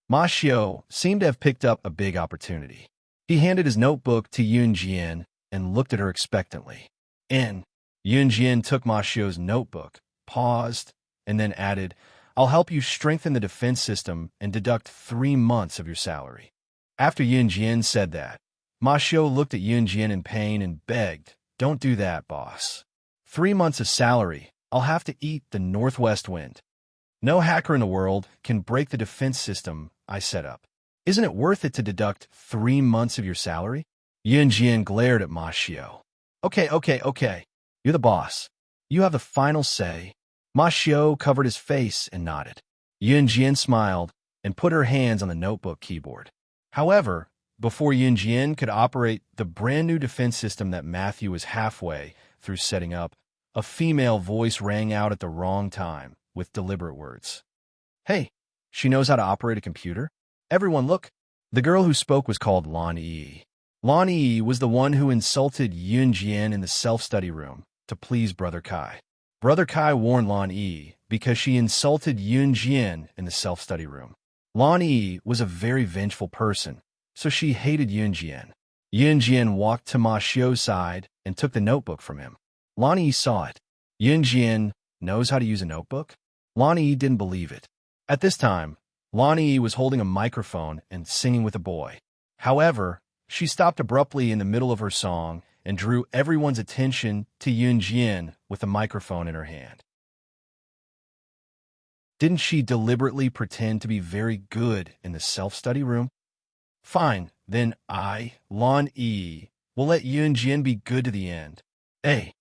Ma Xiao seemed to have picked up a big opportunity. He handed his notebook to Yun Jian and looked at her expectantly. Yun Jian took Ma Xiao's notebook, paused, and then added, "I'll help you strengthen the defense system and deduct 3 months of your salary." After Yun Jian said that, Ma Xiao looked at Yun Jian in pain and begged, "Don't do that, boss. 3 months of salary, I'll have to eat the northwest wind. No hacker in the world can break the defense system I set up. Isn't it worth it to deduct 3 months of your salary?" Yun Jian glared at Ma Xiao. Okay. You're the boss. You have the final say." Ma Xiao covered his face and nodded. Yun Jian smiled and put her hands on the notebook keyboard. However, before Yun Jian could operate the brand new defense system that Matthew was halfway through setting up, a female voice rang out at the wrong time with deliberate words. "Hey, she knows how to operate a computer? Everyone look." The girl who spoke was called Lan Yi. Lan Yi was the one who insulted Yun Jian in the self-study room to please Brother Kai. Brother Kai warned Lan Yi because she insulted Yun Jian in the self-study room. Lan Yi was a very vengeful person, so she hated Yun Jian. Yun Jian walked to Ma Xiao's side and took the notebook from him. Lan Yi saw it. Yun Jian knows how to use a notebook? Lan Yi didn't believe it. At this time, Lan Yi was holding a microphone and singing with a boy. However, she stopped abruptly in the middle of her song and drew everyone's attention to Yun Jian with the microphone in her hand. Didn't she deliberately pretend to be very good in the self-study room? Fine, then I, Lan Yi, will let Yun Jian be good to the end. Hey.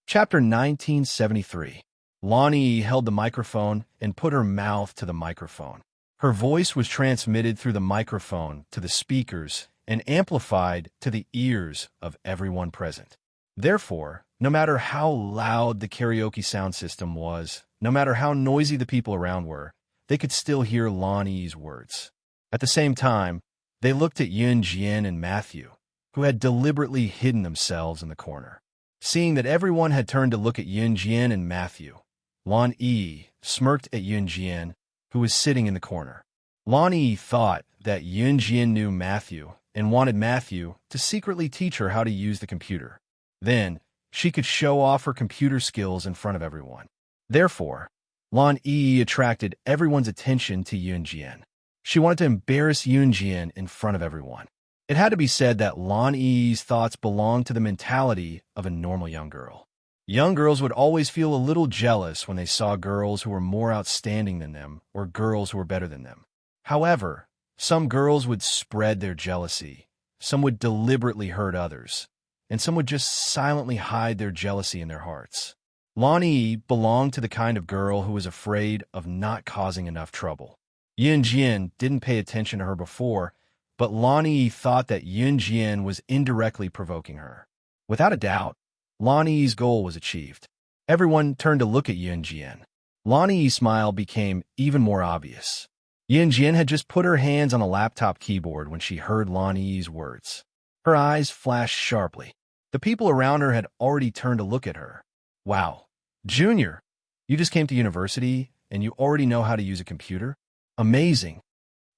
Chapter 1973. Lan Yi held the microphone and put her mouth to the microphone. Her voice was transmitted through the microphone to the speakers and amplified to the ears of everyone present. Therefore, no matter how loud the karaoke sound system was, no matter how noisy the people around were, they could still hear Lan Yi's words. At the same time, they looked at Yun Jian and Matthew, who had deliberately hidden themselves in the corner. Seeing that everyone had turned to look at Yun Jian and Matthew, Lan Yi smirked at Yun Jian, who was sitting in the corner. Lan Yi thought that Yun Jian knew Matthew and wanted Matthew to secretly teach her how to use the computer. Then, she could show off her computer skills in front of everyone. Therefore, Lan Yi attracted everyone's attention to Yun Jian. She wanted to embarrass Yun Jian in front of everyone. It had to be said that Lan Yi's thoughts belonged to the mentality of a normal young girl. Young girls would always feel a little jealous when they saw girls who were more outstanding than them or girls who were better than them. However, some girls would spread their jealousy, some would deliberately hurt others, and some would just silently hide their jealousy in their hearts. Lan Yi belonged to the kind of girl who was afraid of not causing enough trouble. Yun Jian didn't pay attention to her before, but Lan Yi thought that Yun Jian was indirectly provoking her. Without a doubt, Lan Yi's goal was achieved. Everyone turned to look at Yun Jian. Lan Yi's smile became even more obvious. Yun Jian had just put her hands on a laptop keyboard when she heard Lan Yi's words. Her eyes flashed sharply. The people around her had already turned to look at her. Wow, Junior, you just came to university and you already know how to use a computer? Amazing.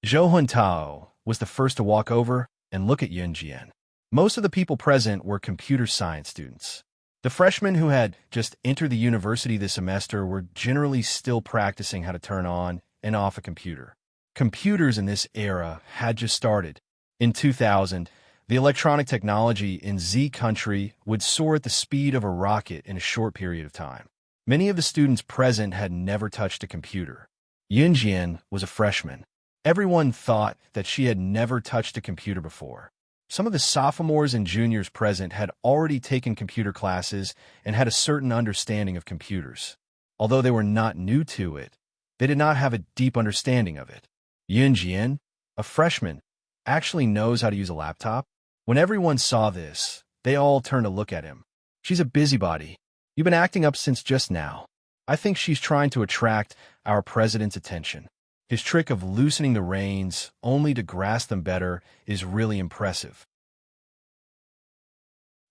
Zhou Huntao was the first to walk over and look at Yun Jian. Most of the people present were computer science students. The freshmen who had just entered the university this semester were generally still practicing how to turn on and off a computer. Computers in this era had just started. In 2000, the electronic technology in Z country would soar at the speed of a rocket in a short period of time. Many of the students present had never touched a computer. Yun Jian was a freshman. Everyone thought that she had never touched a computer before. Some of the sophomores and juniors present had already taken computer classes and had a certain understanding of computers. Although they were not new to it, they did not have a deep understanding of it. Yunjian, a freshman, actually knows how to use a laptop? When everyone saw this, they all turned to look at him. She's a busybody. You've been acting up since just now. I think she's trying to attract our president's attention. His trick of loosening the reins only to grasp them better is really impressive.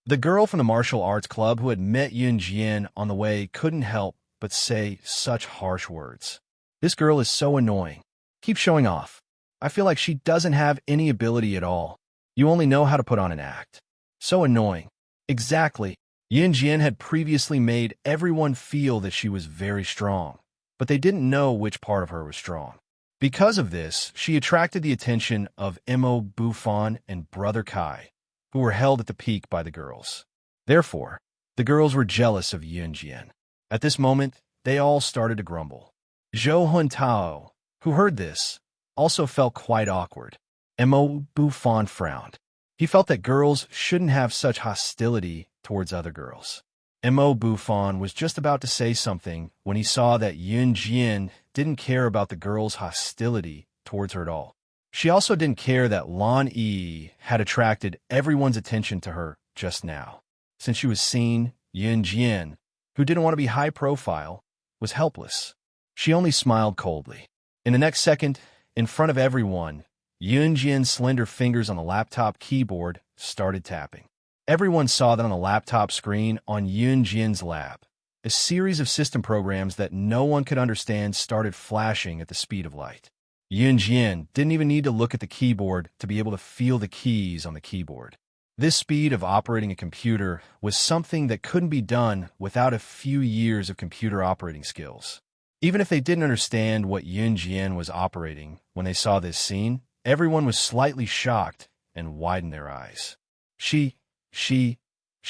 The girl from the martial arts club who had met Yunjian on the way couldn't help but say such harsh words. This girl is so annoying. Keep showing off. I feel like she doesn't have any ability at all. You only know how to put on an act. So annoying. Exactly. Yunjian had previously made everyone feel that she was very strong, but they didn't know which part of her was strong. Because of this, she attracted the attention of Mo Buffon and Brother Kai, who were held at the peak by the girls. Therefore, the girls were jealous of Yunjian. At this moment, they all started to grumble. Zhou Huntao, who heard this, also felt quite awkward. Mo Buffon frowned. He felt that girls shouldn't have such hostility towards other girls. Mo Buffon was just about to say something when he saw that Yunjian didn't care about the girl's hostility towards her at all. She also didn't care that Lan Yi had attracted everyone's attention to her just now. Since she was seen, Yunjian, who didn't want to be high profile, was helpless. She only smiled coldly. In the next second, in front of everyone, Yunjian's slender fingers on the laptop keyboard started tapping. Everyone saw that on the laptop screen on Yunjian's lap. A series of system programs that no one could understand started flashing at the speed of light. Yunjian didn't even need to look at the keyboard to be able to feel the keys on the keyboard. This speed of operating a computer was something that couldn't be done without a few years of computer operating skills. Even if they didn't understand what Yunjian was operating when they saw this scene, everyone was slightly shocked and widened their eyes. She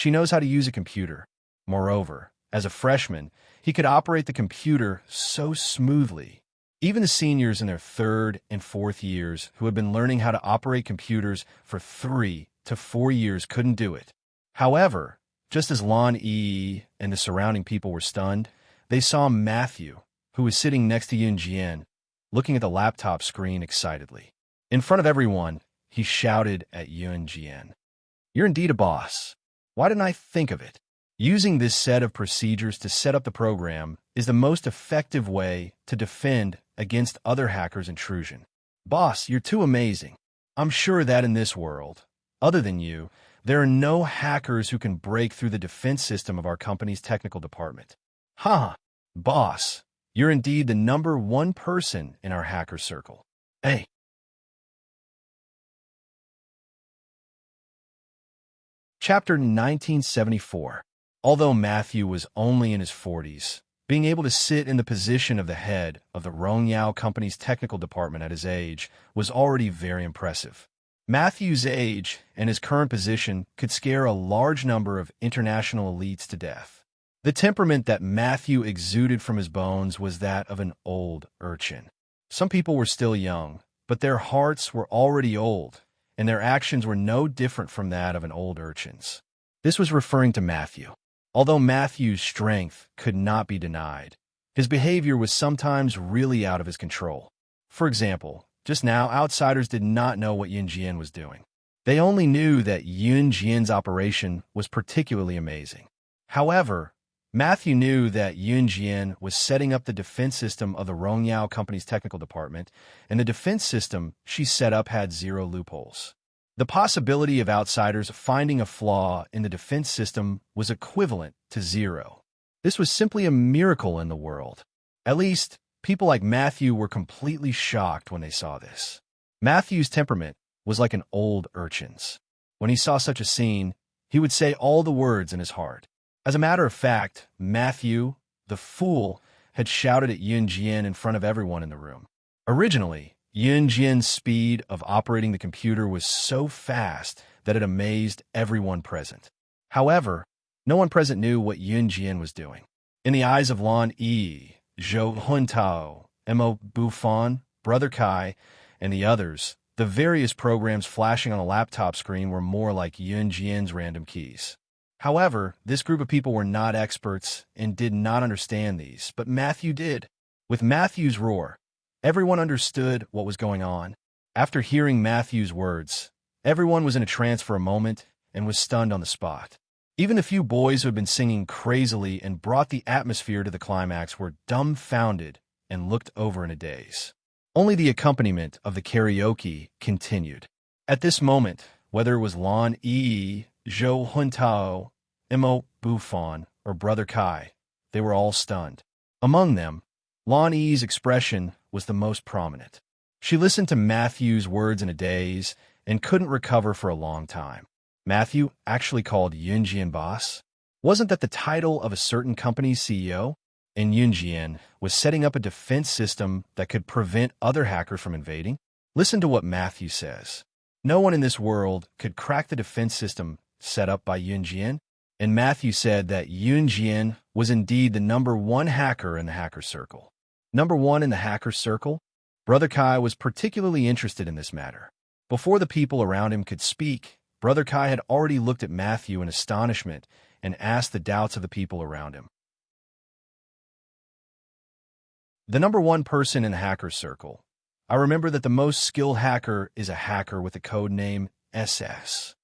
knows how to use a computer. Moreover, as a freshman, he could operate the computer so smoothly. Even the seniors in their third and fourth years who had been learning how to operate computers for 3 to 4 years couldn't do it. However, just as Lan Yi and the surrounding people were stunned, they saw Matthew, who was sitting next to Yunjian, looking at the laptop screen excitedly. In front of everyone, he shouted at Yunjian, "You're indeed a boss. Why didn't I think of it?" Using this set of procedures to set up the program is the most effective way to defend against other hackers' intrusion. Boss, you're too amazing. I'm sure that in this world, other than you, there are no hackers who can break through the defense system of our company's technical department. Ha! Boss, you're indeed the #1 person in our hacker circle. Hey! Chapter 1974. Although Matthew was only in his 40s, being able to sit in the position of the head of the Rongyao Company's technical department at his age was already very impressive. Matthew's age and his current position could scare a large number of international elites to death. The temperament that Matthew exuded from his bones was that of an old urchin. Some people were still young, but their hearts were already old, and their actions were no different from that of an old urchin's. This was referring to Matthew. Although Matthew's strength could not be denied, his behavior was sometimes really out of his control. For example, just now, outsiders did not know what Yunjian was doing. They only knew that Yunjian's operation was particularly amazing. However, Matthew knew that Yunjian was setting up the defense system of the Rongyao Company's technical department, and the defense system she set up had 0 loopholes. The possibility of outsiders finding a flaw in the defense system was equivalent to 0. This was simply a miracle in the world. At least, people like Matthew were completely shocked when they saw this. Matthew's temperament was like an old urchin's. When he saw such a scene, he would say all the words in his heart. As a matter of fact, Matthew, the fool, had shouted at Yunjian in front of everyone in the room. Originally, Yunjian's speed of operating the computer was so fast that it amazed everyone present. However, no one present knew what Yunjian was doing. In the eyes of Lan Yi, Zhou Huntao, Mo Buffon, Brother Kai, and the others, the various programs flashing on a laptop screen were more like Yunjian's random keys. However, this group of people were not experts and did not understand these, but Matthew did. With Matthew's roar, everyone understood what was going on. After hearing Matthew's words, everyone was in a trance for a moment and was stunned on the spot. Even the few boys who had been singing crazily and brought the atmosphere to the climax were dumbfounded and looked over in a daze. Only the accompaniment of the karaoke continued. At this moment, whether it was Lan Yi, Zhou Huntao, Mo Buffon, or Brother Kai, they were all stunned. Among them, Lan Yi's expression was the most prominent. She listened to Matthew's words in a daze and couldn't recover for a long time. Matthew actually called Yunjian boss? Wasn't that the title of a certain company's CEO? And Yunjian was setting up a defense system that could prevent other hackers from invading? Listen to what Matthew says. No one in this world could crack the defense system set up by Yunjian, and Matthew said that Yunjian was indeed the #1 hacker in the hacker circle. #1 in the hacker circle? Brother Kai was particularly interested in this matter. Before the people around him could speak, Brother Kai had already looked at Matthew in astonishment and asked the doubts of the people around him. The #1 person in the hacker circle. I remember that the most skilled hacker is a hacker with the code name SS.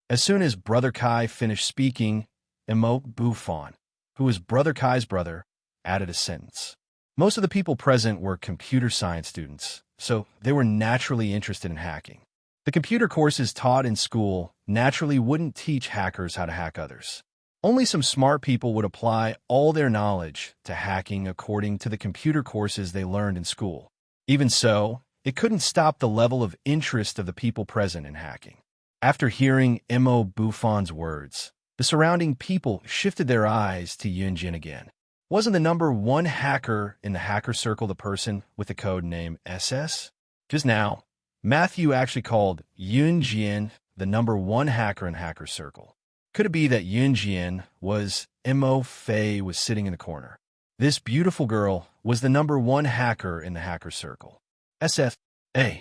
As soon as Brother Kai finished speaking, Mo Buffon, who was Brother Kai's brother, added a sentence. Most of the people present were computer science students, so they were naturally interested in hacking. The computer courses taught in school naturally wouldn't teach hackers how to hack others. Only some smart people would apply all their knowledge to hacking according to the computer courses they learned in school. Even so, it couldn't stop the level of interest of the people present in hacking. After hearing Mo Buffon's words, the surrounding people shifted their eyes to Yunjian again. Wasn't the #1 hacker in the hacker circle the person with the code name SS? Just now, Matthew actually called Yunjian the #1 hacker in hacker circle. Could it be that Yunjian was Mo Fei was sitting in the corner? This beautiful girl was the #1 hacker in the hacker circle. SFA.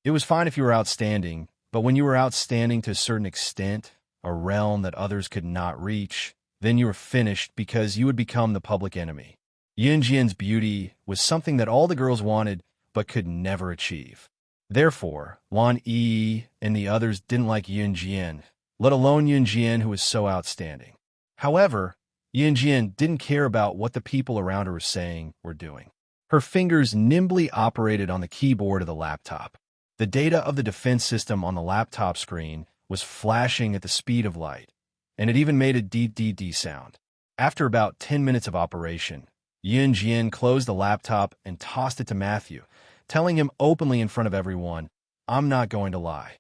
It was fine if you were outstanding, but when you were outstanding to a certain extent, a realm that others could not reach, then you were finished because you would become the public enemy. Yunjian's beauty was something that all the girls wanted but could never achieve. Therefore, Lan Yi and the others didn't like Yunjian, let alone Yunjian, who was so outstanding. However, Yunjian didn't care about what the people around her were saying or doing. Her fingers nimbly operated on the keyboard of the laptop. The data of the defense system on the laptop screen was flashing at the speed of light, and it even made a dee-dee-dee sound. After about 10 minutes of operation, Yunjian closed the laptop and tossed it to Matthew, telling him openly in front of everyone, "I'm not going to lie.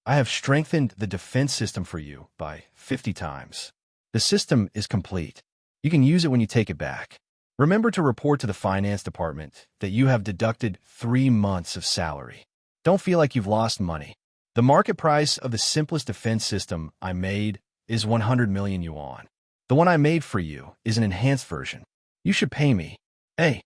I have strengthened the defense system for you by 50 times. The system is complete. You can use it when you take it back. Remember to report to the finance department that you have deducted 3 months of salary. Don't feel like you've lost money. The market price of the simplest defense system I made is 100 million yuan. The one I made for you is an enhanced version. You should pay me. Hey."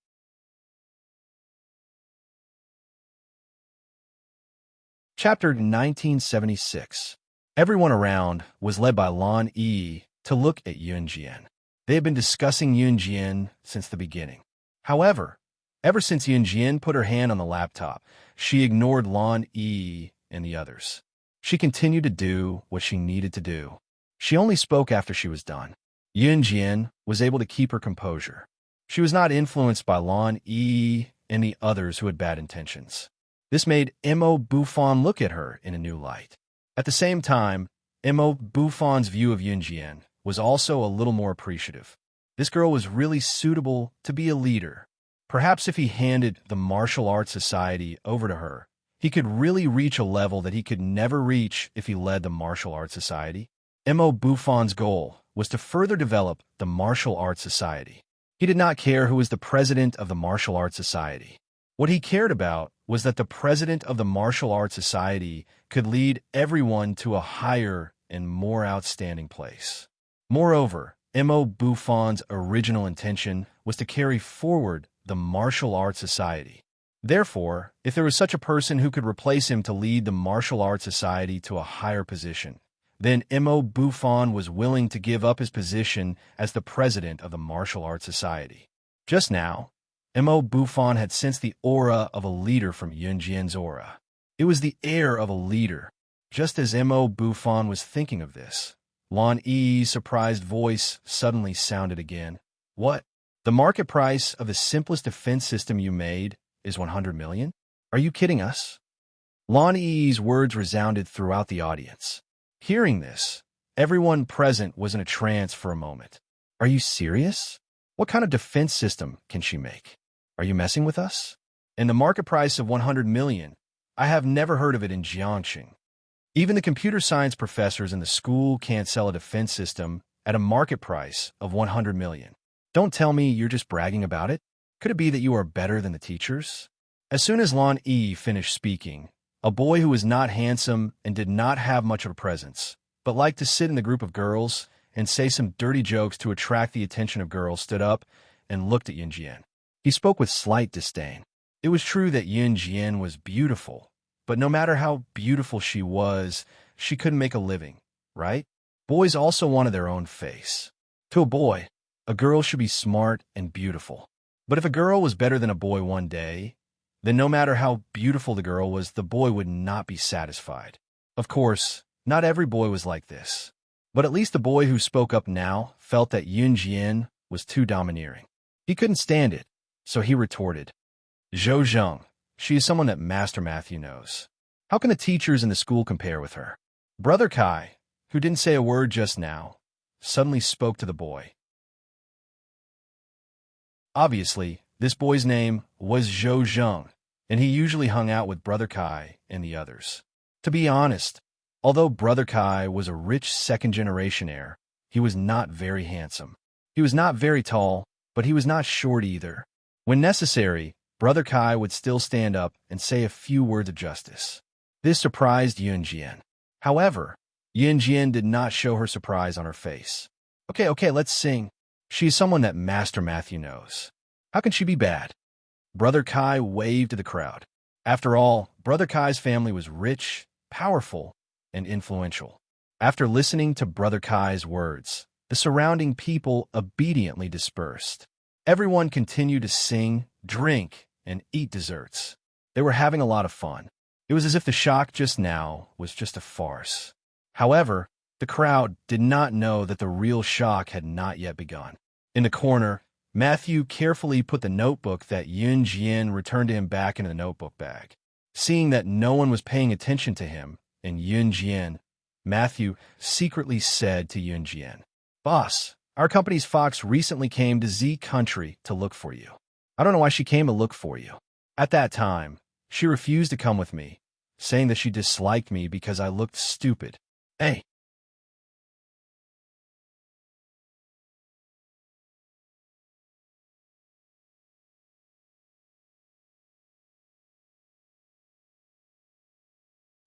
Chapter 1976. Everyone around was led by Lan Yi to look at Yunjian. They had been discussing Yunjian since the beginning. However, ever since Yunjian put her hand on the laptop, she ignored Lan Yi and the others. She continued to do what she needed to do. She only spoke after she was done. Yunjian was able to keep her composure. She was not influenced by Lan Yi and the others who had bad intentions. This made Mo Buffon look at her in a new light. At the same time, Mo Buffon's view of Yunjian was also a little more appreciative. This girl was really suitable to be a leader. Perhaps if he handed the martial arts society over to her, he could really reach a level that he could never reach if he led the martial arts society. Mo Buffon's goal was to further develop the martial arts society. He did not care who was the president of the martial arts society. What he cared about was that the president of the Martial Arts Society could lead everyone to a higher and more outstanding place. Moreover, M.O. Buffon's original intention was to carry forward the Martial Arts Society. Therefore, if there was such a person who could replace him to lead the Martial Arts Society to a higher position, then M.O. Buffon was willing to give up his position as the president of the Martial Arts Society. Just now, M.O. Buffon had sensed the aura of a leader from Yunjian's aura. It was the air of a leader. Just as M.O. Buffon was thinking of this, Lan Yi's surprised voice suddenly sounded again. What? The market price of the simplest defense system you made is 100 million? Are you kidding us? Lan Yi's words resounded throughout the audience. Hearing this, everyone present was in a trance for a moment. Are you serious? What kind of defense system can she make? Are you messing with us? And the market price of 100 million, I have never heard of it in Jiangxing. Even the computer science professors in the school can't sell a defense system at a market price of 100 million. Don't tell me you're just bragging about it. Could it be that you are better than the teachers? As soon as Lan Yi finished speaking, a boy who was not handsome and did not have much of a presence, but liked to sit in the group of girls and say some dirty jokes to attract the attention of girls, stood up and looked at Yunjian. He spoke with slight disdain. It was true that Yunjian was beautiful, but no matter how beautiful she was, she couldn't make a living, right? Boys also wanted their own face. To a boy, a girl should be smart and beautiful. But if a girl was better than a boy one day, then no matter how beautiful the girl was, the boy would not be satisfied. Of course, not every boy was like this. But at least the boy who spoke up now felt that Yunjian was too domineering. He couldn't stand it, so he retorted. Zhou Zheng, she is someone that Master Matthew knows. How can the teachers in the school compare with her? Brother Kai, who didn't say a word just now, suddenly spoke to the boy. Obviously, this boy's name was Zhou Zheng, and he usually hung out with Brother Kai and the others. To be honest, although Brother Kai was a rich second-generation heir, he was not very handsome. He was not very tall, but he was not short either. When necessary, Brother Kai would still stand up and say a few words of justice. This surprised Yunjian. However, Yunjian did not show her surprise on her face. Okay, let's sing. She is someone that Master Matthew knows. How can she be bad? Brother Kai waved to the crowd. After all, Brother Kai's family was rich, powerful, and influential. After listening to Brother Kai's words, the surrounding people obediently dispersed. Everyone continued to sing, drink, and eat desserts. They were having a lot of fun. It was as if the shock just now was just a farce. However, the crowd did not know that the real shock had not yet begun. In the corner, Matthew carefully put the notebook that Yunjian returned to him back into the notebook bag. Seeing that no one was paying attention to him and Yunjian, Matthew secretly said to Yunjian, "Boss, our company's fox recently came to Z country to look for you. I don't know why she came to look for you. At that time, she refused to come with me, saying that she disliked me because I looked stupid. Hey."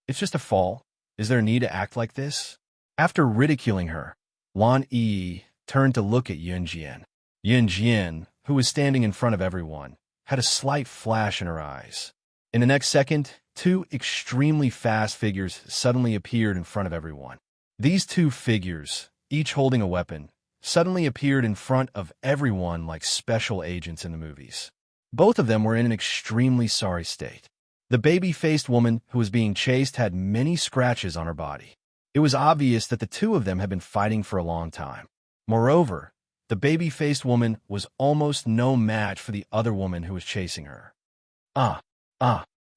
It's just a fall. Is there a need to act like this? After ridiculing her, Lan Yi turned to look at Yunjian. Yunjian, who was standing in front of everyone, had a slight flash in her eyes. In the next second, two extremely fast figures suddenly appeared in front of everyone. These two figures, each holding a weapon, suddenly appeared in front of everyone like special agents in the movies. Both of them were in an extremely sorry state. The baby-faced woman who was being chased had many scratches on her body. It was obvious that the two of them had been fighting for a long time. Moreover, the baby-faced woman was almost no match for the other woman who was chasing her.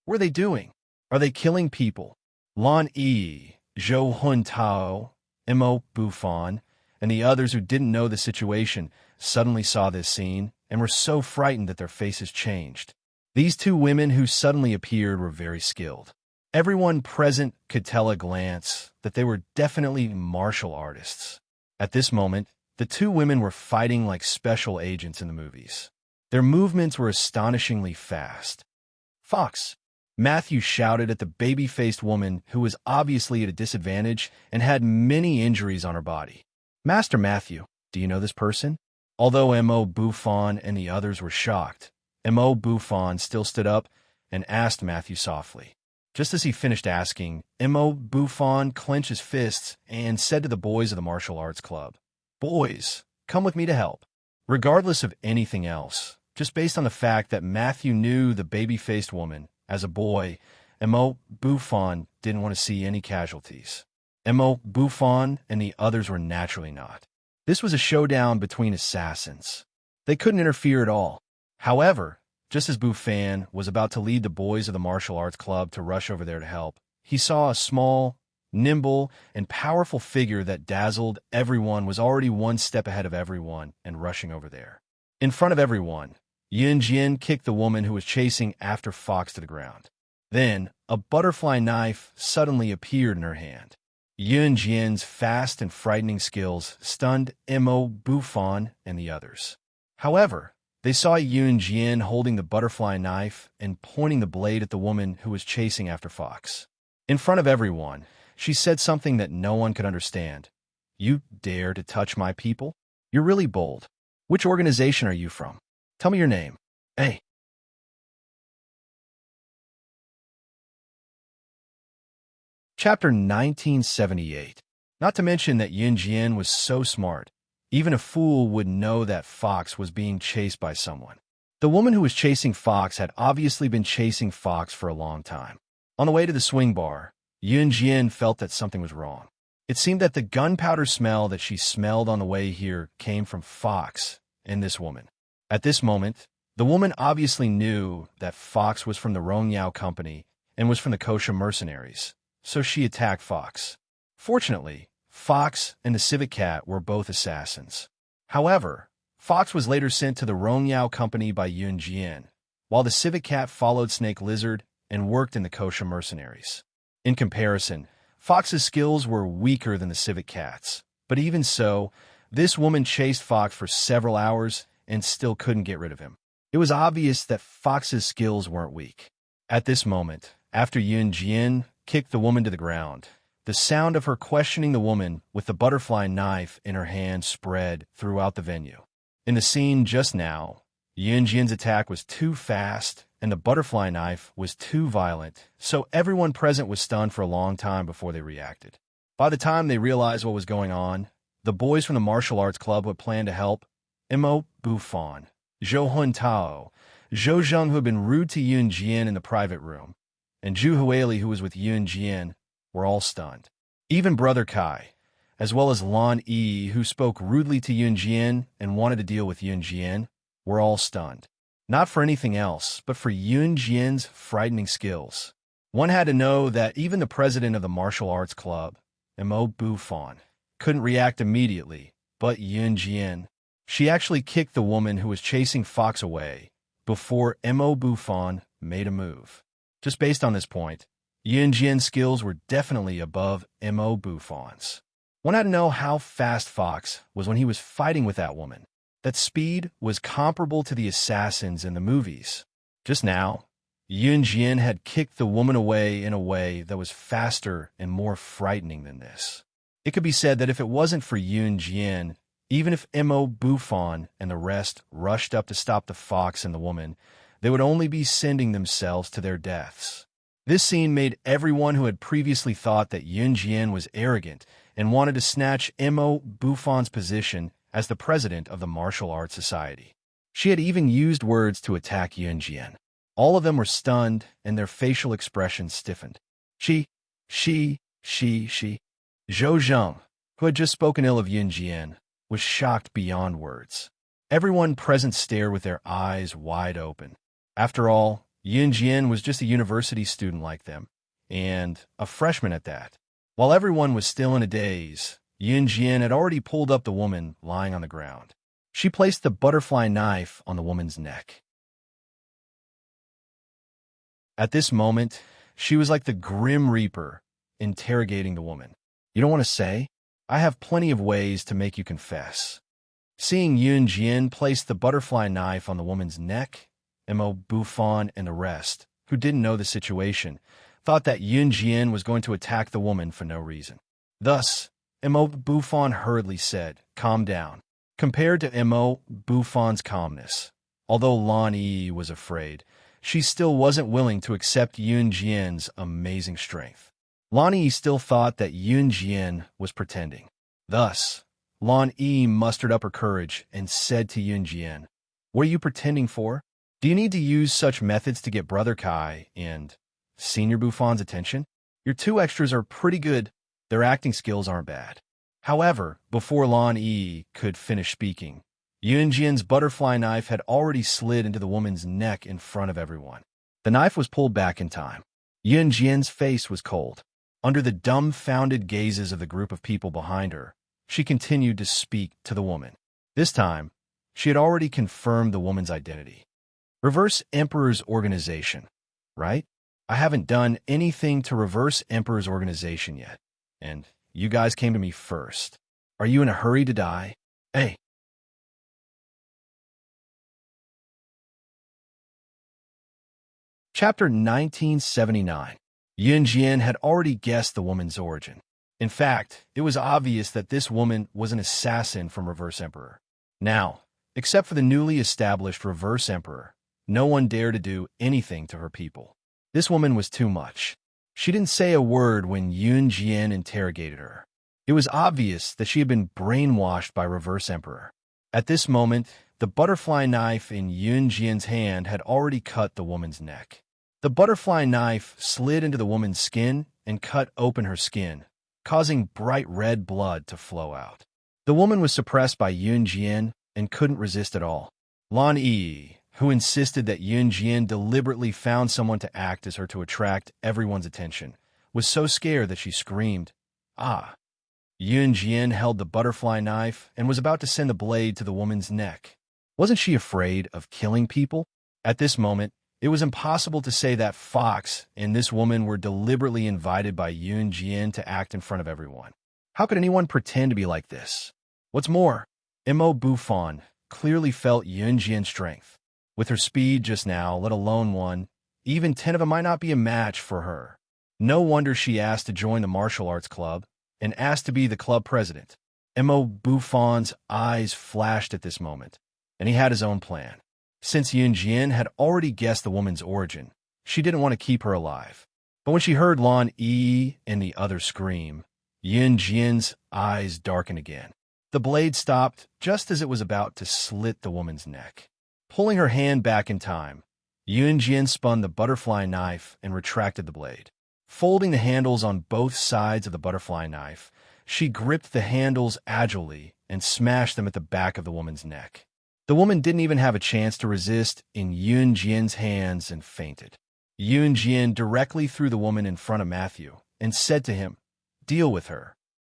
What are they doing? Are they killing people? Lan Yi, Zhou Huntao, M.O. Buffon, and the others who didn't know the situation suddenly saw this scene and were so frightened that their faces changed. These two women who suddenly appeared were very skilled. Everyone present could tell at a glance that they were definitely martial artists. At this moment, the two women were fighting like special agents in the movies. Their movements were astonishingly fast. Fox! Matthew shouted at the baby-faced woman who was obviously at a disadvantage and had many injuries on her body. Master Matthew, do you know this person? Although M.O. Buffon and the others were shocked, M.O. Buffon still stood up and asked Matthew softly. Just as he finished asking, M.O. Buffon clenched his fists and said to the boys of the martial arts club, "Boys, come with me to help." Regardless of anything else, just based on the fact that Matthew knew the baby-faced woman, as a boy, M.O. Buffon didn't want to see any casualties. M.O. Buffon and the others were naturally not. This was a showdown between assassins. They couldn't interfere at all. However, just as Buffon was about to lead the boys of the martial arts club to rush over there to help, he saw a small, nimble, and powerful figure that dazzled everyone was already one step ahead of everyone and rushing over there. In front of everyone, Yun Jian kicked the woman who was chasing after Fox to the ground. Then, a butterfly knife suddenly appeared in her hand. Yun Jian's fast and frightening skills stunned M.O. Buffon and the others. However, they saw Yun Jian holding the butterfly knife and pointing the blade at the woman who was chasing after Fox. In front of everyone, she said something that no one could understand. "You dare to touch my people? You're really bold. Which organization are you from? Tell me your name." Hey. Chapter 1978. Not to mention that Yun Jian was so smart. Even a fool would know that Fox was being chased by someone. The woman who was chasing Fox had obviously been chasing Fox for a long time. On the way to the swing bar, Yun Jian felt that something was wrong. It seemed that the gunpowder smell that she smelled on the way here came from Fox and this woman. At this moment, the woman obviously knew that Fox was from the Rongyao Company and was from the kosher mercenaries, so she attacked Fox. Fortunately, Fox and the civet cat were both assassins. However, Fox was later sent to the Rongyao Company by Yun Jian, while the civet cat followed Snake Lizard and worked in the kosher mercenaries. In comparison, Fox's skills were weaker than the civet cat's, but even so, this woman chased Fox for several hours and still couldn't get rid of him. It was obvious that Fox's skills weren't weak. At this moment, after Yun Jian kicked the woman to the ground, the sound of her questioning the woman with the butterfly knife in her hand spread throughout the venue. In the scene just now, Yun Jian's attack was too fast and the butterfly knife was too violent, so everyone present was stunned for a long time before they reacted. By the time they realized what was going on, the boys from the martial arts club who had planned to help, M.O. Buffon, Zhou Huntao, Zhou Zheng, who had been rude to Yun Jian in the private room, and Zhu Huili, who was with Yun Jian, were all stunned. Even Brother Kai, as well as Lan Yi, who spoke rudely to Yun Jian and wanted to deal with Yun Jian, were all stunned. Not for anything else, but for Yun Jian's frightening skills. One had to know that even the president of the martial arts club, M.O. Buffon, couldn't react immediately, but Yun Jian. She actually kicked the woman who was chasing Fox away before M.O. Buffon made a move. Just based on this point, Yun Jian's skills were definitely above M.O. Buffon's. One had to know how fast Fox was when he was fighting with that woman. That speed was comparable to the assassins in the movies. Just now, Yun Jian had kicked the woman away in a way that was faster and more frightening than this. It could be said that if it wasn't for Yun Jian, even if M.O. Buffon and the rest rushed up to stop the Fox and the woman, they would only be sending themselves to their deaths. This scene made everyone who had previously thought that Yun Jian was arrogant and wanted to snatch M.O. Buffon's position as the president of the Martial Arts Society. She had even used words to attack Yun Jian. All of them were stunned and their facial expressions stiffened. Zhou Zheng, who had just spoken ill of Yun Jian, was shocked beyond words. Everyone present stared with their eyes wide open. After all, Yun Jian was just a university student like them, and a freshman at that. While everyone was still in a daze, Yun Jian had already pulled up the woman lying on the ground. She placed the butterfly knife on the woman's neck. At this moment, she was like the Grim Reaper, interrogating the woman. "You don't want to say? I have plenty of ways to make you confess." Seeing Yun Jian place the butterfly knife on the woman's neck, M.O. Buffon and the rest who didn't know the situation, thought that Yun Jian was going to attack the woman for no reason. Thus, Mo Bufan hurriedly said, "Calm down." Compared to Mo Bufan's calmness, although Lan Yi was afraid, she still wasn't willing to accept Yun Jian's amazing strength. Lan Yi still thought that Yun Jian was pretending. Thus, Lan Yi mustered up her courage and said to Yun Jian, "What are you pretending for? Do you need to use such methods to get Brother Kai and Senior Bufon's attention? Your two extras are pretty good. Their acting skills aren't bad." However, before Lan Yi could finish speaking, Yun Jian's butterfly knife had already slid into the woman's neck in front of everyone. The knife was pulled back in time. Yun Jian's face was cold. Under the dumbfounded gazes of the group of people behind her, she continued to speak to the woman. This time, she had already confirmed the woman's identity. "Reverse Emperor's organization, right? I haven't done anything to Reverse Emperor's organization yet, and you guys came to me first. Are you in a hurry to die? Hey." Chapter 1979. Yun Jian had already guessed the woman's origin. In fact, it was obvious that this woman was an assassin from Reverse Emperor. Now, except for the newly established Reverse Emperor, no one dared to do anything to her people. This woman was too much. She didn't say a word when Yun Jian interrogated her. It was obvious that she had been brainwashed by Reverse Emperor. At this moment, the butterfly knife in Yun Jian's hand had already cut the woman's neck. The butterfly knife slid into the woman's skin and cut open her skin, causing bright red blood to flow out. The woman was suppressed by Yun Jian and couldn't resist at all. Lan Yi, who insisted that Yun Jian deliberately found someone to act as her to attract everyone's attention, was so scared that she screamed, "Ah!" Yun Jian held the butterfly knife and was about to send the blade to the woman's neck. Wasn't she afraid of killing people? At this moment, it was impossible to say that Fox and this woman were deliberately invited by Yun Jian to act in front of everyone. How could anyone pretend to be like this? What's more, Mo Bufan clearly felt Yun Jian's strength. With her speed just now, let alone one, even 10 of them might not be a match for her. No wonder she asked to join the martial arts club and asked to be the club president. Mo Bufan's eyes flashed at this moment, and he had his own plan. Since Yun Jian had already guessed the woman's origin, she didn't want to keep her alive. But when she heard Lan Yi and the others scream, Yun Jian's eyes darkened again. The blade stopped just as it was about to slit the woman's neck. Pulling her hand back in time, Yun Jian spun the butterfly knife and retracted the blade. Folding the handles on both sides of the butterfly knife, she gripped the handles agilely and smashed them at the back of the woman's neck. The woman didn't even have a chance to resist in Yun Jian's hands and fainted. Yun Jian directly threw the woman in front of Matthew and said to him, "Deal with her."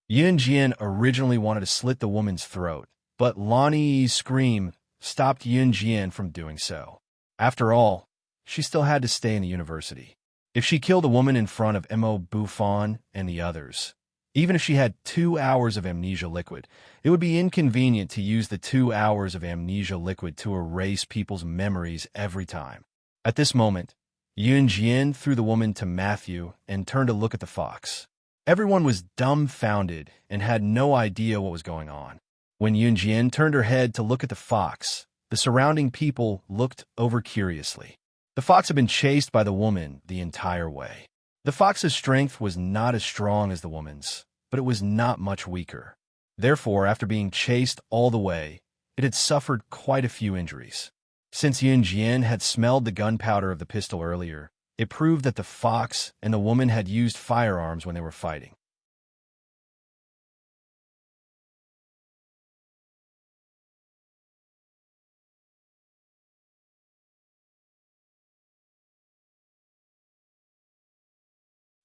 Yun Jian originally wanted to slit the woman's throat, but Lan Yi's scream stopped Yun Jian from doing so. After all, she still had to stay in the university. If she killed the woman in front of Mo Bufan and the others, even if she had 2 hours of amnesia liquid, it would be inconvenient to use the 2 hours of amnesia liquid to erase people's memories every time. At this moment, Yun Jian threw the woman to Matthew and turned to look at the fox. Everyone was dumbfounded and had no idea what was going on. When Yun Jian turned her head to look at the fox, the surrounding people looked over curiously. The fox had been chased by the woman the entire way. The fox's strength was not as strong as the woman's, but it was not much weaker. Therefore, after being chased all the way, it had suffered quite a few injuries. Since Yun Jian had smelled the gunpowder of the pistol earlier, it proved that the fox and the woman had used firearms when they were fighting.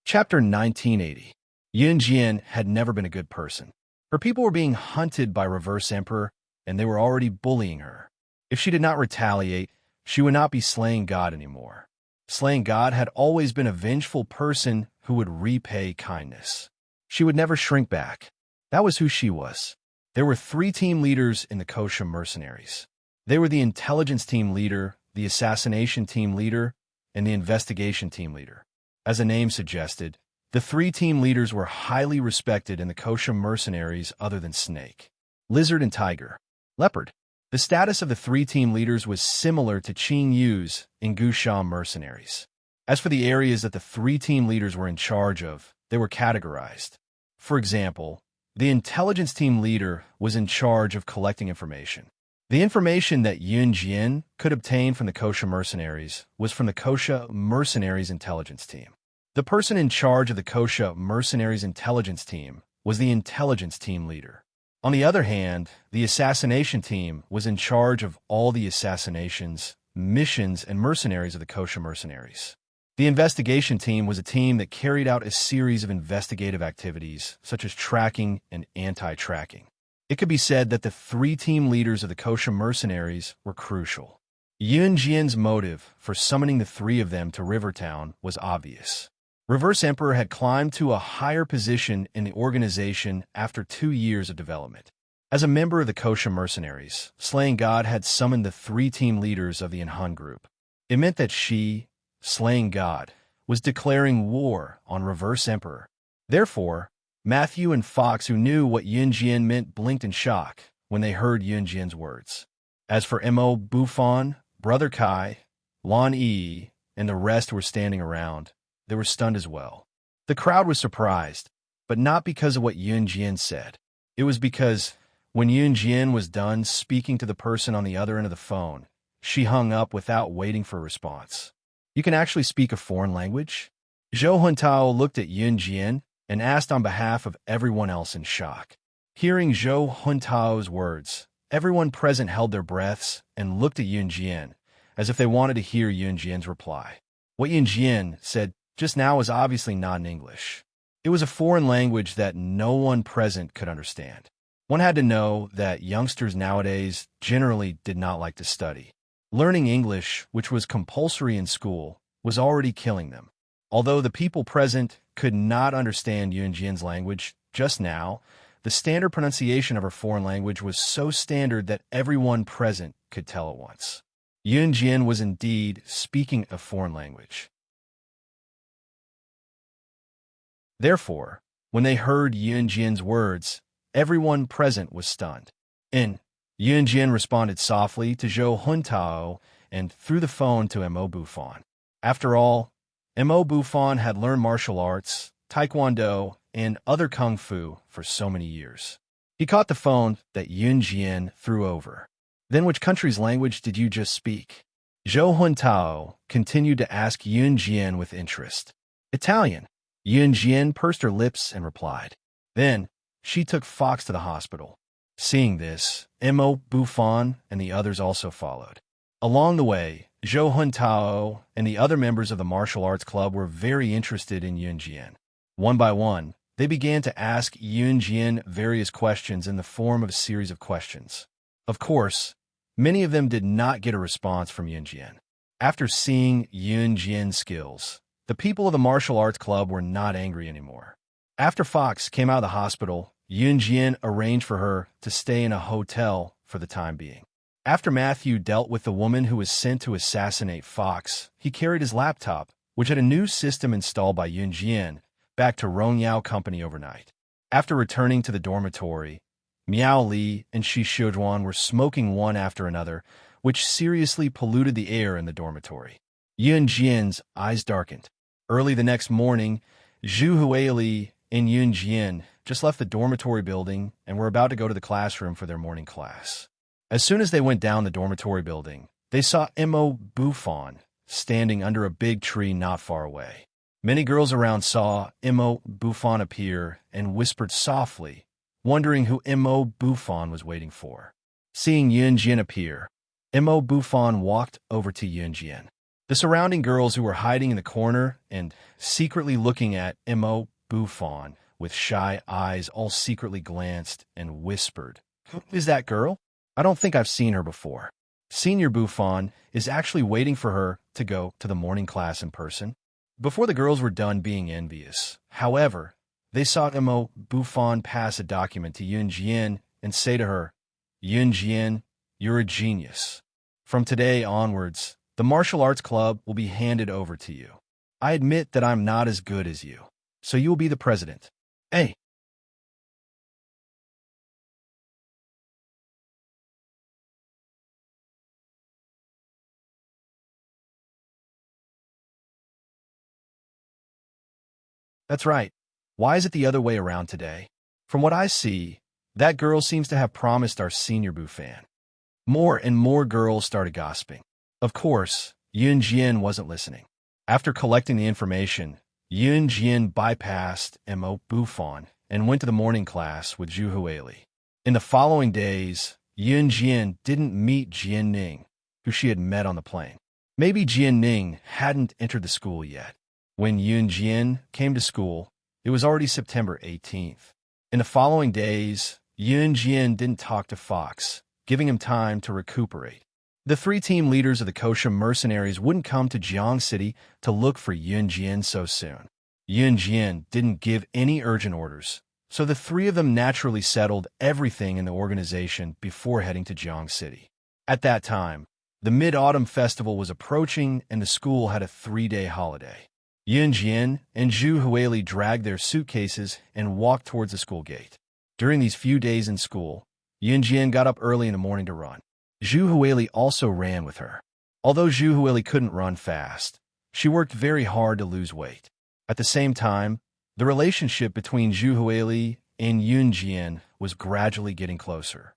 Chapter 1980. Yun Jian had never been a good person. Her people were being hunted by Reverse Emperor, and they were already bullying her. If she did not retaliate, she would not be slaying God anymore. Slaying God had always been a vengeful person who would repay kindness. She would never shrink back. That was who she was. There were 3 team leaders in the Kosha mercenaries. They were the intelligence team leader, the assassination team leader, and the investigation team leader. As the name suggested, the three team leaders were highly respected in the Kosha mercenaries other than Snake, Lizard, and Tiger. Leopard. The status of the three team leaders was similar to Qing Yu's in Gusha mercenaries. As for the areas that the three team leaders were in charge of, they were categorized. For example, the intelligence team leader was in charge of collecting information. The information that Yun Jian could obtain from the Kosha mercenaries was from the Kosha mercenaries intelligence team. The person in charge of the Kosha mercenaries intelligence team was the intelligence team leader. On the other hand, the assassination team was in charge of all the assassinations, missions, and mercenaries of the Kosha mercenaries. The investigation team was a team that carried out a series of investigative activities, such as tracking and anti-tracking. It could be said that the three team leaders of the Kosha mercenaries were crucial. Yun Jian's motive for summoning the three of them to Rivertown was obvious. Reverse Emperor had climbed to a higher position in the organization after 2 years of development. As a member of the Kosha mercenaries, Slaying God had summoned the three team leaders of the Inhan group. It meant that she, Slaying God, was declaring war on Reverse Emperor. Therefore, Matthew and Fox, who knew what Yun Jian meant, blinked in shock when they heard Yun Jian's words. As for Mo Bufan, Brother Kai, Lan Yi, and the rest who were standing around, they were stunned as well. The crowd was surprised, but not because of what Yun Jian said. It was because when Yun Jian was done speaking to the person on the other end of the phone, she hung up without waiting for a response. "You can actually speak a foreign language?" Zhou Huntao looked at Yun Jian and asked on behalf of everyone else in shock. Hearing Zhou Huntao's words, everyone present held their breaths and looked at Yun Jian, as if they wanted to hear Yun Jian's reply. What Yun Jian said just now was obviously not in English. It was a foreign language that no one present could understand. One had to know that youngsters nowadays generally did not like to study. Learning English, which was compulsory in school, was already killing them. Although the people present could not understand Yun Jian's language just now, the standard pronunciation of her foreign language was so standard that everyone present could tell at once. Yun Jian was indeed speaking a foreign language. Therefore, when they heard Yun Jian's words, everyone present was stunned. Yun Jian responded softly to Zhou Huntao and through the phone to Mo Bufan. After all, Mo Bufan had learned martial arts, taekwondo, and other kung fu for so many years. He caught the phone that Yun Jian threw over. "Then which country's language did you just speak?" Zhou Huntao continued to ask Yun Jian with interest. "Italian." Yun Jian pursed her lips and replied. Then, she took Fox to the hospital. Seeing this, Mo Bufan and the others also followed. Along the way, Zhou Huntao and the other members of the martial arts club were very interested in Yun Jian. One by one, they began to ask Yun Jian various questions in the form of a series of questions. Of course, many of them did not get a response from Yun Jian. After seeing Yun Jian's skills, the people of the martial arts club were not angry anymore. After Fox came out of the hospital, Yun Jian arranged for her to stay in a hotel for the time being. After Matthew dealt with the woman who was sent to assassinate Fox, he carried his laptop, which had a new system installed by Yun Jian, back to Rongyao Company overnight. After returning to the dormitory, Miao Li and Shi Xiujuan were smoking one after another, which seriously polluted the air in the dormitory. Yun Jian's eyes darkened. Early the next morning, Zhu Huili and Yun Jian just left the dormitory building and were about to go to the classroom for their morning class. As soon as they went down the dormitory building, they saw Mo Bufan standing under a big tree not far away. Many girls around saw Mo Bufan appear and whispered softly, wondering who Mo Bufan was waiting for. Seeing Yun Jian appear, Mo Bufan walked over to Yun Jian. The surrounding girls who were hiding in the corner and secretly looking at Mo Bufan with shy eyes all secretly glanced and whispered, "Who is that girl? I don't think I've seen her before." Senior Bufan is actually waiting for her to go to the morning class in person. Before the girls were done being envious, however, they saw Mo Bufan pass a document to Yun Jian and say to her, "Yun Jian, you're a genius. From today onwards, The martial arts club will be handed over to you. I admit that I'm not as good as you, so you will be the president. Hey, that's right. Why is it the other way around today? From what I see, that girl seems to have promised our senior boo fan. More and more girls started gossiping. Of course, Yun Jian wasn't listening. After collecting the information, Yun Jian bypassed Mo Buffon and went to the morning class with Zhu Huili. In the following days, Yun Jian didn't meet Jian Ning, who she had met on the plane. Maybe Jian Ning hadn't entered the school yet. When Yun Jian came to school, it was already September 18th. In the following days, Yun Jian didn't talk to Fox, giving him time to recuperate. The three team leaders of the Kosha mercenaries wouldn't come to Jiang City to look for Yun Jian so soon. Yun Jian didn't give any urgent orders, so the three of them naturally settled everything in the organization before heading to Jiang City. At that time, the Mid-Autumn Festival was approaching and the school had a 3-day holiday. Yun Jian and Zhu Huili dragged their suitcases and walked towards the school gate. During these few days in school, Yun Jian got up early in the morning to run. Zhu Huili also ran with her. Although Zhu Huili couldn't run fast, she worked very hard to lose weight. At the same time, the relationship between Zhu Huili and Yun Jian was gradually getting closer.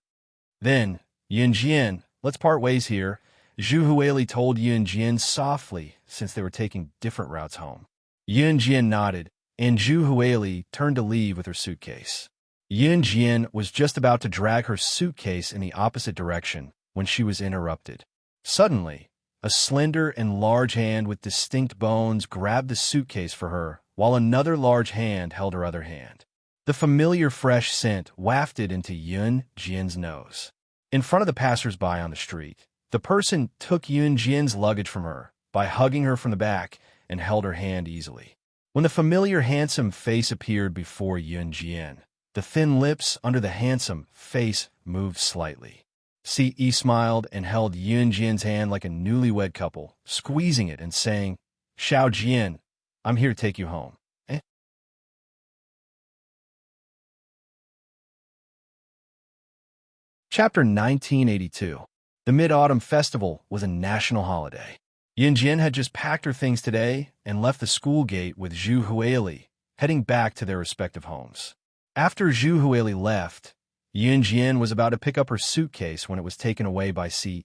Then, Yun Jian, let's part ways here, Zhu Huili told Yun Jian softly since they were taking different routes home. Yun Jian nodded, and Zhu Huili turned to leave with her suitcase. Yun Jian was just about to drag her suitcase in the opposite direction when she was interrupted. Suddenly, a slender and large hand with distinct bones grabbed the suitcase for her, while another large hand held her other hand. The familiar fresh scent wafted into Yun Jian's nose. In front of the passers-by on the street, the person took Yun Jian's luggage from her by hugging her from the back and held her hand easily. When the familiar handsome face appeared before Yun Jian, the thin lips under the handsome face moved slightly. Ce smiled and held Yun Jian's hand like a newlywed couple, squeezing it and saying, "Xiao Jian, I'm here to take you home." Chapter 1982. The Mid-Autumn Festival was a national holiday. Yun Jian had just packed her things today and left the school gate with Zhu Huili, heading back to their respective homes. After Zhu Huili left, Yun Jian was about to pick up her suitcase when it was taken away by Ce.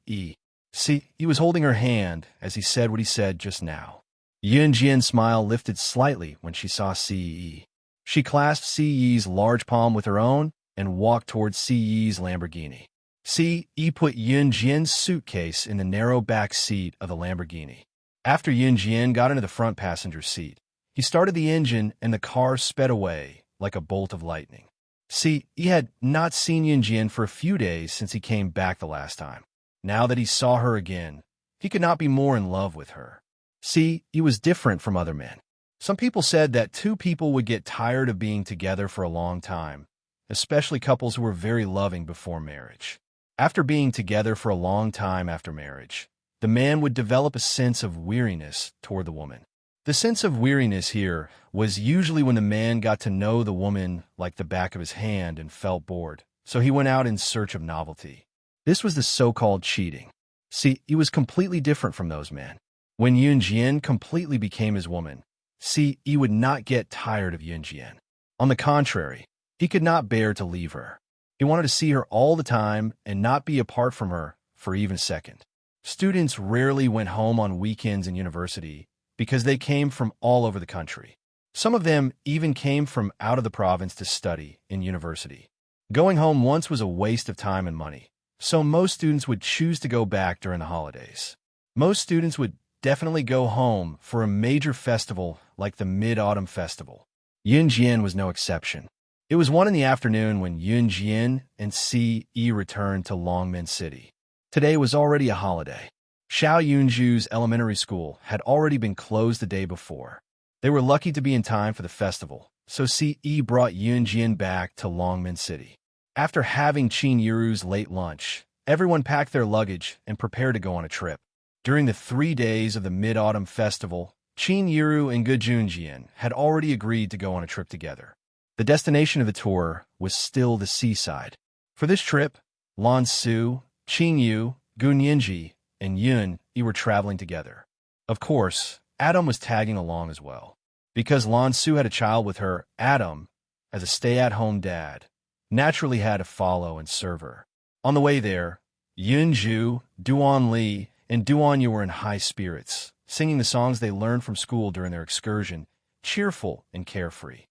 Ce was holding her hand as he said what he said just now. Yun Jian's smile lifted slightly when she saw Ce. She clasped Ce's large palm with her own and walked towards Ce's Lamborghini. Ce put Yun Jian's suitcase in the narrow back seat of the Lamborghini. After Yun Jian got into the front passenger seat, he started the engine and the car sped away like a bolt of lightning. Ce had not seen Yun Jian for a few days since he came back the last time. Now that he saw her again, he could not be more in love with her. Ce was different from other men. Some people said that two people would get tired of being together for a long time, especially couples who were very loving before marriage. After being together for a long time after marriage, the man would develop a sense of weariness toward the woman. The sense of weariness here was usually when the man got to know the woman like the back of his hand and felt bored, so he went out in search of novelty. This was the so-called cheating. See, he was completely different from those men. When Yun Jian completely became his woman, he would not get tired of Yun Jian. On the contrary, he could not bear to leave her. He wanted to see her all the time and not be apart from her for even a second. Students rarely went home on weekends in university because they came from all over the country. Some of them even came from out of the province to study in university. Going home once was a waste of time and money, so most students would choose to go back during the holidays. Most students would definitely go home for a major festival like the Mid-Autumn Festival. Yun Jian was no exception. It was 1 in the afternoon when Yun Jian and Ce returned to Longmen City. Today was already a holiday. Xiao Yunju's elementary school had already been closed the day before. They were lucky to be in time for the festival, so Ce brought Yun Jian back to Longmen City. After having Qin Yiru's late lunch, everyone packed their luggage and prepared to go on a trip. During the 3 days of the Mid-Autumn Festival, Qin Yiru and Ge Junjian had already agreed to go on a trip together. The destination of the tour was still the seaside. For this trip, Lan Su, Qin Yu, Gun Yinji, and Yun Yi were traveling together. Of course, Adam was tagging along as well. Because Lan Su had a child with her, Adam, as a stay-at-home dad, naturally had to follow and serve her. On the way there, Yun Zhu, Duan Li, and Duan Yu were in high spirits, singing the songs they learned from school during their excursion, cheerful and carefree.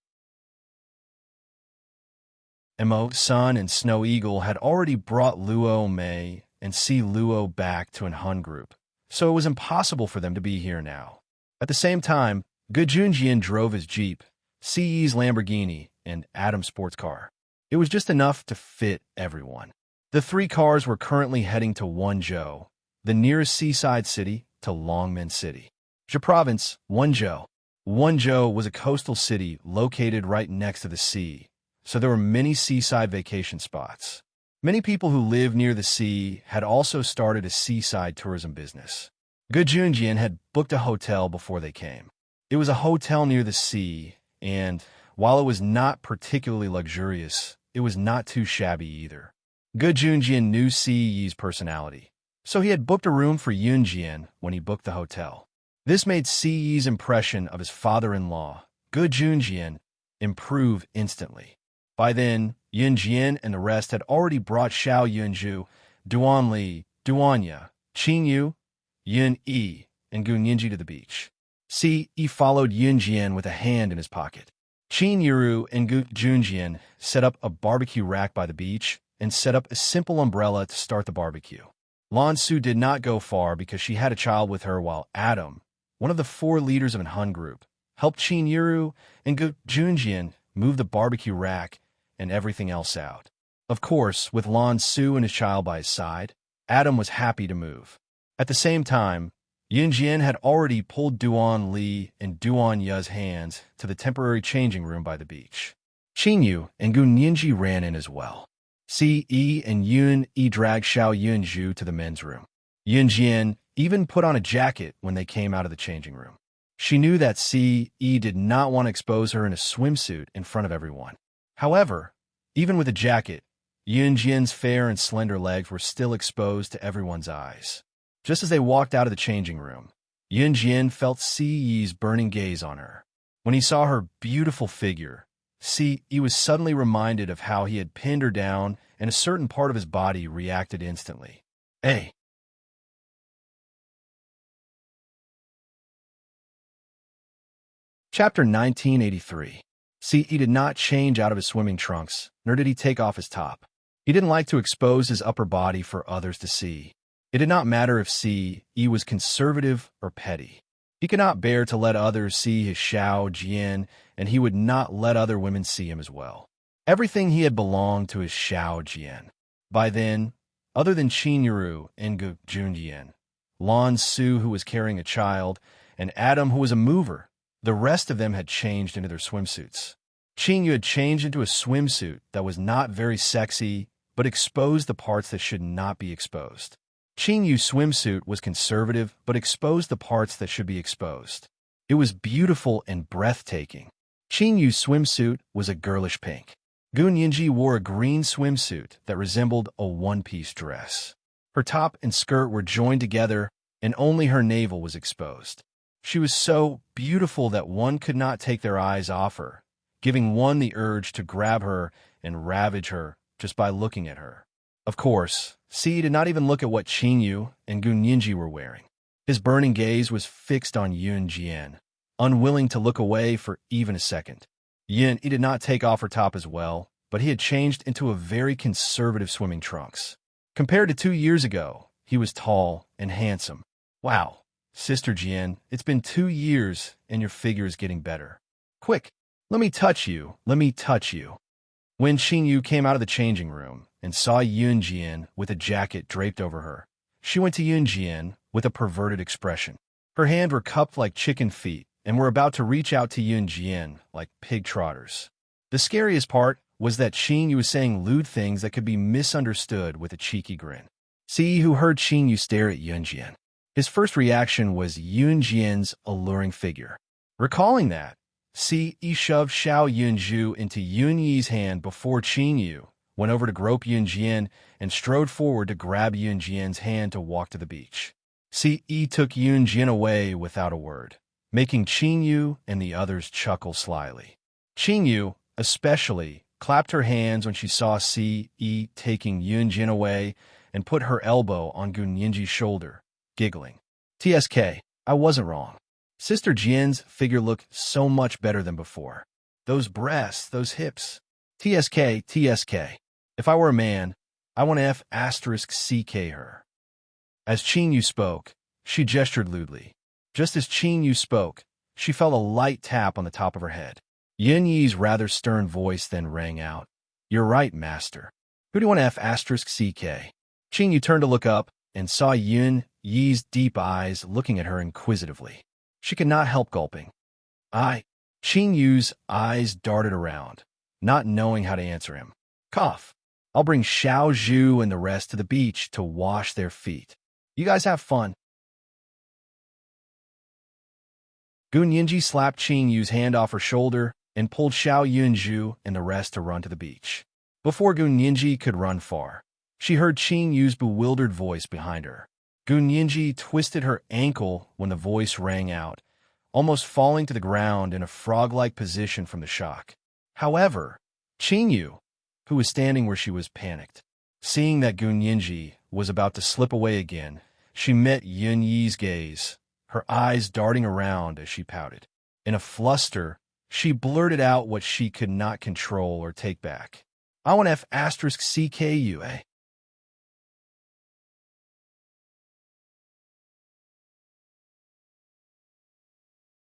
Mo, Sun, and Snow Eagle had already brought Luo Mei and Si Luo back to an Hun group, so it was impossible for them to be here now. At the same time, Ge Junjian drove his Jeep, Si Yi's Lamborghini, and Adam's sports car. It was just enough to fit everyone. The 3 cars were currently heading to Wenzhou, the nearest seaside city to Longmen City. Zhe Province, Wenzhou. Wenzhou was a coastal city located right next to the sea, so there were many seaside vacation spots. Many people who live near the sea had also started a seaside tourism business. Ge Junjian had booked a hotel before they came. It was a hotel near the sea, and while it was not particularly luxurious, it was not too shabby either. Ge Junjian knew Si Yi's personality, so he had booked a room for Yunjian when he booked the hotel. This made Si Yi's impression of his father-in-law, Ge Junjian, improve instantly. By then, Yunjian and the rest had already brought Xiao Yunzhu, Duan Li, Duan Ya, Qin Yu, Yun Yi, and Gun Yinji to the beach. Si Yi followed Yunjian with a hand in his pocket. Qin Yiru and Ge Junjian set up a barbecue rack by the beach and set up a simple umbrella to start the barbecue. Lan Su did not go far because she had a child with her, while Adam, one of the 4 leaders of an Hun group, helped Qin Yiru and Ge Junjian move the barbecue rack and everything else out. Of course, with Lan Su and his child by his side, Adam was happy to move. At the same time, Yunjian had already pulled Duan Li and Duan Ya's hands to the temporary changing room by the beach. Qin Yu and Gun Yinji ran in as well. Si Yi and Yun Yi dragged Xiao Yunzhu to the men's room. Yunjian even put on a jacket when they came out of the changing room. She knew that Si Yi did not want to expose her in a swimsuit in front of everyone. However, even with a jacket, Yunjian's fair and slender legs were still exposed to everyone's eyes. Just as they walked out of the changing room, Yunjian felt Si Yi's burning gaze on her. When he saw her beautiful figure, Si Yi was suddenly reminded of how he had pinned her down, and a certain part of his body reacted instantly. Hey! Chapter 1983. Si Yi did not change out of his swimming trunks, nor did he take off his top. He didn't like to expose his upper body for others to see. It did not matter if Si Yi was conservative or petty. He could not bear to let others see his Xiao Jian, and he would not let other women see him as well. Everything he had belonged to his Xiao Jian. By then, other than Qin Yiru and Ge Junjian, Lan Su, who was carrying a child, and Adam, who was a mover, the rest of them had changed into their swimsuits. Qin Yu had changed into a swimsuit that was not very sexy, but exposed the parts that should not be exposed. Qin Yu's swimsuit was conservative, but exposed the parts that should be exposed. It was beautiful and breathtaking. Qin Yu's swimsuit was a girlish pink. Gun Yinji wore a green swimsuit that resembled a one-piece dress. Her top and skirt were joined together, and only her navel was exposed. She was so beautiful that one could not take their eyes off her, giving one the urge to grab her and ravage her just by looking at her. Of course, Si did not even look at what Qin Yu and Gun Yinji were wearing. His burning gaze was fixed on Yun Jian, unwilling to look away for even a second. Yun Yi did not take off her top as well, but he had changed into a very conservative swimming trunks. Compared to 2 years ago, he was tall and handsome. Wow, Sister Jian, it's been 2 years and your figure is getting better. Quick, let me touch you, let me touch you. When Qin Yu came out of the changing room and saw Yun Jian with a jacket draped over her, she went to Yun Jian with a perverted expression. Her hands were cupped like chicken feet and were about to reach out to Yun Jian like pig trotters. The scariest part was that Qin Yu was saying lewd things that could be misunderstood with a cheeky grin. Si, who heard Qin Yu stare at Yun Jian, His first reaction was Yun Jian's alluring figure. Recalling that, Yi shoved Xiao Yunju into Yun Yi's hand before Qin Yu went over to grope Yun Jian and strode forward to grab Yun Jian's hand to walk to the beach. Yi took Yun Jian away without a word, making Qin Yu and the others chuckle slyly. Qin Yu, especially, clapped her hands when she saw Yi taking Yun Jian away and put her elbow on Gun Yinji's shoulder, giggling. TSK, I wasn't wrong. Sister Jian's figure looked so much better than before. Those breasts, those hips. TSK. If I were a man, I want to *CK her. As Qin Yu spoke, she gestured lewdly. Just as Qin Yu spoke, she felt a light tap on the top of her head. Yun Yi's rather stern voice then rang out. You're right, master. Who do you want to *CK? Qin Yu turned to look up and saw Yun Yi's deep eyes looking at her inquisitively. She could not help gulping. Qin Yu's eyes darted around, not knowing how to answer him. Cough. I'll bring Xiao Zhu and the rest to the beach to wash their feet. You guys have fun. Gun Yinji slapped Qin Yu's hand off her shoulder and pulled Xiao Yunju and the rest to run to the beach. Before Gun Yinji could run far, she heard Qin Yu's bewildered voice behind her. Gun Yinji twisted her ankle when the voice rang out, almost falling to the ground in a frog-like position from the shock. However, Qin Yu, who was standing where she was, panicked. Seeing that Gun Yinji was about to slip away again, she met Yun Yi's gaze, her eyes darting around as she pouted. In a fluster, she blurted out what she could not control or take back. I want *CKUA.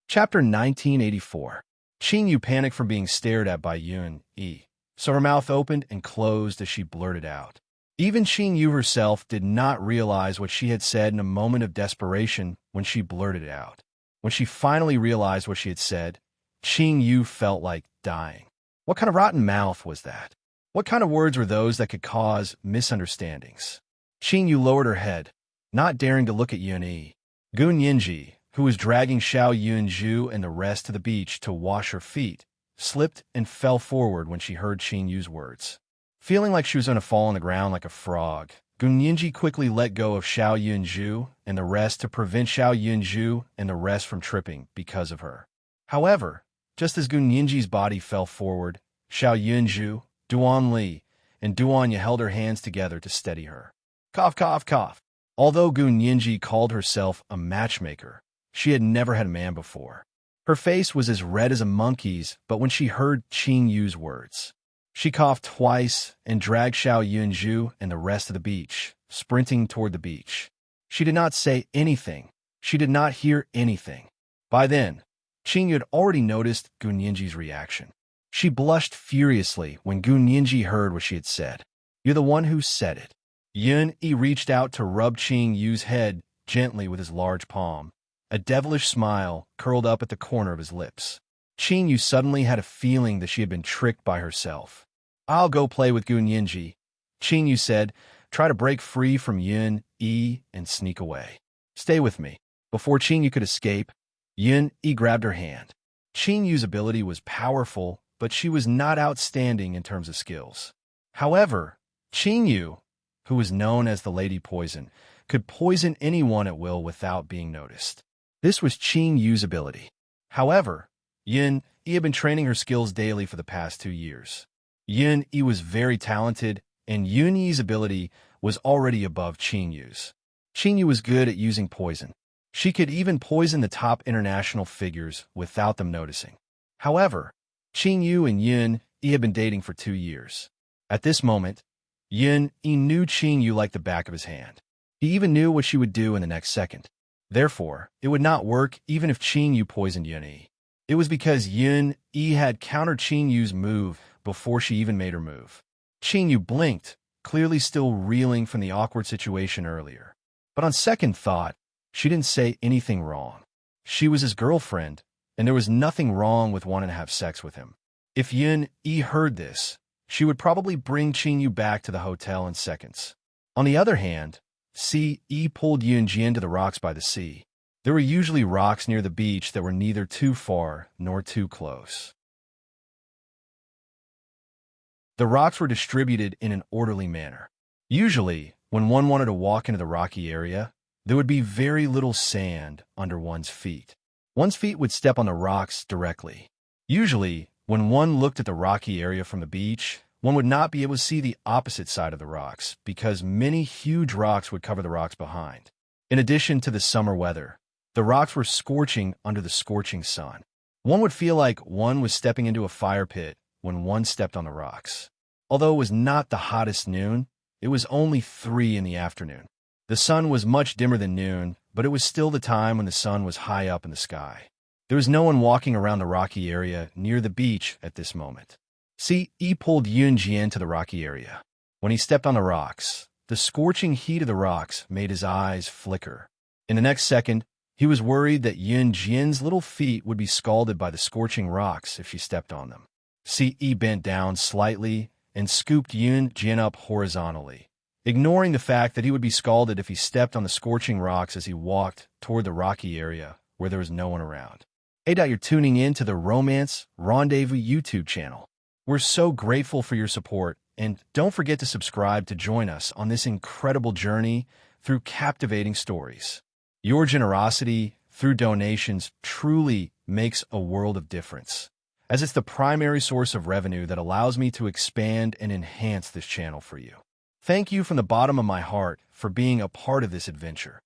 Chapter 1984. Qin Yu panicked from being stared at by Yun Yi, so her mouth opened and closed as she blurted out. Even Qin Yu herself did not realize what she had said in a moment of desperation when she blurted it out. When she finally realized what she had said, Qin Yu felt like dying. What kind of rotten mouth was that? What kind of words were those that could cause misunderstandings? Qin Yu lowered her head, not daring to look at Yun Yi. Gun Yinji, who was dragging Xiao Yunju and the rest to the beach to wash her feet, slipped and fell forward when she heard Qin Yu's words. Feeling like she was going to fall on the ground like a frog, Gun Yinji quickly let go of Xiao Yunju and the rest to prevent Xiao Yunju and the rest from tripping because of her. However, just as Gun Yinji's body fell forward, Xiao Yunju, Duan Li, and Duanya held her hands together to steady her. Cough, cough, cough. Although Gun Yinji called herself a matchmaker, she had never had a man before. Her face was as red as a monkey's, but when she heard Qin Yu's words, she coughed twice and dragged Xiao Yunju and the rest of the beach, sprinting toward the beach. She did not say anything. She did not hear anything. By then, Qin Yu had already noticed Gun Yinji's reaction. She blushed furiously when Gun Yinji heard what she had said. You're the one who said it. Yun Yi reached out to rub Qin Yu's head gently with his large palm. A devilish smile curled up at the corner of his lips. Qin Yu suddenly had a feeling that she had been tricked by herself. I'll go play with Gun Yinji, Qin Yu said, try to break free from Yun Yi and sneak away. Stay with me. Before Qin Yu could escape, Yun Yi grabbed her hand. Qin Yu's ability was powerful, but she was not outstanding in terms of skills. However, Qin Yu, who was known as the Lady Poison, could poison anyone at will without being noticed. This was Qin Yu's ability. However, Yun Yi had been training her skills daily for the past 2 years. Yun Yi was very talented, and Yun Yi's ability was already above Qin Yu's. Qin Yu was good at using poison. She could even poison the top international figures without them noticing. However, Qin Yu and Yun Yi had been dating for 2 years. At this moment, Yun Yi knew Qin Yu like the back of his hand. He even knew what she would do in the next second. Therefore, it would not work even if Qin Yu poisoned Yun Yi. It was because Yun Yi had countered Qin Yu's move before she even made her move. Qin Yu blinked, clearly still reeling from the awkward situation earlier. But on second thought, she didn't say anything wrong. She was his girlfriend, and there was nothing wrong with wanting to have sex with him. If Yun Yi heard this, she would probably bring Qin Yu back to the hotel in seconds. On the other hand, C.E. pulled Yunjian to the rocks by the sea. There were usually rocks near the beach that were neither too far nor too close. The rocks were distributed in an orderly manner. Usually, when one wanted to walk into the rocky area, there would be very little sand under one's feet. One's feet would step on the rocks directly. Usually, when one looked at the rocky area from the beach, one would not be able to see the opposite side of the rocks because many huge rocks would cover the rocks behind. In addition to the summer weather, the rocks were scorching under the scorching sun. One would feel like one was stepping into a fire pit when one stepped on the rocks. Although it was not the hottest noon, it was only 3 in the afternoon. The sun was much dimmer than noon, but it was still the time when the sun was high up in the sky. There was no one walking around the rocky area near the beach at this moment. C.E. pulled Yunjian to the rocky area. When he stepped on the rocks, the scorching heat of the rocks made his eyes flicker. In the next second, he was worried that Yunjian's little feet would be scalded by the scorching rocks if she stepped on them. C.E. bent down slightly and scooped Yunjian up horizontally, ignoring the fact that he would be scalded if he stepped on the scorching rocks as he walked toward the rocky area where there was no one around. Hey, you're tuning in to the Romance Rendezvous YouTube channel. We're so grateful for your support, and don't forget to subscribe to join us on this incredible journey through captivating stories. Your generosity through donations truly makes a world of difference, as it's the primary source of revenue that allows me to expand and enhance this channel for you. Thank you from the bottom of my heart for being a part of this adventure.